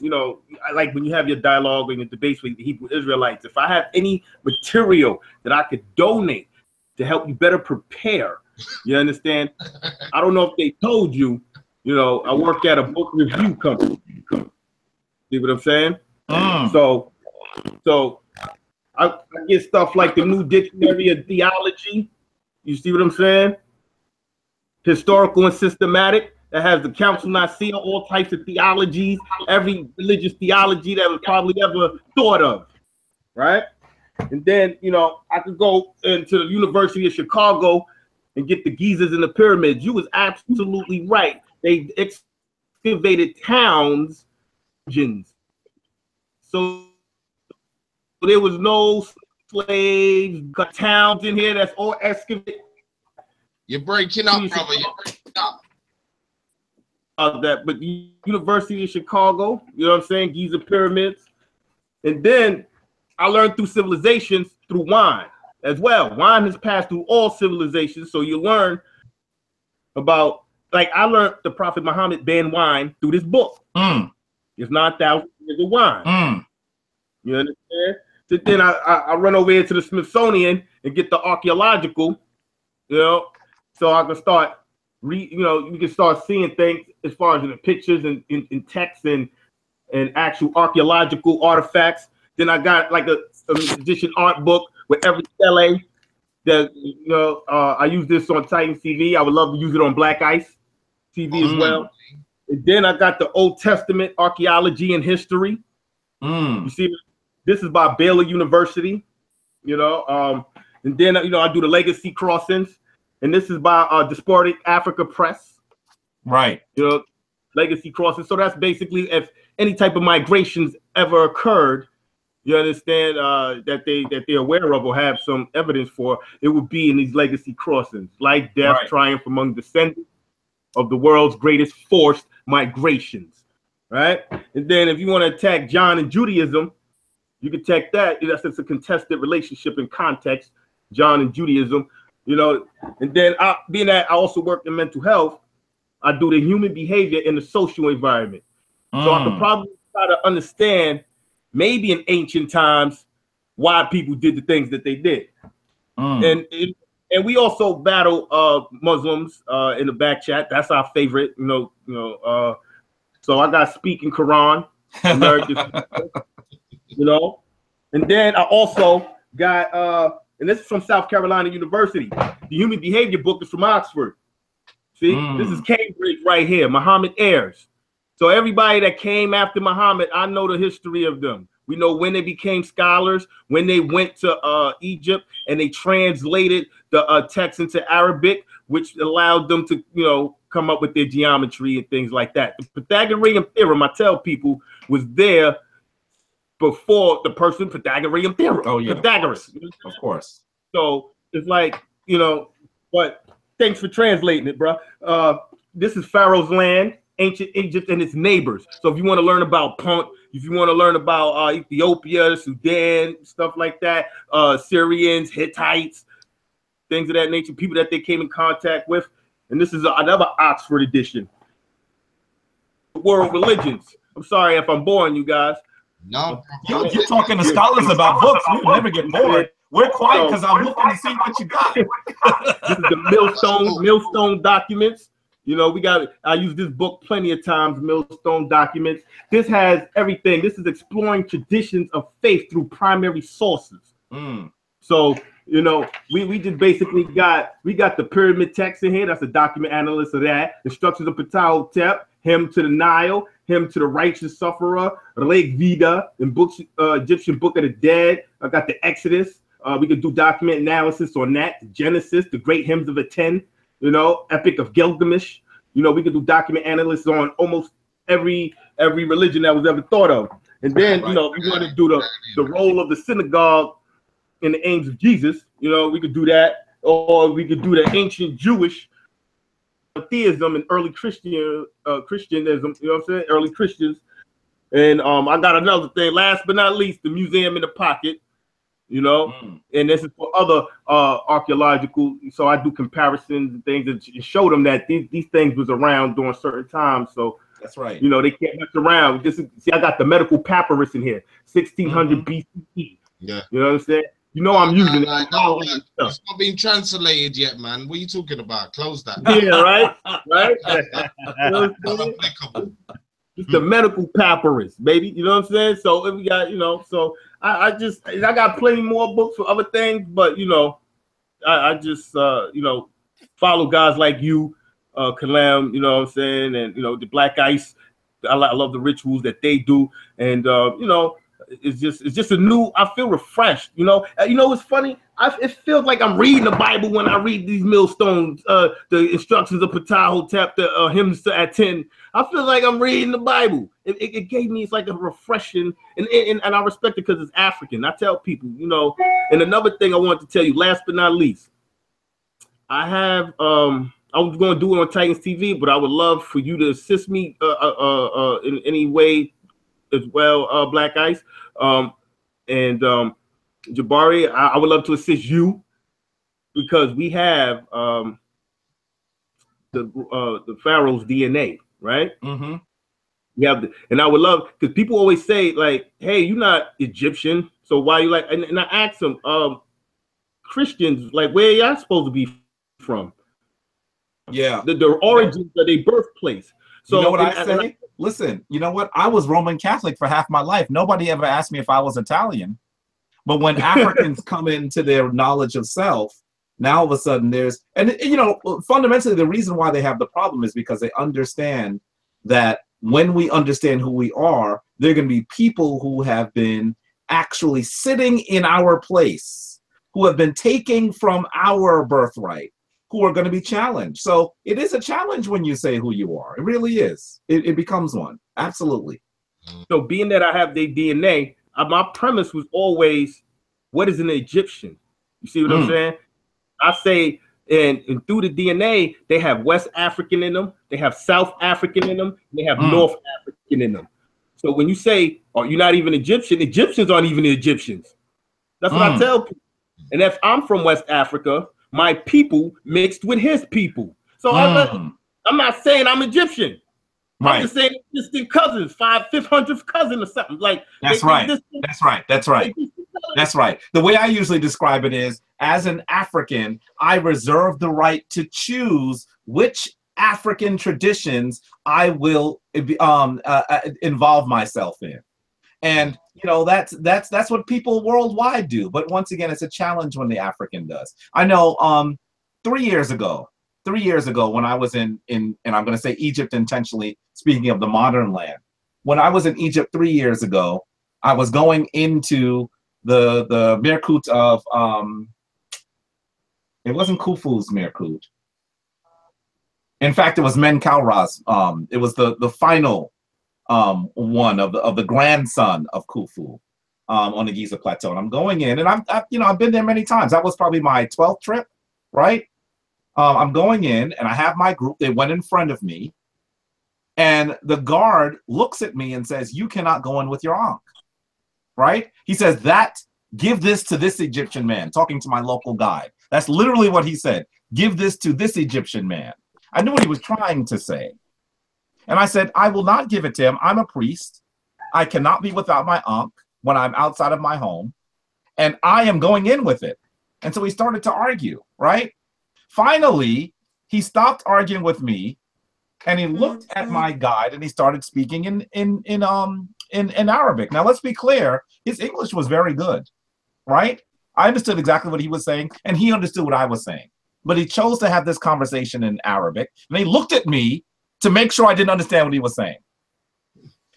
[SPEAKER 3] You know, I like when you have your dialogue and your debates with the Hebrew Israelites. If I have any material that I could donate to help you better prepare, you understand? I don't know if they told you, you know, I work at a book review company. See what I'm saying? So I get stuff like the New Dictionary of Theology. You see what I'm saying? Historical and systematic. That has the Council Nicaea, all types of theologies, every religious theology that was probably ever thought of, right? And then, you know, I could go into the University of Chicago and get the Gizas and the pyramids. You was absolutely right. They excavated towns, so there was no slaves, got towns in here that's all excavated.
[SPEAKER 1] You're breaking up, brother. You're breaking up.
[SPEAKER 3] That, but the University of Chicago, you know what I'm saying, Giza pyramids, and then I learned through civilizations through wine as well. Wine has passed through all civilizations, so you learn
[SPEAKER 8] about, like, I learned the Prophet Muhammad banned wine through this book. It's 9,000 years of wine. You understand? So then I run over here to the Smithsonian and get the archaeological, you know, so I can start you can start seeing things as far as in the pictures and in text and actual archaeological artifacts. Then I got like a magician art book with every stele that, you know, I use this on Titans TV. I would love to use it on Black Ice TV as well. And then I got the Old Testament archaeology and history. You see, this is by Baylor University, you know. And then, you know, I do the legacy crossings, and this is by Diasporic Africa Press.
[SPEAKER 5] Right.
[SPEAKER 8] You know, legacy crossings. So that's basically if any type of migrations ever occurred, you understand, that they're aware of or have some evidence for, it would be in these legacy crossings, like death, triumph among descendants of the world's greatest forced migrations, right? And then if you want to attack John and Judaism, you can attack that. That's a contested relationship in context, John and Judaism, you know. And then being that I also work in mental health, I do the human behavior in the social environment. So I could probably try to understand maybe in ancient times why people did the things that they did. And we also battle Muslims in the back chat. That's our favorite, you know. So I got Speaking Quran, American, you know. And then I also got and this is from South Carolina University. The Human Behavior book is from Oxford. See, this is Cambridge right here, Muhammad heirs. So everybody that came after Muhammad, I know the history of them. We know when they became scholars, when they went to Egypt and they translated the text into Arabic, which allowed them to, you know, come up with their geometry and things like that. The Pythagorean theorem, I tell people, was there before the person Pythagorean theorem.
[SPEAKER 5] Oh yeah,
[SPEAKER 8] Pythagoras.
[SPEAKER 5] Of course.
[SPEAKER 8] So it's like, you know, but thanks for translating it, bro. This is Pharaoh's land, ancient Egypt and its neighbors. So if you want to learn about Punt, if you want to learn about Ethiopia, Sudan, stuff like that, Syrians, Hittites, things of that nature, people that they came in contact with. And this is another Oxford edition. World religions. I'm sorry if I'm boring you guys.
[SPEAKER 1] No,
[SPEAKER 5] You're talking to scholars about books. We never get bored. We're quiet because I'm looking to see what you got.
[SPEAKER 8] This is the Millstone documents. You know, I use this book plenty of times, Millstone documents. This has everything. This is exploring traditions of faith through primary sources. So, you know, we just basically got the pyramid text in here. That's a document analyst of that. Instructions of Ptah-hotep, hymn to the Nile, hymn to the righteous sufferer, Rig Veda, and books, Egyptian Book of the Dead. I got the Exodus. We could do document analysis on that. Genesis, the great hymns of Aten, you know, Epic of Gilgamesh. You know, we could do document analysis on almost every religion that was ever thought of. And then, you know, if you want to do the role of the synagogue in the aims of Jesus, you know, we could do that. Or we could do the ancient Jewish theism and early Christianism, you know what I'm saying? Early Christians. And I got another thing, last but not least, the museum in the pocket, you know, and this is for other archaeological. So I do comparisons and things and show them that these things was around during certain times. So that's right. You know, they can't mess around. See, I got the medical papyrus in here, 1600 BCE.
[SPEAKER 1] Yeah.
[SPEAKER 8] You know what I'm saying? You know I'm using it.
[SPEAKER 1] No, it's not being translated yet, man. What are you talking about? Close that.
[SPEAKER 8] Yeah, right? Right? You know what I'm saying? It's the medical papyrus, baby. You know what I'm saying? So if we got, you know, so I got plenty more books for other things, but you know, I just you know, follow guys like you, Kalam, you know what I'm saying, and you know, the Black Ice. I love the rituals that they do, and you know, it's just a new. I feel refreshed. You know, what's funny? It feels like I'm reading the Bible when I read these millstones, the instructions of Ptah-hotep, the hymns to Aten. I feel like I'm reading the Bible. It gave me, it's like a refreshing, and I respect it because it's African. I tell people, you know, and another thing I want to tell you, last but not least, I have I was going to do it on Titans TV, but I would love for you to assist me in any way as well, Black Ice, and Jabari. I would love to assist you because we have the Pharaoh's DNA, right?
[SPEAKER 5] Mm-hmm.
[SPEAKER 8] You have and I would love, because people always say like, "Hey, you're not Egyptian, so why you like?" And I ask them, Christians, like, where y'all supposed to be from?
[SPEAKER 5] Yeah,
[SPEAKER 8] the origins of their birthplace. So
[SPEAKER 5] you know what I say? Listen, you know what? I was Roman Catholic for half my life. Nobody ever asked me if I was Italian. But when Africans come into their knowledge of self, now all of a sudden there's, and you know, fundamentally the reason why they have the problem is because they understand that when we understand who we are, there are going to be people who have been actually sitting in our place, who have been taking from our birthright, who are going to be challenged. So it is a challenge when you say who you are. It really is. It becomes one. Absolutely.
[SPEAKER 8] So being that I have their DNA, my premise was always, what is an Egyptian? You see what I'm saying? I say, and through the DNA, they have West African in them, they have South African in them, and they have North African in them. So when you say, "Oh, you're not even Egyptian," Egyptians aren't even the Egyptians. That's what I tell people. And if I'm from West Africa, my people mixed with his people. So I'm not saying I'm Egyptian.
[SPEAKER 5] Right.
[SPEAKER 8] I'm just saying distant cousins, 500th cousin or something. Like
[SPEAKER 5] that's right. That's right. That's right. That's right. The way I usually describe it is, as an African, I reserve the right to choose which African traditions I will involve myself in. And you know, that's what people worldwide do. But once again, it's a challenge when the African does. I know 3 years ago when I was in and I'm going to say Egypt intentionally, speaking of the modern land, when I was in Egypt 3 years ago, I was going into the Mirkut of it wasn't Khufu's Mirkut. In fact, it was Menkaura's. It was the final one of the grandson of Khufu on the Giza Plateau. And I'm going in, and I've been there many times. That was probably my 12th trip, right? I'm going in, and I have my group. They went in front of me, and the guard looks at me and says, "You cannot go in with your ankh," right? He says, "Give this to this Egyptian man," talking to my local guide. That's literally what he said. "Give this to this Egyptian man." I knew what he was trying to say. And I said, "I will not give it to him. I'm a priest. I cannot be without my ankh when I'm outside of my home. And I am going in with it." And so we started to argue, right? Finally, he stopped arguing with me, and he looked at my guide, and he started speaking in Arabic. Now, let's be clear. His English was very good, right? I understood exactly what he was saying, and he understood what I was saying. But he chose to have this conversation in Arabic, and he looked at me to make sure I didn't understand what he was saying.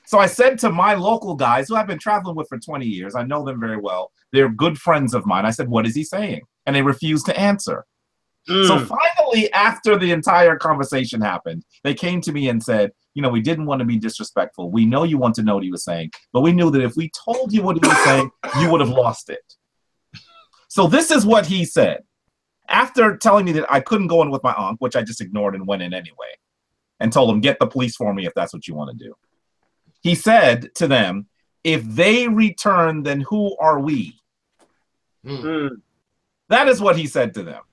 [SPEAKER 5] So I said to my local guys, who I've been traveling with for 20 years, I know them very well, they're good friends of mine. I said, "What is he saying?" And they refused to answer. So finally, after the entire conversation happened, they came to me and said, "You know, we didn't want to be disrespectful. We know you want to know what he was saying, but we knew that if we told you what he was saying, you would have lost it." So this is what he said. After telling me that I couldn't go in with my ankh, which I just ignored and went in anyway, and told them, "Get the police for me if that's what you want to do." He said to them, "If they return, then who are we?" That is what he said to them.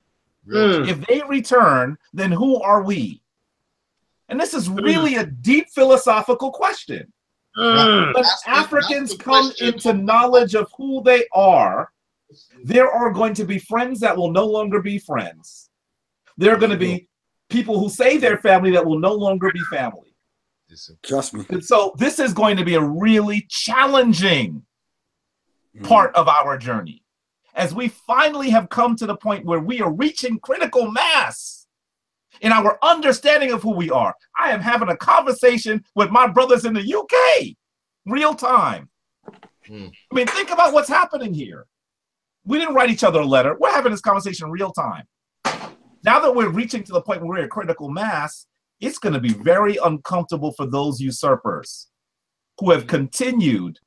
[SPEAKER 5] If they return, then who are we? And this is really a deep philosophical question. When Africans come into knowledge of who they are, there are going to be friends that will no longer be friends. There are going to be people who say they're family that will no longer be family.
[SPEAKER 7] Trust me.
[SPEAKER 5] And so this is going to be a really challenging part of our journey, as we finally have come to the point where we are reaching critical mass in our understanding of who we are. I am having a conversation with my brothers in the UK, real time. I mean, think about what's happening here. We didn't write each other a letter. We're having this conversation real time. Now that we're reaching to the point where we're at critical mass, it's going to be very uncomfortable for those usurpers who have continued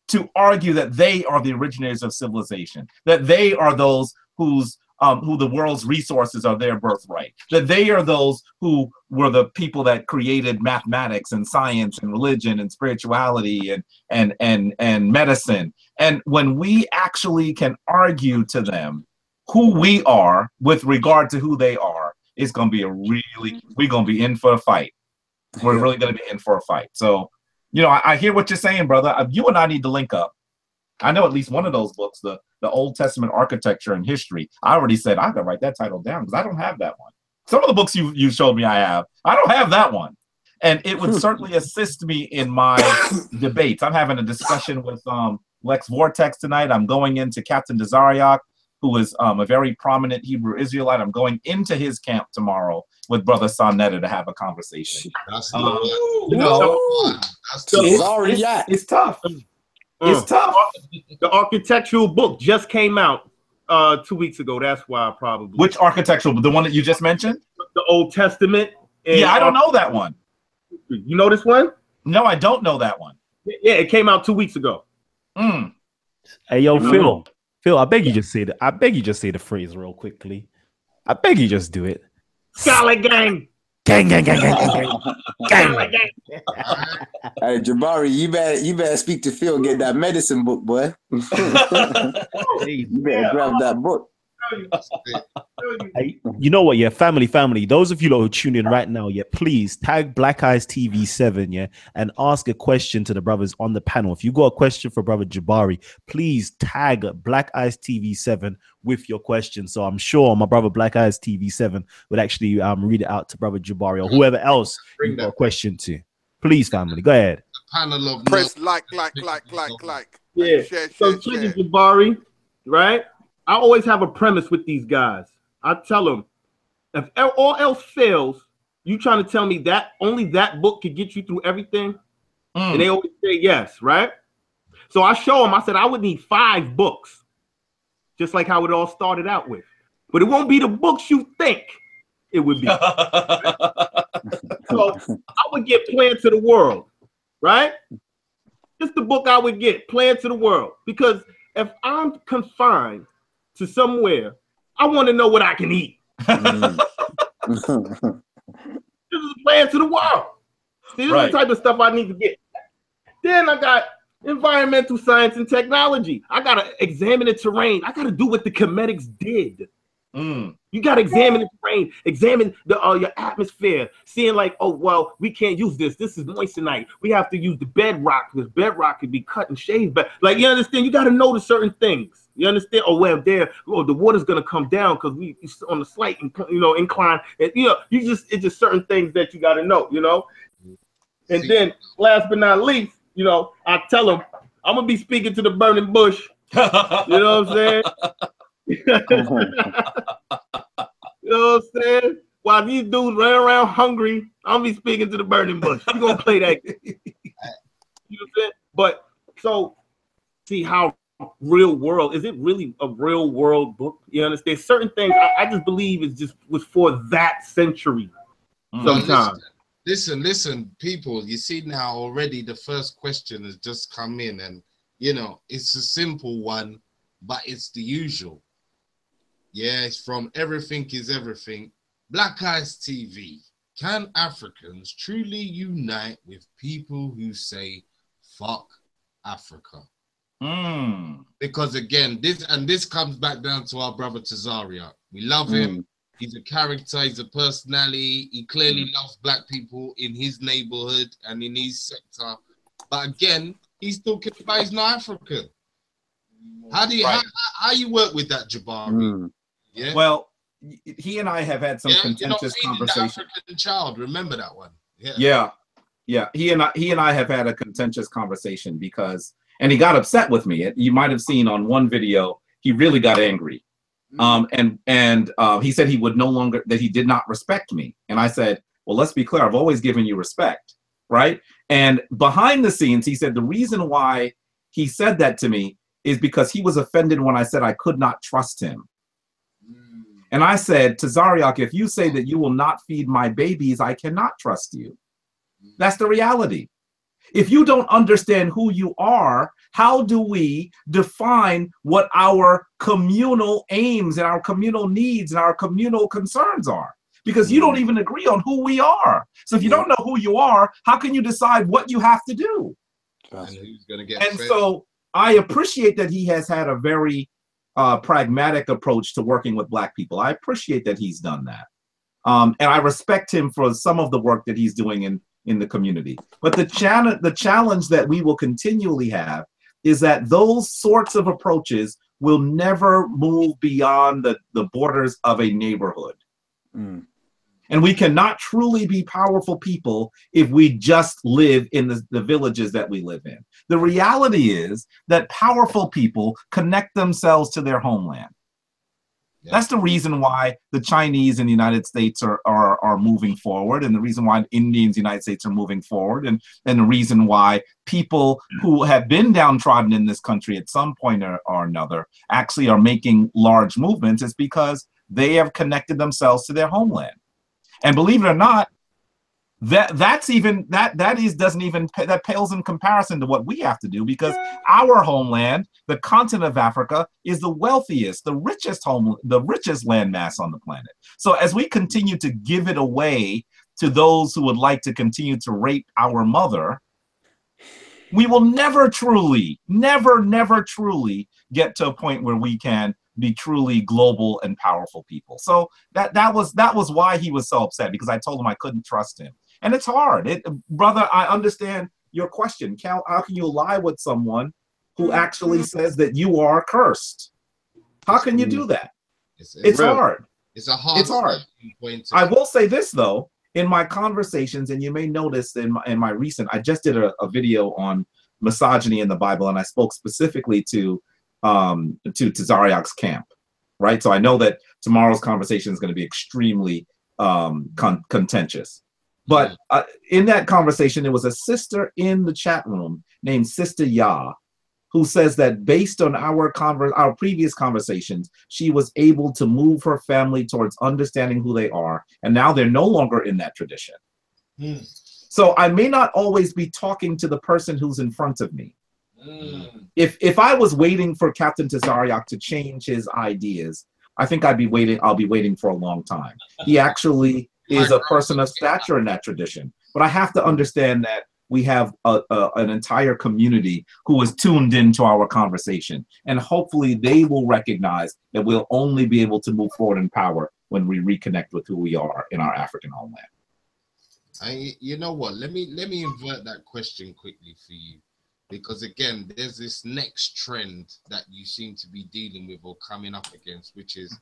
[SPEAKER 5] to argue that they are the originators of civilization, that they are those who the world's resources are their birthright, that they are those who were the people that created mathematics and science and religion and spirituality and medicine. And when we actually can argue to them who we are with regard to who they are, it's gonna be we're gonna be in for a fight. We're really gonna be in for a fight. So, you know, I hear what you're saying, brother. You and I need to link up. I know at least one of those books, the Old Testament Architecture and History. I already said I could write that title down because I don't have that one. Some of the books you showed me I have. I don't have that one. And it would certainly assist me in my debates. I'm having a discussion with Lex Vortex tonight. I'm going into Captain Desariak, who is a very prominent Hebrew Israelite. I'm going into his camp tomorrow with Brother Sonetta to have a conversation.
[SPEAKER 1] That's
[SPEAKER 5] You know, it's tough. It's tough.
[SPEAKER 8] The architectural book just came out 2 weeks ago. That's why probably.
[SPEAKER 5] Which architectural? The one that you just mentioned?
[SPEAKER 8] The Old Testament.
[SPEAKER 5] Yeah, I don't know that one.
[SPEAKER 8] You know this one?
[SPEAKER 5] No, I don't know that one.
[SPEAKER 8] Yeah, it came out 2 weeks ago.
[SPEAKER 4] Hey, yo, Phil, I beg you just say the phrase real quickly. I beg you just do it.
[SPEAKER 8] Solid gang.
[SPEAKER 4] Gang, gang, gang, gang, gang, gang. Gang.
[SPEAKER 7] Hey, Jabari, you better speak to Phil, get that medicine book, boy. You better grab that book.
[SPEAKER 4] Hey, you know what? Yeah, family. Those of you who are tuning in right now, yeah, please tag Black Eyes TV 7, yeah, and ask a question to the brothers on the panel. If you got a question for Brother Jabari, please tag Black Eyes TV 7 with your question. So I'm sure my brother Black Eyes TV 7 would actually read it out to Brother Jabari or whoever else you got a question to. Please, family, go ahead.
[SPEAKER 1] Panel of
[SPEAKER 9] press like.
[SPEAKER 8] Yeah. So check Jabari, right? I always have a premise with these guys. I tell them, if all else fails, you trying to tell me that only that book could get you through everything? And they always say yes, right? So I show them, I said, I would need 5 books, just like how it all started out with. But it won't be the books you think it would be. So I would get Plan to the World, right? Just the book I would get, Plan to the World. Because if I'm confined to somewhere, I want to know what I can eat. This is a Plan to the World. See, this is the type of stuff I need to get. Then I got environmental science and technology. I got to examine the terrain. I got to do what the Cometics did. You got to examine the terrain, examine your atmosphere, seeing like, oh, well, we can't use this. This is moissanite. We have to use the bedrock because bedrock can be cut and shaved. But like, you understand, you got to know the certain things. You understand? Oh, well, the water's going to come down because we on the slight, incline. And, it's just certain things that you got to know, And then last but not least, I tell them, I'm going to be speaking to the burning bush. You know what I'm saying? You know what I'm saying? While these dudes run around hungry, I'm be speaking to the burning bush. You're gonna play that game. You know what I'm saying? But so see how real world is it really a real world book? You understand? Certain things I just believe was for that century. Sometimes.
[SPEAKER 1] Listen, people, you see now already the first question has just come in, and it's a simple one, but it's the usual. Yeah, it's from Everything is Everything. Black Eyes TV. Can Africans truly unite with people who say fuck Africa? Because again, this comes back down to our brother Tazaria. We love him. He's a character, he's a personality. He clearly loves black people in his neighborhood and in his sector. But again, he's talking about he's not African. How do you how you work with that, Jabari? Yeah.
[SPEAKER 5] Well, he and I have had some contentious conversations.
[SPEAKER 1] African child, remember that one?
[SPEAKER 5] Yeah. He and I have had a contentious conversation and he got upset with me. You might have seen on one video, he really got angry. And he said that he did not respect me. And I said, well, let's be clear. I've always given you respect, right? And behind the scenes, he said the reason why he said that to me is because he was offended when I said I could not trust him. And I said, Tazariak, if you say that you will not feed my babies, I cannot trust you. That's the reality. If you don't understand who you are, how do we define what our communal aims and our communal needs and our communal concerns are? Because you don't even agree on who we are. So if you don't know who you are, how can you decide what you have to do? So I appreciate that he has had a very pragmatic approach to working with black people. I appreciate that he's done that. And I respect him for some of the work that he's doing in the community. But the challenge that we will continually have is that those sorts of approaches will never move beyond the borders of a neighborhood.
[SPEAKER 7] Mm.
[SPEAKER 5] And we cannot truly be powerful people if we just live in the villages that we live in. The reality is that powerful people connect themselves to their homeland. Yeah. That's the reason why the Chinese in the United States are moving forward, and the reason why Indians in the United States are moving forward, and the reason why people who have been downtrodden in this country at some point or another actually are making large movements is because they have connected themselves to their homeland. And believe it or not, that pales in comparison to what we have to do, because our homeland, the continent of Africa, is the wealthiest, the richest landmass on the planet. So as we continue to give it away to those who would like to continue to rape our mother, we will never truly get to a point where we can be truly global and powerful people. So that was why he was so upset, because I told him I couldn't trust him. And it's hard. Brother, I understand your question. How can you lie with someone who actually says that you are cursed? How can you do that? It's hard.
[SPEAKER 1] It's a hard.
[SPEAKER 5] It's hard. I will say this though, in my conversations, and you may notice in my recent, I just did a video on misogyny in the Bible, and I spoke specifically to Tazariak's camp, right? So I know that tomorrow's conversation is going to be extremely contentious. But in that conversation, there was a sister in the chat room named Sister Ya, who says that based on our previous conversations, she was able to move her family towards understanding who they are, and now they're no longer in that tradition. Mm. So I may not always be talking to the person who's in front of me. Mm. If I was waiting for Captain Tazariak to change his ideas, I think I'll be waiting for a long time. He actually is a person of stature in that tradition. But I have to understand that we have an entire community who is tuned into our conversation. And hopefully they will recognize that we'll only be able to move forward in power when we reconnect with who we are in our African homeland.
[SPEAKER 1] You know what? Let me invert that question quickly for you. Because again, there's this next trend that you seem to be dealing with or coming up against, which is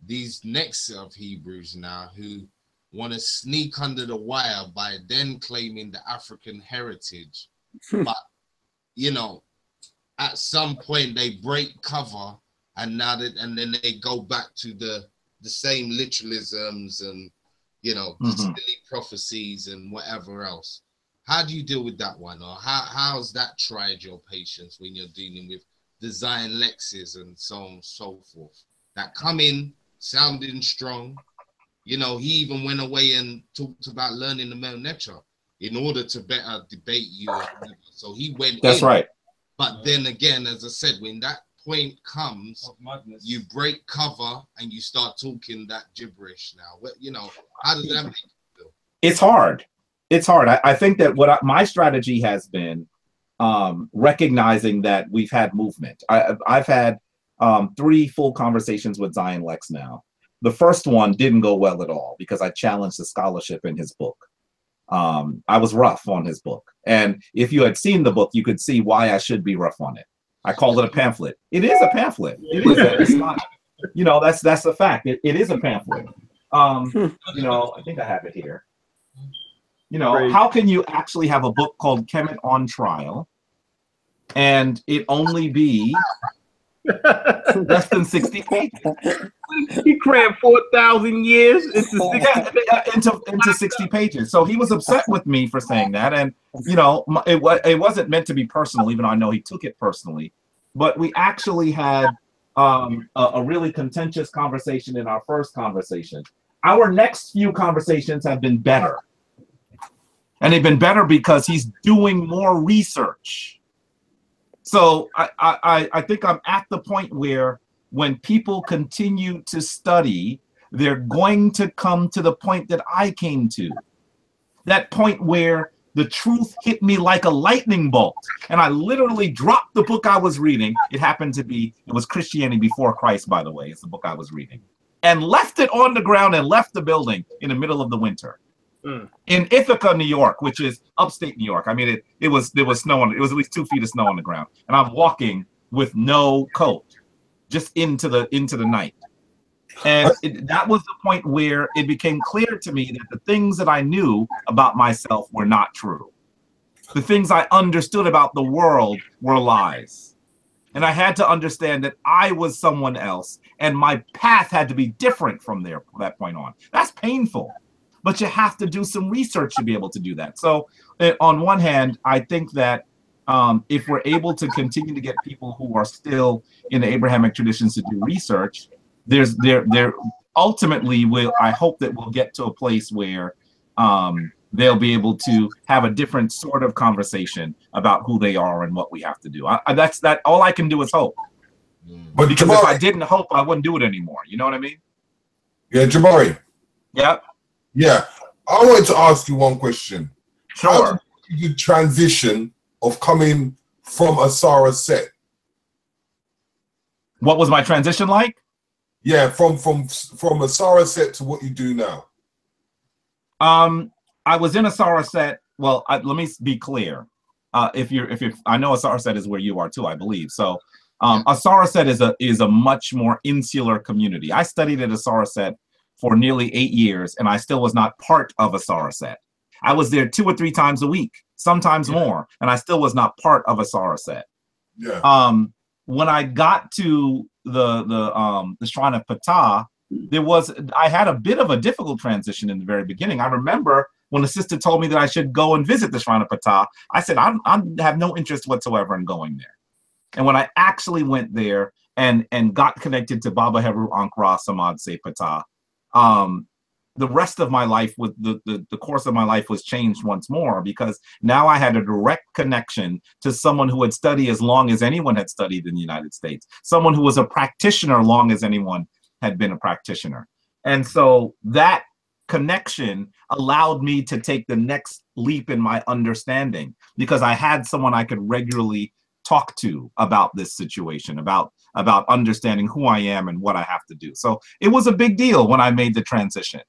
[SPEAKER 1] these next set of Hebrews now who want to sneak under the wire by then claiming the African heritage. But, you know, at some point they break cover and then they go back to the same literalisms and, you know, silly prophecies and whatever else. How do you deal with that one? Or how's that tried your patience when you're dealing with design lexes and so on and so forth that come in sounding strong? You know, he even went away and talked about learning the male nature in order to better debate you. So he went
[SPEAKER 5] That's right.
[SPEAKER 1] But then again, as I said, when that point comes, you break cover and you start talking that gibberish now. You know, how does that make you feel?
[SPEAKER 5] It's hard. It's hard. I think that my strategy has been recognizing that we've had movement. I've had 3 full conversations with Zion Lex now. The first one didn't go well at all because I challenged the scholarship in his book. I was rough on his book. And if you had seen the book, you could see why I should be rough on it. I called it a pamphlet. It is a pamphlet. It is. It's not, you know, that's a fact. It is a pamphlet. You know, I think I have it here. You know, how can you actually have a book called Kemet on Trial and it only be less than 60 pages?
[SPEAKER 8] He crammed 4,000 years into
[SPEAKER 5] 60 pages. So he was upset with me for saying that. And, you know, it wasn't meant to be personal, even though I know he took it personally. But we actually had a really contentious conversation in our first conversation. Our next few conversations have been better. And they've been better because he's doing more research. So I think I'm at the point where when people continue to study, they're going to come to the point that I came to. That point where the truth hit me like a lightning bolt. And I literally dropped the book I was reading. It was Christianity Before Christ, by the way. It's the book I was reading. and left it on the ground and left the building in the middle of the winter. In Ithaca, New York, which is upstate New York. I mean, there was snow on it. It was at least 2 feet of snow on the ground, and I'm walking with no coat, just into the night. And that was the point where it became clear to me that the things that I knew about myself were not true. The things I understood about the world were lies. And I had to understand that I was someone else, and my path had to be different from that point on. That's painful, but you have to do some research to be able to do that. So on one hand, I think that if we're able to continue to get people who are still in the Abrahamic traditions to do research, there ultimately I hope that we'll get to a place where they'll be able to have a different sort of conversation about who they are and what we have to do. That's all I can do is hope. But because if I didn't hope, I wouldn't do it anymore. You know what I mean?
[SPEAKER 2] Yeah, Jabari.
[SPEAKER 5] Yep.
[SPEAKER 2] Yeah. I wanted to ask you one question.
[SPEAKER 5] Sure.
[SPEAKER 2] How did you transition of coming from Asara Set?
[SPEAKER 5] What was my transition like?
[SPEAKER 2] Yeah, from Asara Set to what you do now.
[SPEAKER 5] I was in Asara Set. Well, let me be clear. If you're, I know Asara Set is where you are too, I believe. So, Asara Set is a much more insular community. I studied at Asara Set for nearly 8 years, and I still was not part of Asara Set. I was there 2 or 3 times a week, sometimes more, and I still was not part of Asara Set.
[SPEAKER 2] Yeah.
[SPEAKER 5] When I got to the Shrine of Ptah, I had a bit of a difficult transition in the very beginning. I remember when the sister told me that I should go and visit the Shrine of Ptah, I said, I have no interest whatsoever in going there. And when I actually went there and got connected to Baba Heru Ankra Samad Se Ptah, the rest of my life, with the course of my life, was changed once more, because now I had a direct connection to someone who had studied as long as anyone had studied in the United States, someone who was a practitioner long as anyone had been a practitioner. And so that connection allowed me to take the next leap in my understanding, because I had someone I could regularly talk to about this situation, about understanding who I am and what I have to do. So it was a big deal when I made the transition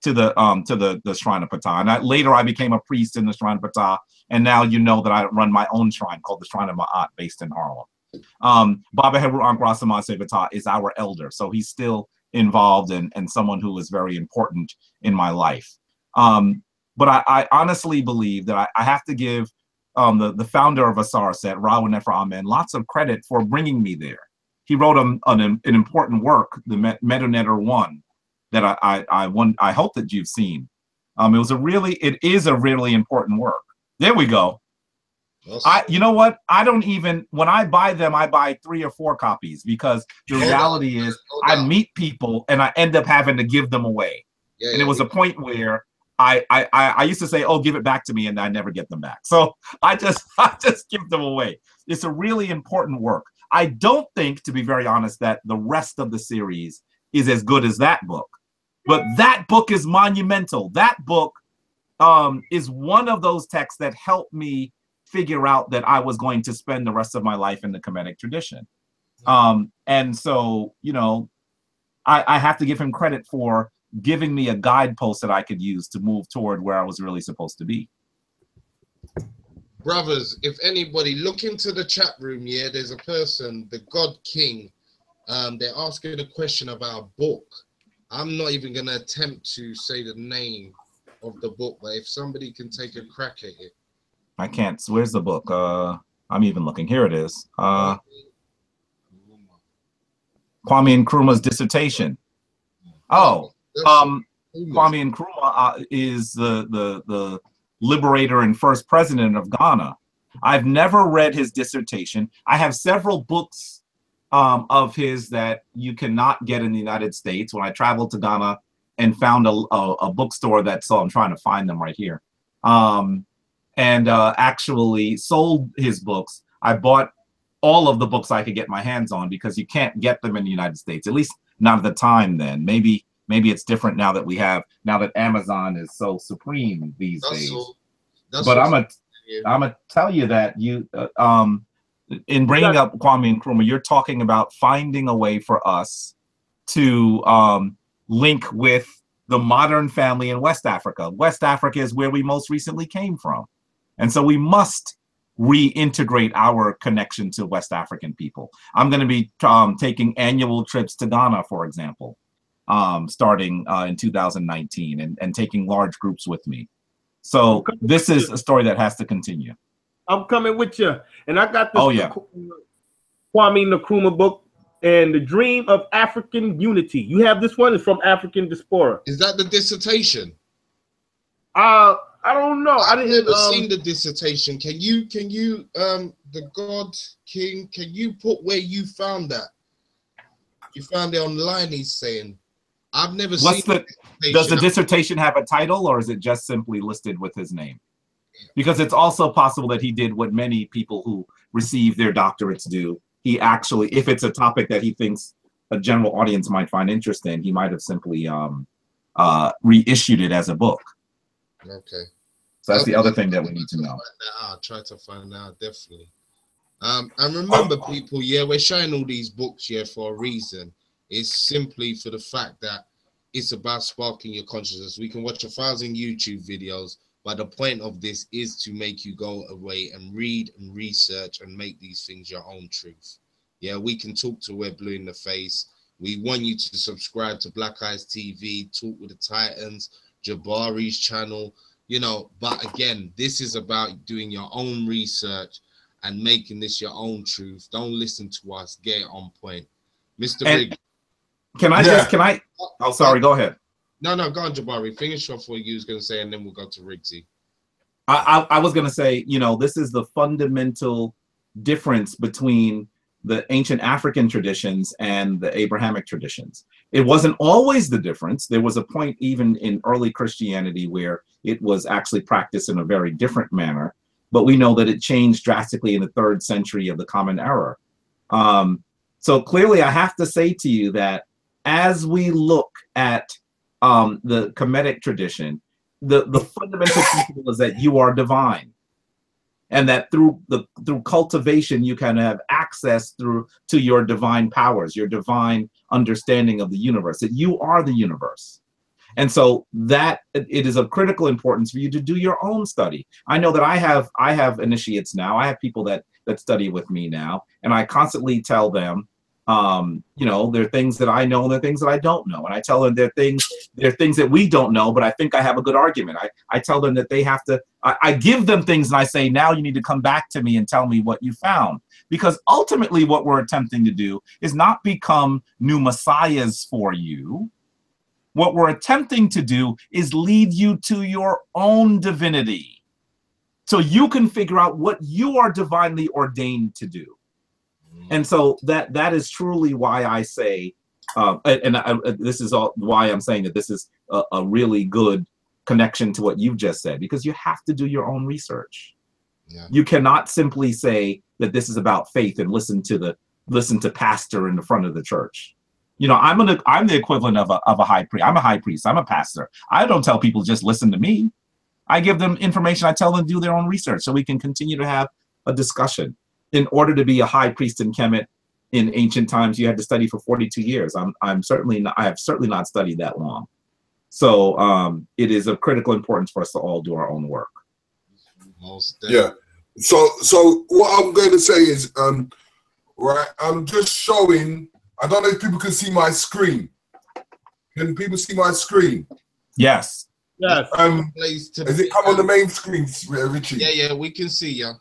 [SPEAKER 5] to the Shrine of Ptah. And later I became a priest in the Shrine of Ptah, and now you know that I run my own shrine called the Shrine of Ma'at, based in Harlem. Baba Heru Ankra Samad Se Ptah is our elder, so he's still involved and someone who is very important in my life. But I honestly believe that I have to give the founder of Asara Set, Rawa Nefer Amen, lots of credit for bringing me there. He wrote an important work, the Medonetter 1, that I hope that you've seen. It is a really important work. There we go. You know what? I don't even, when I buy them, I buy 3 or 4 copies, because the reality is I meet people and I end up having to give them away. And it was a point where I used to say, oh, give it back to me, and I never get them back. So I just give them away. It's a really important work. I don't think, to be very honest, that the rest of the series is as good as that book. But that book is monumental. That book is one of those texts that helped me figure out that I was going to spend the rest of my life in the Kemetic tradition. And so, you know, I have to give him credit for giving me a guidepost that I could use to move toward where I was really supposed to be.
[SPEAKER 1] Brothers, if anybody, look into the chat room, yeah, there's a person, the God King, they're asking a question about a book. I'm not even going to attempt to say the name of the book, but if somebody can take a crack at it.
[SPEAKER 5] I can't. Where's the book? I'm even looking. Here it is. Kwame Nkrumah's dissertation. Oh, Kwame Nkrumah is the liberator and first president of Ghana. I've never read his dissertation. I have several books of his that you cannot get in the United States. When I traveled to Ghana and found a bookstore that saw, I'm trying to find them right here, and actually sold his books. I bought all of the books I could get my hands on, because you can't get them in the United States, at least not at the time then. Maybe it's different now that Amazon is so supreme these days. But I'm gonna tell you that in bringing up Kwame Nkrumah, you're talking about finding a way for us to link with the modern family in West Africa. West Africa is where we most recently came from. And so we must reintegrate our connection to West African people. I'm going to be taking annual trips to Ghana, for example, starting in 2019 and taking large groups with me. So this is a story that has to continue.
[SPEAKER 8] I'm coming with you. And I got this Kwame Nkrumah book, and The Dream of African Unity. You have this one? It's from African Diaspora.
[SPEAKER 1] Is that the dissertation?
[SPEAKER 8] I don't know.
[SPEAKER 1] I've never seen the dissertation. Can you the God King, can you put where you found that? You found it online, he's saying. I've never seen
[SPEAKER 5] does the dissertation have a title, or is it just simply listed with his name? Because it's also possible that he did what many people who receive their doctorates do. He actually, if it's a topic that he thinks a general audience might find interesting, he might have simply reissued it as a book.
[SPEAKER 1] Okay.
[SPEAKER 5] So that's the other thing that we need to know.
[SPEAKER 1] I'll try to find out, definitely. And remember, people, we're showing all these books for a reason. It's simply for the fact that it's about sparking your consciousness. We can watch 1,000 YouTube videos, but the point of this is to make you go away and read and research and make these things your own truth. Yeah, we can talk to We're Blue in the Face. We want you to subscribe to Black Eyes TV, Talk with the Titans, Jabari's channel, but again, this is about doing your own research and making this your own truth. Don't listen to us, get it on point. Mr. Riggs.
[SPEAKER 5] Can I? Oh, sorry, go ahead.
[SPEAKER 1] No, go on, Jabari. Finish off what you was going to say, and then we'll go to Riggsy.
[SPEAKER 5] I was going to say, this is the fundamental difference between the ancient African traditions and the Abrahamic traditions. It wasn't always the difference. There was a point even in early Christianity where it was actually practiced in a very different manner, but we know that it changed drastically in the 3rd century of the Common Era. So clearly, I have to say to you that as we look at the Kemetic tradition, the fundamental principle is that you are divine, and that through cultivation you can have access to your divine powers, your divine understanding of the universe, that you are the universe. And so that it is of critical importance for you to do your own study. I know that I have initiates now. I have people that study with me now, and I constantly tell them, there are things that I know and there are things that I don't know. And I tell them there are things that we don't know, but I think I have a good argument. I tell them that they have to, I give them things and I say, now you need to come back to me and tell me what you found. Because ultimately what we're attempting to do is not become new messiahs for you. What we're attempting to do is lead you to your own divinity, so you can figure out what you are divinely ordained to do. And so that is truly why I say, this is all why I'm saying that this is a really good connection to what you've just said, because you have to do your own research. Yeah. You cannot simply say that this is about faith and listen to pastor in the front of the church. I'm the equivalent of a high priest. I'm a high priest. I'm a pastor. I don't tell people just listen to me. I give them information. I tell them to do their own research so we can continue to have a discussion. In order to be a high priest in Kemet in ancient times, you had to study for 42 years. I have certainly not studied that long. So it is of critical importance for us to all do our own work.
[SPEAKER 2] Yeah. So what I'm going to say is, right, I'm just showing, I don't know if people can see my screen. Can people see my screen?
[SPEAKER 5] Yes.
[SPEAKER 8] Yes.
[SPEAKER 2] Is it come on the main screen, Richie?
[SPEAKER 1] Yeah, we can see you.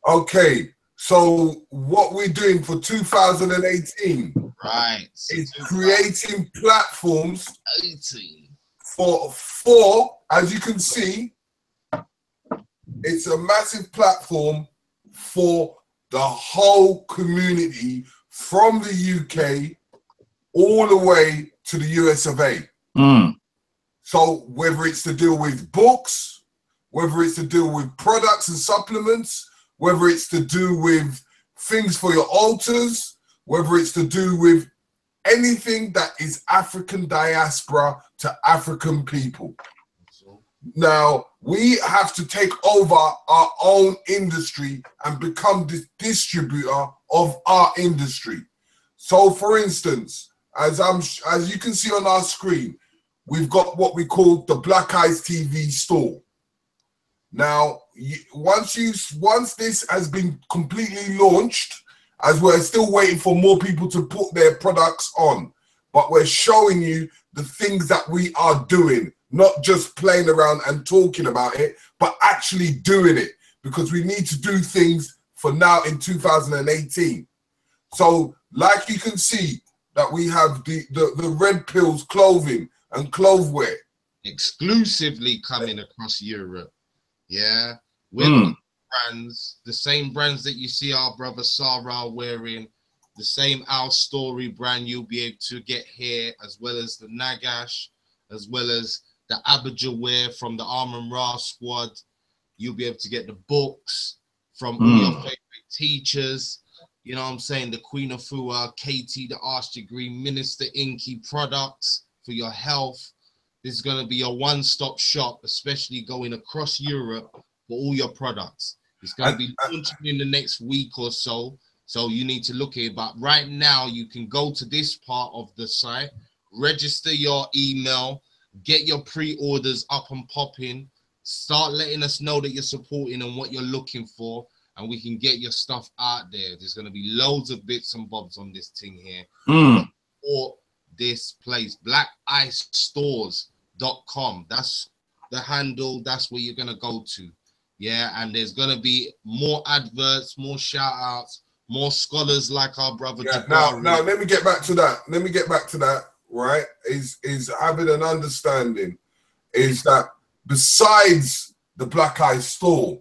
[SPEAKER 2] Okay. So what we're doing for 2018,
[SPEAKER 1] right,
[SPEAKER 2] is creating platforms for, as you can see, it's a massive platform for the whole community from the UK all the way to the US of A. So whether it's to deal with books, whether it's to deal with products and supplements, whether it's to do with things for your altars, whether it's to do with anything that is African diaspora to African people. Now, we have to take over our own industry and become the distributor of our industry. So, for instance, as you can see on our screen, we've got what we call the Black Eyes TV store. Now, once this has been completely launched, as we're still waiting for more people to put their products on, but we're showing you the things that we are doing, not just playing around and talking about it, but actually doing it, because we need to do things for now in 2018. So, like you can see, that we have the Red Pills clothing and clothwear.
[SPEAKER 1] Exclusively coming across Europe. Yeah. With brands, the same brands that you see our brother Sarah wearing, the same Our Story brand you'll be able to get here, as well as the Nagash, as well as the Abijah wear from the Arm & Ra squad. You'll be able to get the books from all your favorite teachers. You know what I'm saying? The Queen of Fua, KT, the Arch Degree, Minister Inky products for your health. This is going to be a one-stop shop, especially going across Europe for all your products. It's going to be launching in the next week or so. So you need to look at it. But right now, you can go to this part of the site, register your email, get your pre-orders up and popping, start letting us know that you're supporting and what you're looking for, and we can get your stuff out there. There's going to be loads of bits and bobs on this thing here. Or this place, blackicestores.com. That's the handle. That's where you're going to go to. Yeah, and there's going to be more adverts, more shout-outs, more scholars like our brother.
[SPEAKER 2] Yeah, now let me get back to that. Right, is having an understanding is that besides the Black Eye store,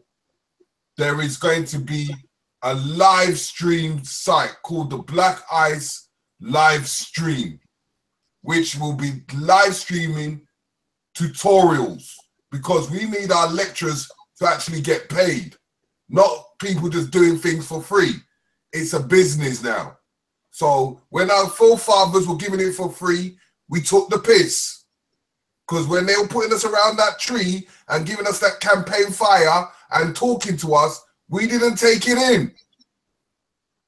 [SPEAKER 2] there is going to be a live stream site called the Black Ice Live Stream, which will be live streaming tutorials, because we need our lecturers to actually get paid, not people just doing things for free. It's a business now. So when our forefathers were giving it for free, we took the piss. Because when they were putting us around that tree and giving us that campaign fire and talking to us, we didn't take it in.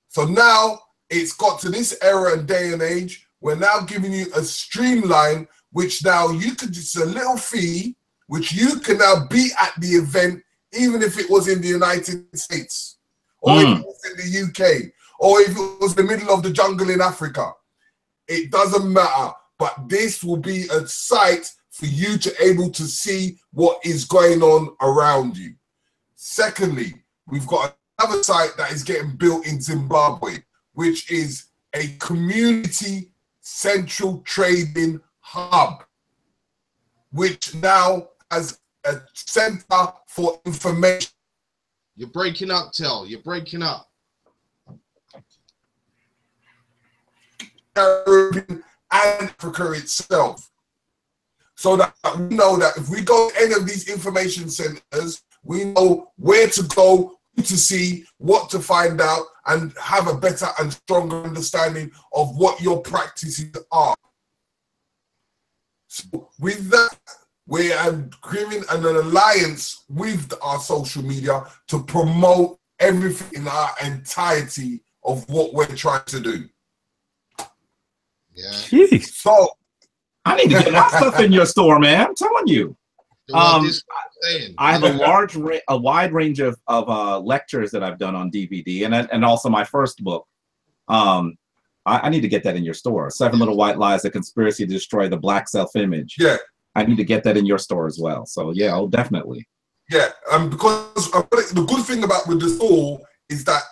[SPEAKER 2] So now it's got to this era and day and age. We're now giving you a streamline, which now you could just a little fee, which you can now be at the event, even if it was in the United States, or if it was in the UK, or if it was the middle of the jungle in Africa. It doesn't matter. But this will be a site for you to able to see what is going on around you. Secondly, we've got another site that is getting built in Zimbabwe, which is a community central trading hub, which now has a center for information.
[SPEAKER 1] You're breaking up, Tel. You're breaking up.
[SPEAKER 2] Caribbean and Africa itself. So that we know that if we go to any of these information centers, we know where to go, who to see, what to find out, and have a better and stronger understanding of what your practices are. So with that, we are creating an alliance with our social media to promote everything in our entirety of what we're trying to do.
[SPEAKER 1] Yeah.
[SPEAKER 5] Jeez.
[SPEAKER 2] So
[SPEAKER 5] I need to get my stuff in your store, man. I'm telling you. I have a wide range of lectures that I've done on DVD, and also my first book. I need to get that in your store. 7 Little White Lies: A Conspiracy to Destroy the Black Self-Image.
[SPEAKER 2] Yeah.
[SPEAKER 5] I need to get that in your store as well. So yeah, oh, definitely.
[SPEAKER 2] Yeah, because the good thing about with the store is that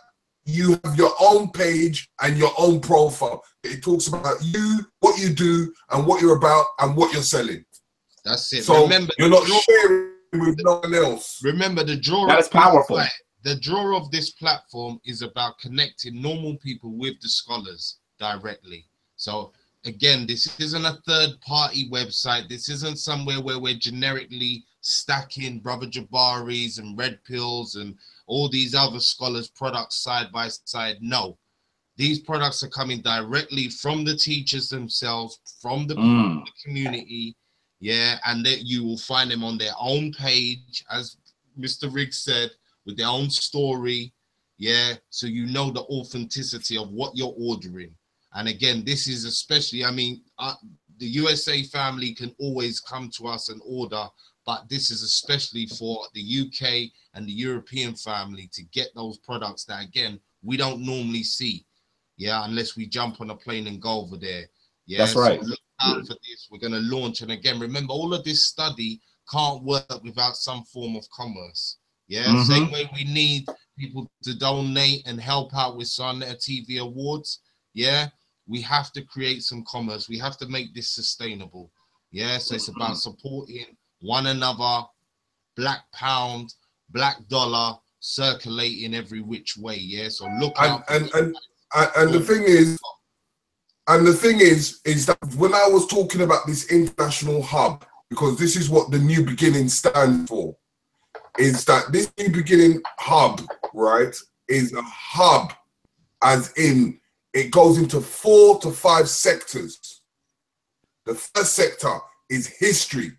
[SPEAKER 2] you have your own page and your own profile. It talks about you, what you do, and what you're about, and what you're selling.
[SPEAKER 1] That's it.
[SPEAKER 2] So
[SPEAKER 1] remember,
[SPEAKER 2] you're not sharing with no one else.
[SPEAKER 1] Remember, the draw.
[SPEAKER 5] That is powerful.
[SPEAKER 1] The draw of this platform is about connecting normal people with the scholars directly. So again, this isn't a third-party website. This isn't somewhere where we're generically stacking Brother Jabari's and Red Pills and all these other scholars' products side by side. No, these products are coming directly from the teachers themselves, from the community. Yeah, and that you will find them on their own page, as Mr. Riggs said, with their own story. Yeah, so you know the authenticity of what you're ordering. And again, this is especially, I mean, the USA family can always come to us and order, but this is especially for the UK and the European family to get those products that, again, we don't normally see, yeah, unless we jump on a plane and go over there. Yeah,
[SPEAKER 5] that's right.
[SPEAKER 1] So look out for this. We're going to launch. And again, remember, all of this study can't work without some form of commerce. Yeah, same way we need people to donate and help out with Sarnetta TV Awards. Yeah, we have to create some commerce. We have to make this sustainable. Yeah, so it's about supporting one another, black pound, black dollar, circulating every which way. Yeah, so look out.
[SPEAKER 2] And the thing is, that when I was talking about this international hub, because this is what the New Beginning stands for, is that this New Beginning hub, right, is a hub as in it goes into 4 to 5 sectors. The first sector is history,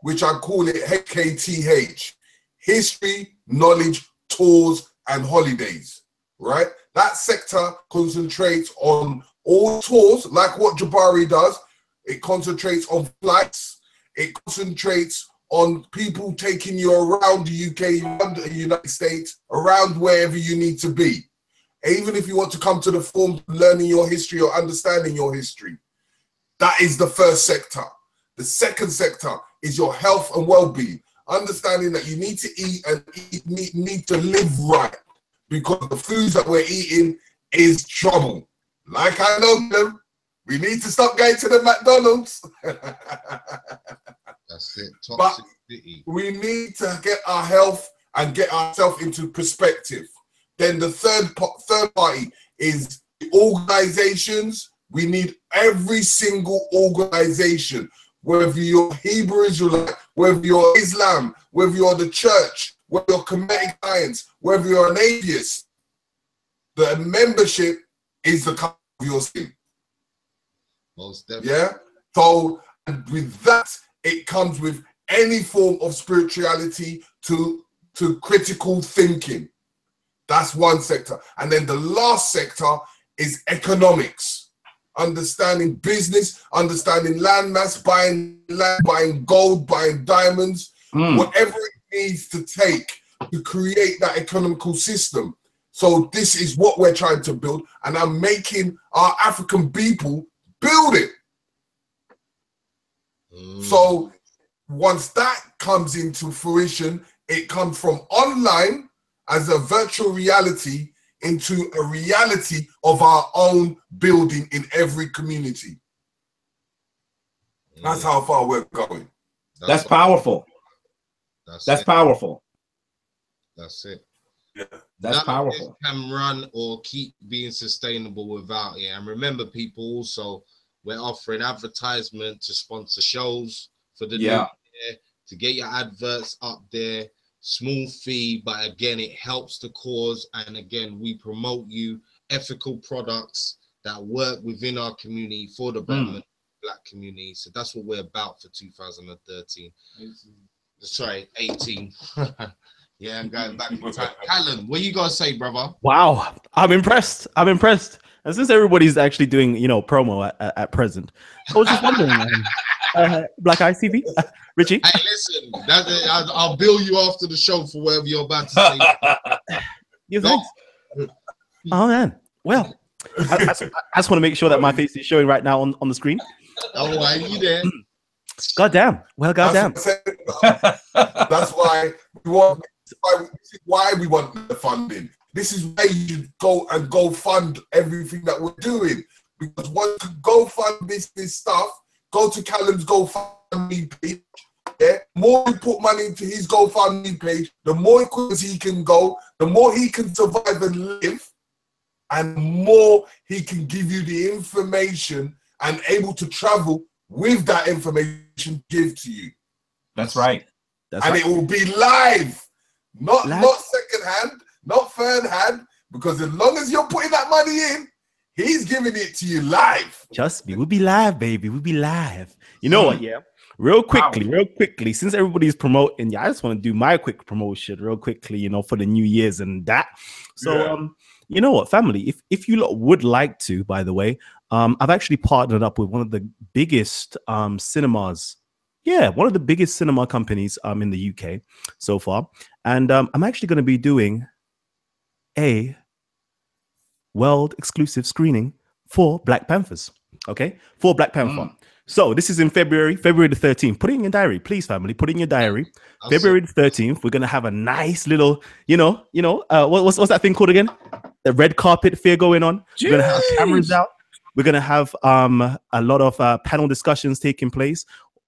[SPEAKER 2] which I call it HKTH, history, knowledge, tours, and holidays, right? That sector concentrates on all tours, like what Jabari does. It concentrates on flights. It concentrates on people taking you around the UK, around the United States, around wherever you need to be. Even if you want to come to the forum, learning your history or understanding your history. That is the first sector. The second sector is your health and well-being. Understanding that you need to eat and need to live right, because the foods that we're eating is trouble. Like I know them, we need to stop going to the McDonald's.
[SPEAKER 1] That's it.
[SPEAKER 2] But we need to get our health and get ourselves into perspective. Then the third party is the organizations. We need every single organization, whether you're Hebrew Israelite, whether you're Islam, whether you're the church, whether you're Kemetic Science, whether you're an atheist. The membership is the color of your skin.
[SPEAKER 1] Most definitely.
[SPEAKER 2] Yeah. So and with that, it comes with any form of spirituality to critical thinking. That's one sector. And then the last sector is economics. Understanding business, understanding land mass, buying land, buying gold, buying diamonds, whatever it needs to take to create that economical system. So this is what we're trying to build, and I'm making our African people build it. So once that comes into fruition, it comes from online as a virtual reality into a reality of our own building in every community. That's how far we're going.
[SPEAKER 5] That's powerful. That's powerful.
[SPEAKER 1] That's it.
[SPEAKER 2] Yeah.
[SPEAKER 5] That's powerful.
[SPEAKER 1] Can run or keep being sustainable without it. And remember, people, also, we're offering advertisement to sponsor shows for the new year, to get your adverts up there. Small fee, but again, it helps the cause. And again, we promote you ethical products that work within our community for the black community. So that's what we're about for 2013. Sorry, 18. Yeah, I'm going back in time. Callum, what you gotta say, brother?
[SPEAKER 4] Wow, I'm impressed. I'm impressed. And since everybody's actually doing, promo at present, I was just wondering, Black Eyes TV, Richie.
[SPEAKER 1] Hey, listen, I'll bill you after the show for whatever you're about to say.
[SPEAKER 4] You think? Oh man. Well, I just want to make sure that my face is showing right now on the screen.
[SPEAKER 1] Oh, why are you there?
[SPEAKER 4] Goddamn. Well, goddamn.
[SPEAKER 2] That's why we want. Why we want the funding. This is why you should go fund everything that we're doing. Because once you go fund this stuff, go to Callum's GoFundMe page. Yeah, the more you put money into his GoFundMe page, the more equipment he can go, the more he can survive and live, and the more he can give you the information and able to travel with that information give to you.
[SPEAKER 5] That's right.
[SPEAKER 2] It will be live. Not second hand, not third hand, because as long as you're putting that money in, he's giving it to you live.
[SPEAKER 4] Trust me, we'll be live, baby. We'll be live. You know what? Yeah. Real quickly, since everybody's promoting, I just want to do my quick promotion real quickly, for the New Year's and that. So You know what, family? If you lot would like to, by the way, I've actually partnered up with one of the biggest cinemas. Yeah, one of the biggest cinema companies in the UK so far, and I'm actually going to be doing a world exclusive screening for Black Panthers. Okay, for Black Panther. So this is in February the 13th. Put it in your diary, please, family. Put it in your diary. February the 13th. We're gonna have a nice little, what's that thing called again? The red carpet fair going on. We're gonna have cameras out. We're gonna have a lot of panel discussions taking place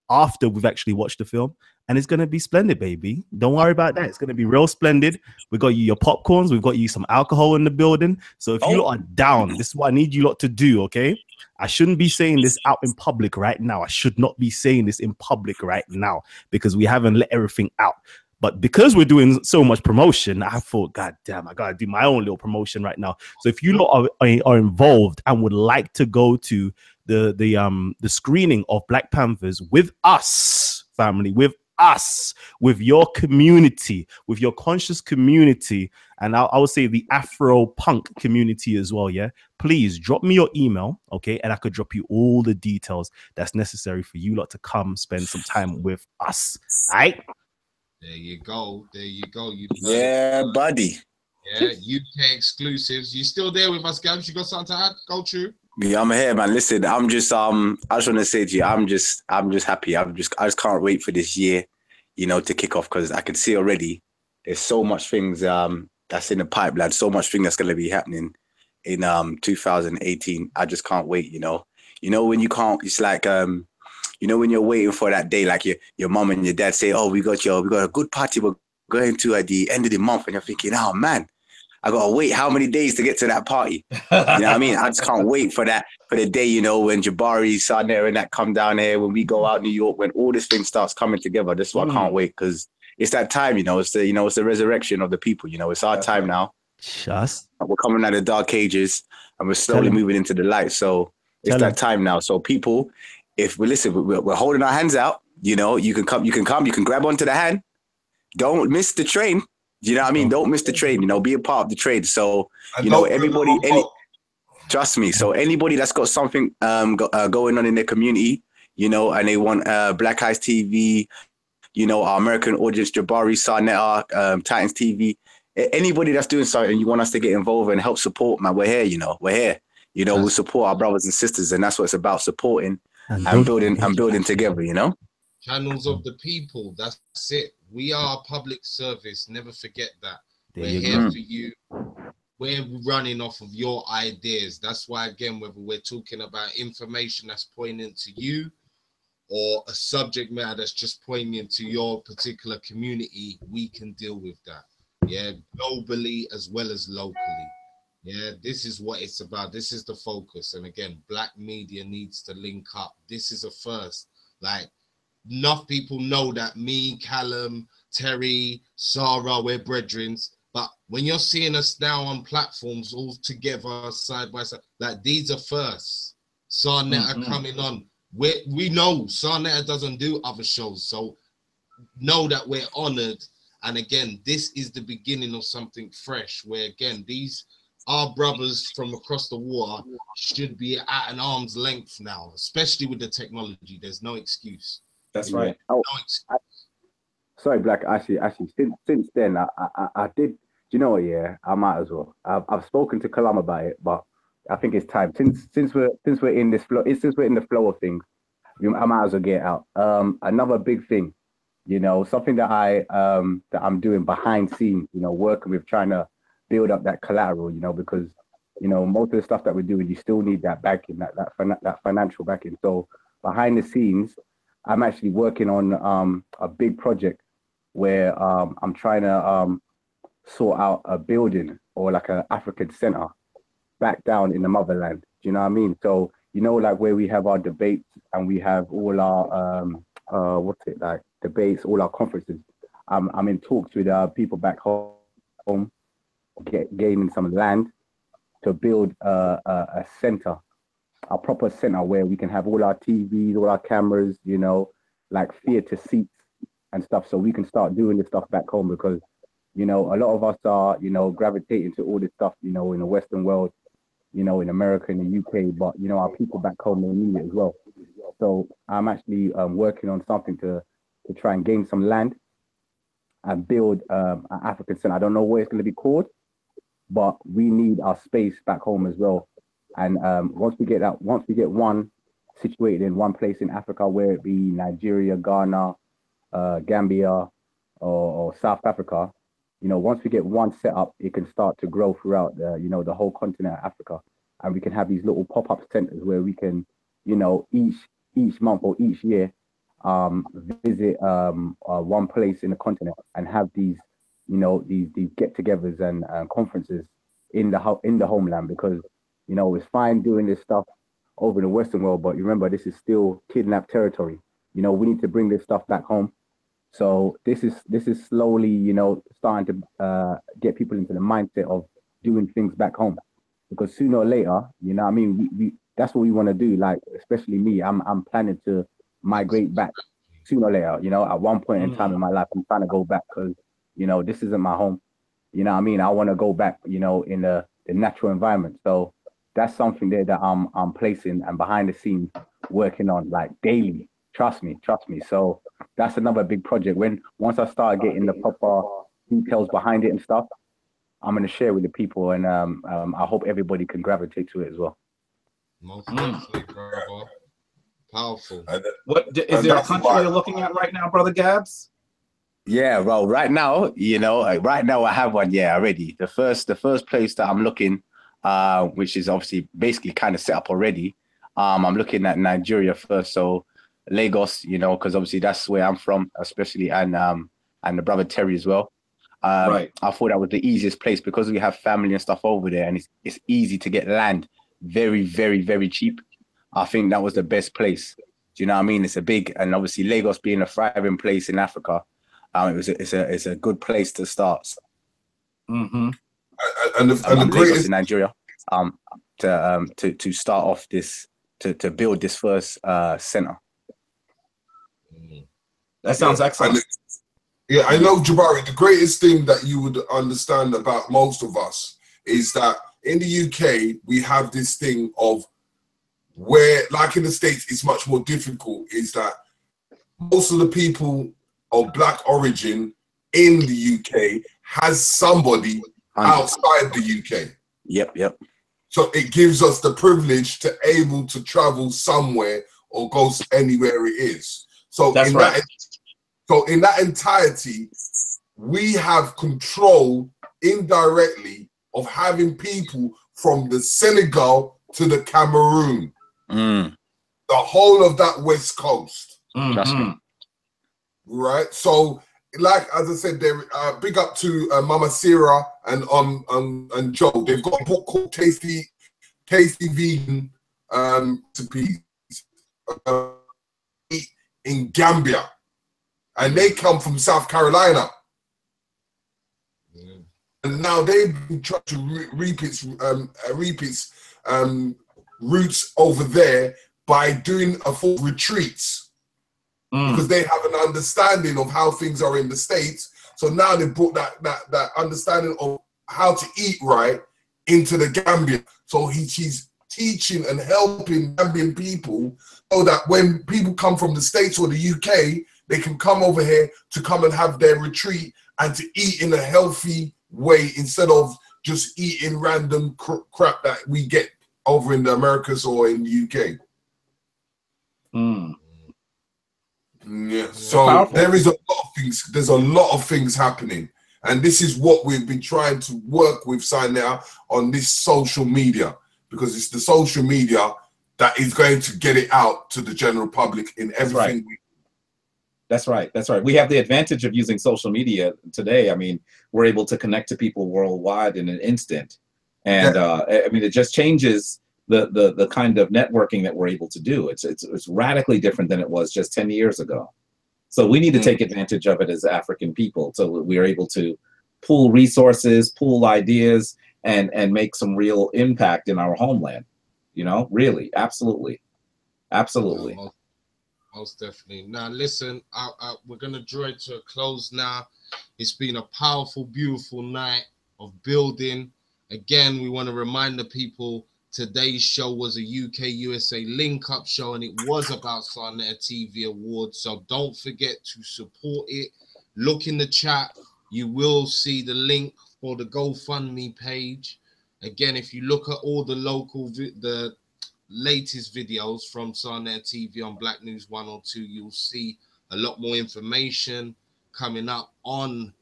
[SPEAKER 4] after we've actually watched the film, and it's gonna be splendid, baby. Don't worry about that. It's gonna be real splendid. We got you your popcorns. We've got you some alcohol in the building. So if you lot are down, this is what I need you lot to do. Okay. I shouldn't be saying this out in public right now. I should not be saying this in public right now because we haven't let everything out. But because we're doing so much promotion, I thought, God damn, I gotta do my own little promotion right now. So if you lot are involved and would like to go to the screening of Black Panthers with us, family, with us, with your community, with your conscious community, and I would say the Afro punk community as well, yeah, please drop me your email, okay, and I could drop you all the details that's necessary for you lot to come spend some time with us. All right,
[SPEAKER 1] there you go,
[SPEAKER 7] Yeah, buddy.
[SPEAKER 1] Yeah, UK exclusives. You still there with us, Gabs? You got something to add? Go true.
[SPEAKER 7] Yeah, I'm here, man. Listen, I just want to say to you, I'm just happy. I just can't wait for this year, to kick off because I can see already there's so much things that's in the pipeline, so much thing that's going to be happening in 2018. I just can't wait, when you can't, it's like when you're waiting for that day, like your mom and your dad say, oh, we got a good party, we're going to at the end of the month, and you're thinking, oh man, I gotta wait how many days to get to that party. You know what I mean? I just can't wait for the day, when Jabari, Sarnera and that come down here, when we go out New York, when all this thing starts coming together. This is what I can't wait, because it's that time, it's the resurrection of the people, it's our time now.
[SPEAKER 4] Just
[SPEAKER 7] we're coming out of the dark ages and we're slowly moving into the light. So it's that time now. So people, if we listen, we're holding our hands out, you can come, you can grab onto the hand. Don't miss the train. You know what I mean? Don't miss the trade, be a part of the trade. So, everybody, trust me. So anybody that's got something going on in their community, and they want Black Eyes TV, our American audience, Jabari, Sarnetta, Titans TV, anybody that's doing something and you want us to get involved and help support, man, we're here, we're here. We'll support our brothers and sisters, and that's what it's about, supporting and building together,
[SPEAKER 1] Channels of the people. That's it. We are public service. Never forget that. We're here for you. We're running off of your ideas. That's why, again, whether we're talking about information that's poignant to you or a subject matter that's just poignant to your particular community, we can deal with that. Yeah, globally as well as locally. Yeah, this is what it's about. This is the focus. And again, Black media needs to link up. This is a first. Like, enough people know that me, Callum, Terry, Sarah, we're brethrens. But when you're seeing us now on platforms all together, side by side, like these are firsts. Sarnetta coming on. We know Sarnetta doesn't do other shows. So know that we're honored. And again, this is the beginning of something fresh where, again, our brothers from across the water should be at an arm's length now, especially with the technology. There's no excuse.
[SPEAKER 7] That's right. Oh, sorry, Black. Actually, since then, I did. Do you know what? Yeah, I might as well. I've spoken to Kalam about it, but I think it's time. Since we're in this flow, since we're in the flow of things, I might as well get out. Another big thing, something that I'm doing behind scenes, working with, trying to build up that collateral, because most of the stuff that we're doing, you still need that backing, that financial backing. So behind the scenes, I'm actually working on a big project where I'm trying to sort out a building or like an African center back down in the motherland. Do you know what I mean? So, like where we have our debates and we have all our, debates, all our conferences. I'm in talks with people back home, gaining some land to build a center, a proper center where we can have all our TVs, all our cameras, like theater seats and stuff, so we can start doing this stuff back home, because you know, a lot of us are, you know, gravitating to all this stuff, you know, in the Western world, you know, in America, in the UK, but, you know, our people back home, they need it as well. So I'm actually working on something to try and gain some land and build an African center. I don't know what it's going to be called, but we need our space back home as well. And once we get one situated in one place in Africa, where it be Nigeria, Ghana, Gambia, or South Africa, you know, once we get one set up, it can start to grow throughout you know, the whole continent of Africa. And we can have these little pop-up centers where we can, you know, each month or each year visit one place in the continent and have these, you know, these get-togethers and conferences in the homeland. Because, you know, it's fine doing this stuff over in the Western world, but remember, this is still kidnapped territory. You know, we need to bring this stuff back home. So this is slowly, you know, starting to get people into the mindset of doing things back home, because sooner or later, you know what I mean, we that's what we want to do. Like, especially me, I'm planning to migrate back sooner or later. You know, at one point in time in my life, I'm trying to go back, because, you know, this isn't my home. You know what I mean? I want to go back, you know, in the natural environment. So that's something there that I'm placing and behind the scenes working on, like, daily. Trust me. So that's another big project. Once I start getting the proper details behind it and stuff, I'm going to share with the people, and I hope everybody can gravitate to it as well.
[SPEAKER 1] Most definitely, brother. Powerful.
[SPEAKER 5] What is there a country you're looking at right now, brother Gabs?
[SPEAKER 7] Yeah, well, right now, you know, I have one. Yeah, already. The first place that I'm looking, which is obviously basically kind of set up already. I'm looking at Nigeria first, so Lagos, you know, because obviously that's where I'm from, especially, and the brother Terry as well.
[SPEAKER 5] Right.
[SPEAKER 7] I thought that was the easiest place because we have family and stuff over there, and it's easy to get land, very, very, very cheap. I think that was the best place. Do you know what I mean? It's a big, and obviously Lagos being a thriving place in Africa, it's a good place to start.
[SPEAKER 2] And the greatest
[SPEAKER 7] in Nigeria, to start off this, to build this first center.
[SPEAKER 5] That sounds excellent.
[SPEAKER 2] Yeah, I know, Jabari, the greatest thing that you would understand about most of us is that in the UK, we have this thing of where, like in the States, it's much more difficult, is that most of the people of Black origin in the UK has somebody outside the UK.
[SPEAKER 7] Yep.
[SPEAKER 2] So it gives us the privilege to able to travel somewhere or go anywhere it is. So
[SPEAKER 5] that's right.
[SPEAKER 2] So in that entirety, we have control indirectly of having people from the Senegal to the Cameroon, the whole of that West Coast.
[SPEAKER 7] Trust me.
[SPEAKER 2] Right. So, like as I said, there, big up to Mama Sierra and Joe. They've got a book called Tasty Vegan Recipes in Gambia. And they come from South Carolina. And now they've been trying to reap its roots over there by doing a full retreats. Because they have an understanding of how things are in the States. So now they brought that understanding of how to eat right into the Gambia. So she's teaching and helping Gambian people so that when people come from the States or the UK, they can come over here to come and have their retreat and to eat in a healthy way instead of just eating random crap that we get over in the Americas or in the UK. Yeah, so there is a lot of things. There's a lot of things happening, and this is what we've been trying to work with now on this social media, because it's the social media that is going to get it out to the general public in everything.
[SPEAKER 5] That's right. We have the advantage of using social media today. I mean, we're able to connect to people worldwide in an instant, and I mean, it just changes the kind of networking that we're able to do. It's radically different than it was just 10 years ago. So we need to take advantage of it as African people, so we are able to pool resources, pool ideas, and make some real impact in our homeland. You know, really, absolutely.
[SPEAKER 1] Most definitely. Now, listen, we're going to draw it to a close now. It's been a powerful, beautiful night of building. Again, we want to remind the people today's show was a UK USA link up show, and it was about Sarnetta TV Awards. So don't forget to support it. Look in the chat. You will see the link for the GoFundMe page. Again, if you look at all the local, the latest videos from Sarnetta TV on Black News 102, you'll see a lot more information coming up on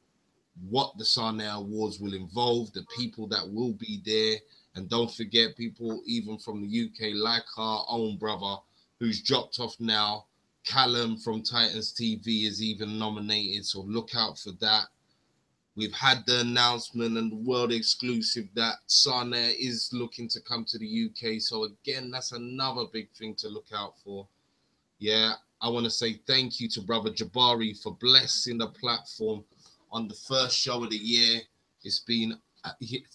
[SPEAKER 1] what the Sarnetta Awards will involve, the people that will be there. And don't forget, people even from the UK, like our own brother who's dropped off now, Callum from Titans TV is even nominated, so look out for that. We've had the announcement and the world exclusive that Sarnetta is looking to come to the UK. So again, that's another big thing to look out for. Yeah, I want to say thank you to Brother Jabari for blessing the platform on the first show of the year. It's been,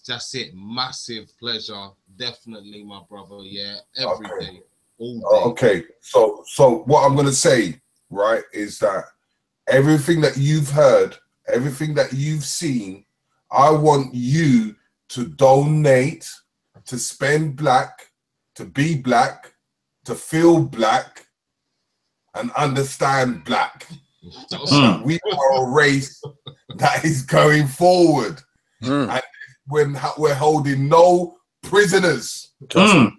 [SPEAKER 1] that's it, massive pleasure. Definitely, my brother. Yeah, every day, all day.
[SPEAKER 2] Okay, so what I'm going to say, right, is that everything that you've heard, everything that you've seen, I want you to donate, to spend black, to be black, to feel black, and understand black. We are a race that is going forward. And we're holding no prisoners. Because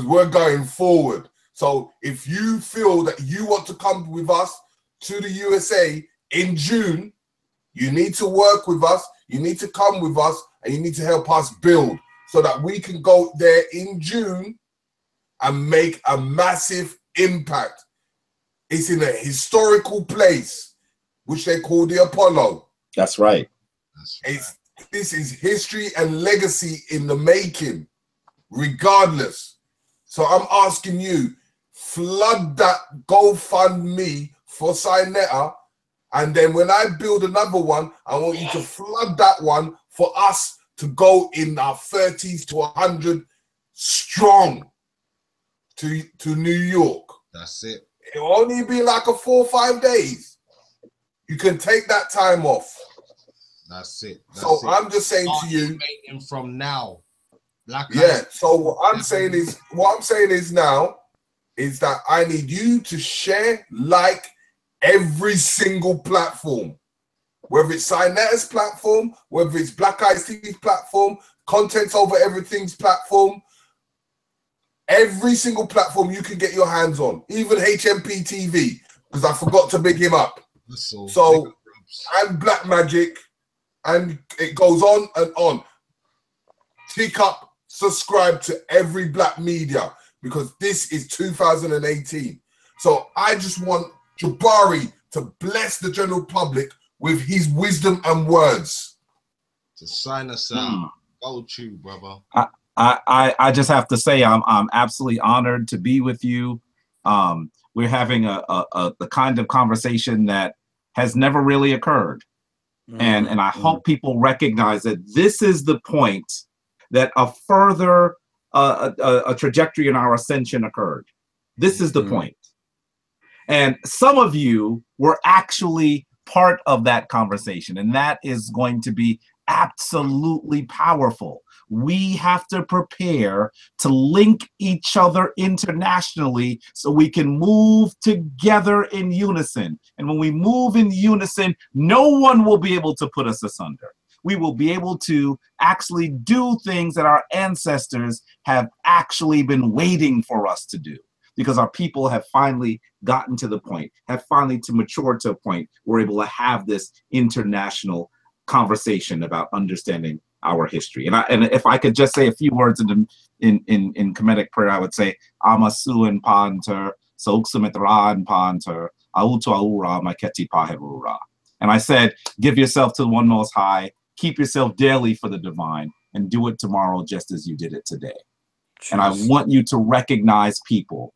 [SPEAKER 2] we're going forward. So if you feel that you want to come with us to the USA in June, you need to work with us, you need to come with us, and you need to help us build so that we can go there in June and make a massive impact. It's in a historical place, which they call the Apollo.
[SPEAKER 5] That's right.
[SPEAKER 2] This is history and legacy in the making, regardless. So I'm asking you, flood that GoFundMe for Sarnetta, and then when I build another one, I want you to flood that one for us to go in our 30s to 100 strong to New York.
[SPEAKER 1] That's it.
[SPEAKER 2] It'll only be like a 4 or 5 days. You can take that time off.
[SPEAKER 1] That's it.
[SPEAKER 2] So I'm just saying to you,
[SPEAKER 1] from now.
[SPEAKER 2] So what I'm saying is now is that I need you to share, like, every single platform, whether it's Sarnetta's platform, whether it's Black Eyes TV's platform, Contents Over Everything's platform, every single platform you can get your hands on, even HMP TV, because I forgot to big him up. So, and Black Magic, and it goes on and on. Tick up, subscribe to every black media, because this is 2018. So I just want Jabari to bless the general public with his wisdom and words.
[SPEAKER 1] To sign us out. Go to, brother.
[SPEAKER 5] I just have to say I'm absolutely honored to be with you. We're having the kind of conversation that has never really occurred. And I hope people recognize that this is the point that a further a trajectory in our ascension occurred. This is the point. And some of you were actually part of that conversation, and that is going to be absolutely powerful. We have to prepare to link each other internationally so we can move together in unison. And when we move in unison, no one will be able to put us asunder. We will be able to actually do things that our ancestors have actually been waiting for us to do, because our people have finally gotten to the point, have finally to mature to a point where we're able to have this international conversation about understanding our history. And if I could just say a few words in Kemetic prayer, I would say Amasu Panter, Souksumitran Panter, Auto Aura Maketi Pahevura. And I said, give yourself to the one most high, keep yourself daily for the divine, and do it tomorrow just as you did it today. Jeez. And I want you to recognize, people,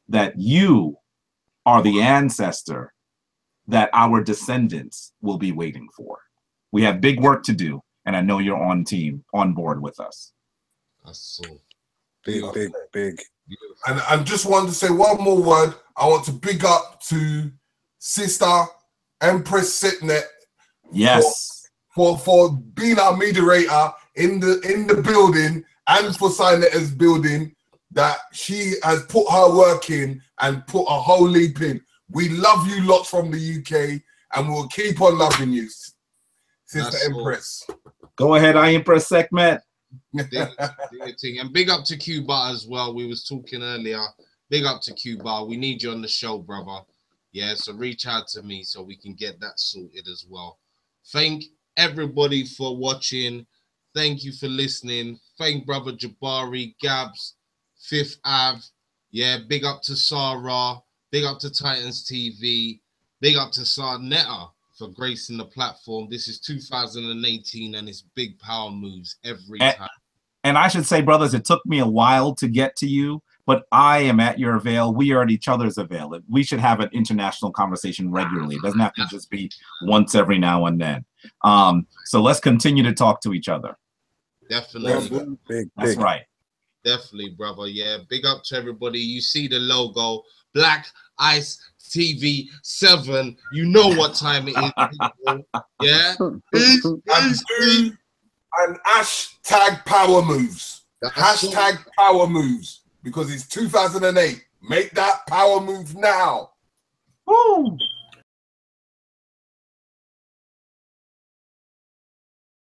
[SPEAKER 5] that you are the ancestor that our descendants will be waiting for. We have big work to do, and I know you're on board with us.
[SPEAKER 1] That's so.
[SPEAKER 7] Big.
[SPEAKER 2] And just wanted to say one more word. I want to big up to Sister Empress Sitnet.
[SPEAKER 5] Yes.
[SPEAKER 2] For being our moderator in the building and for Signetta's building, that she has put her work in and put a whole leap in. We love you lots from the UK and we'll keep on loving you, Sister Empress.
[SPEAKER 5] Go ahead, I Empress segment.
[SPEAKER 1] And big up to Cuba as well. We was talking earlier. Big up to Cuba. We need you on the show, brother. Yeah, so reach out to me so we can get that sorted as well. Thank everybody for watching. Thank you for listening. Thank Brother Jabari, Gabs, Fifth Ave. Yeah, big up to Sarah. Big up to Titans TV. Big up to Sarnetta for gracing the platform. This is 2018 and it's big power moves every time.
[SPEAKER 5] And I should say, brothers, it took me a while to get to you, but I am at your avail. We are at each other's avail. We should have an international conversation regularly. It doesn't have to just be once every now and then. So let's continue to talk to each other.
[SPEAKER 1] Definitely.
[SPEAKER 5] That's right.
[SPEAKER 1] Definitely, brother. Yeah, big up to everybody. You see the logo, Black Ice TV 7. You know what time it is, people. Yeah?
[SPEAKER 2] And hashtag power moves. Hashtag power moves. Because it's 2008. Make that power move now.
[SPEAKER 5] Woo!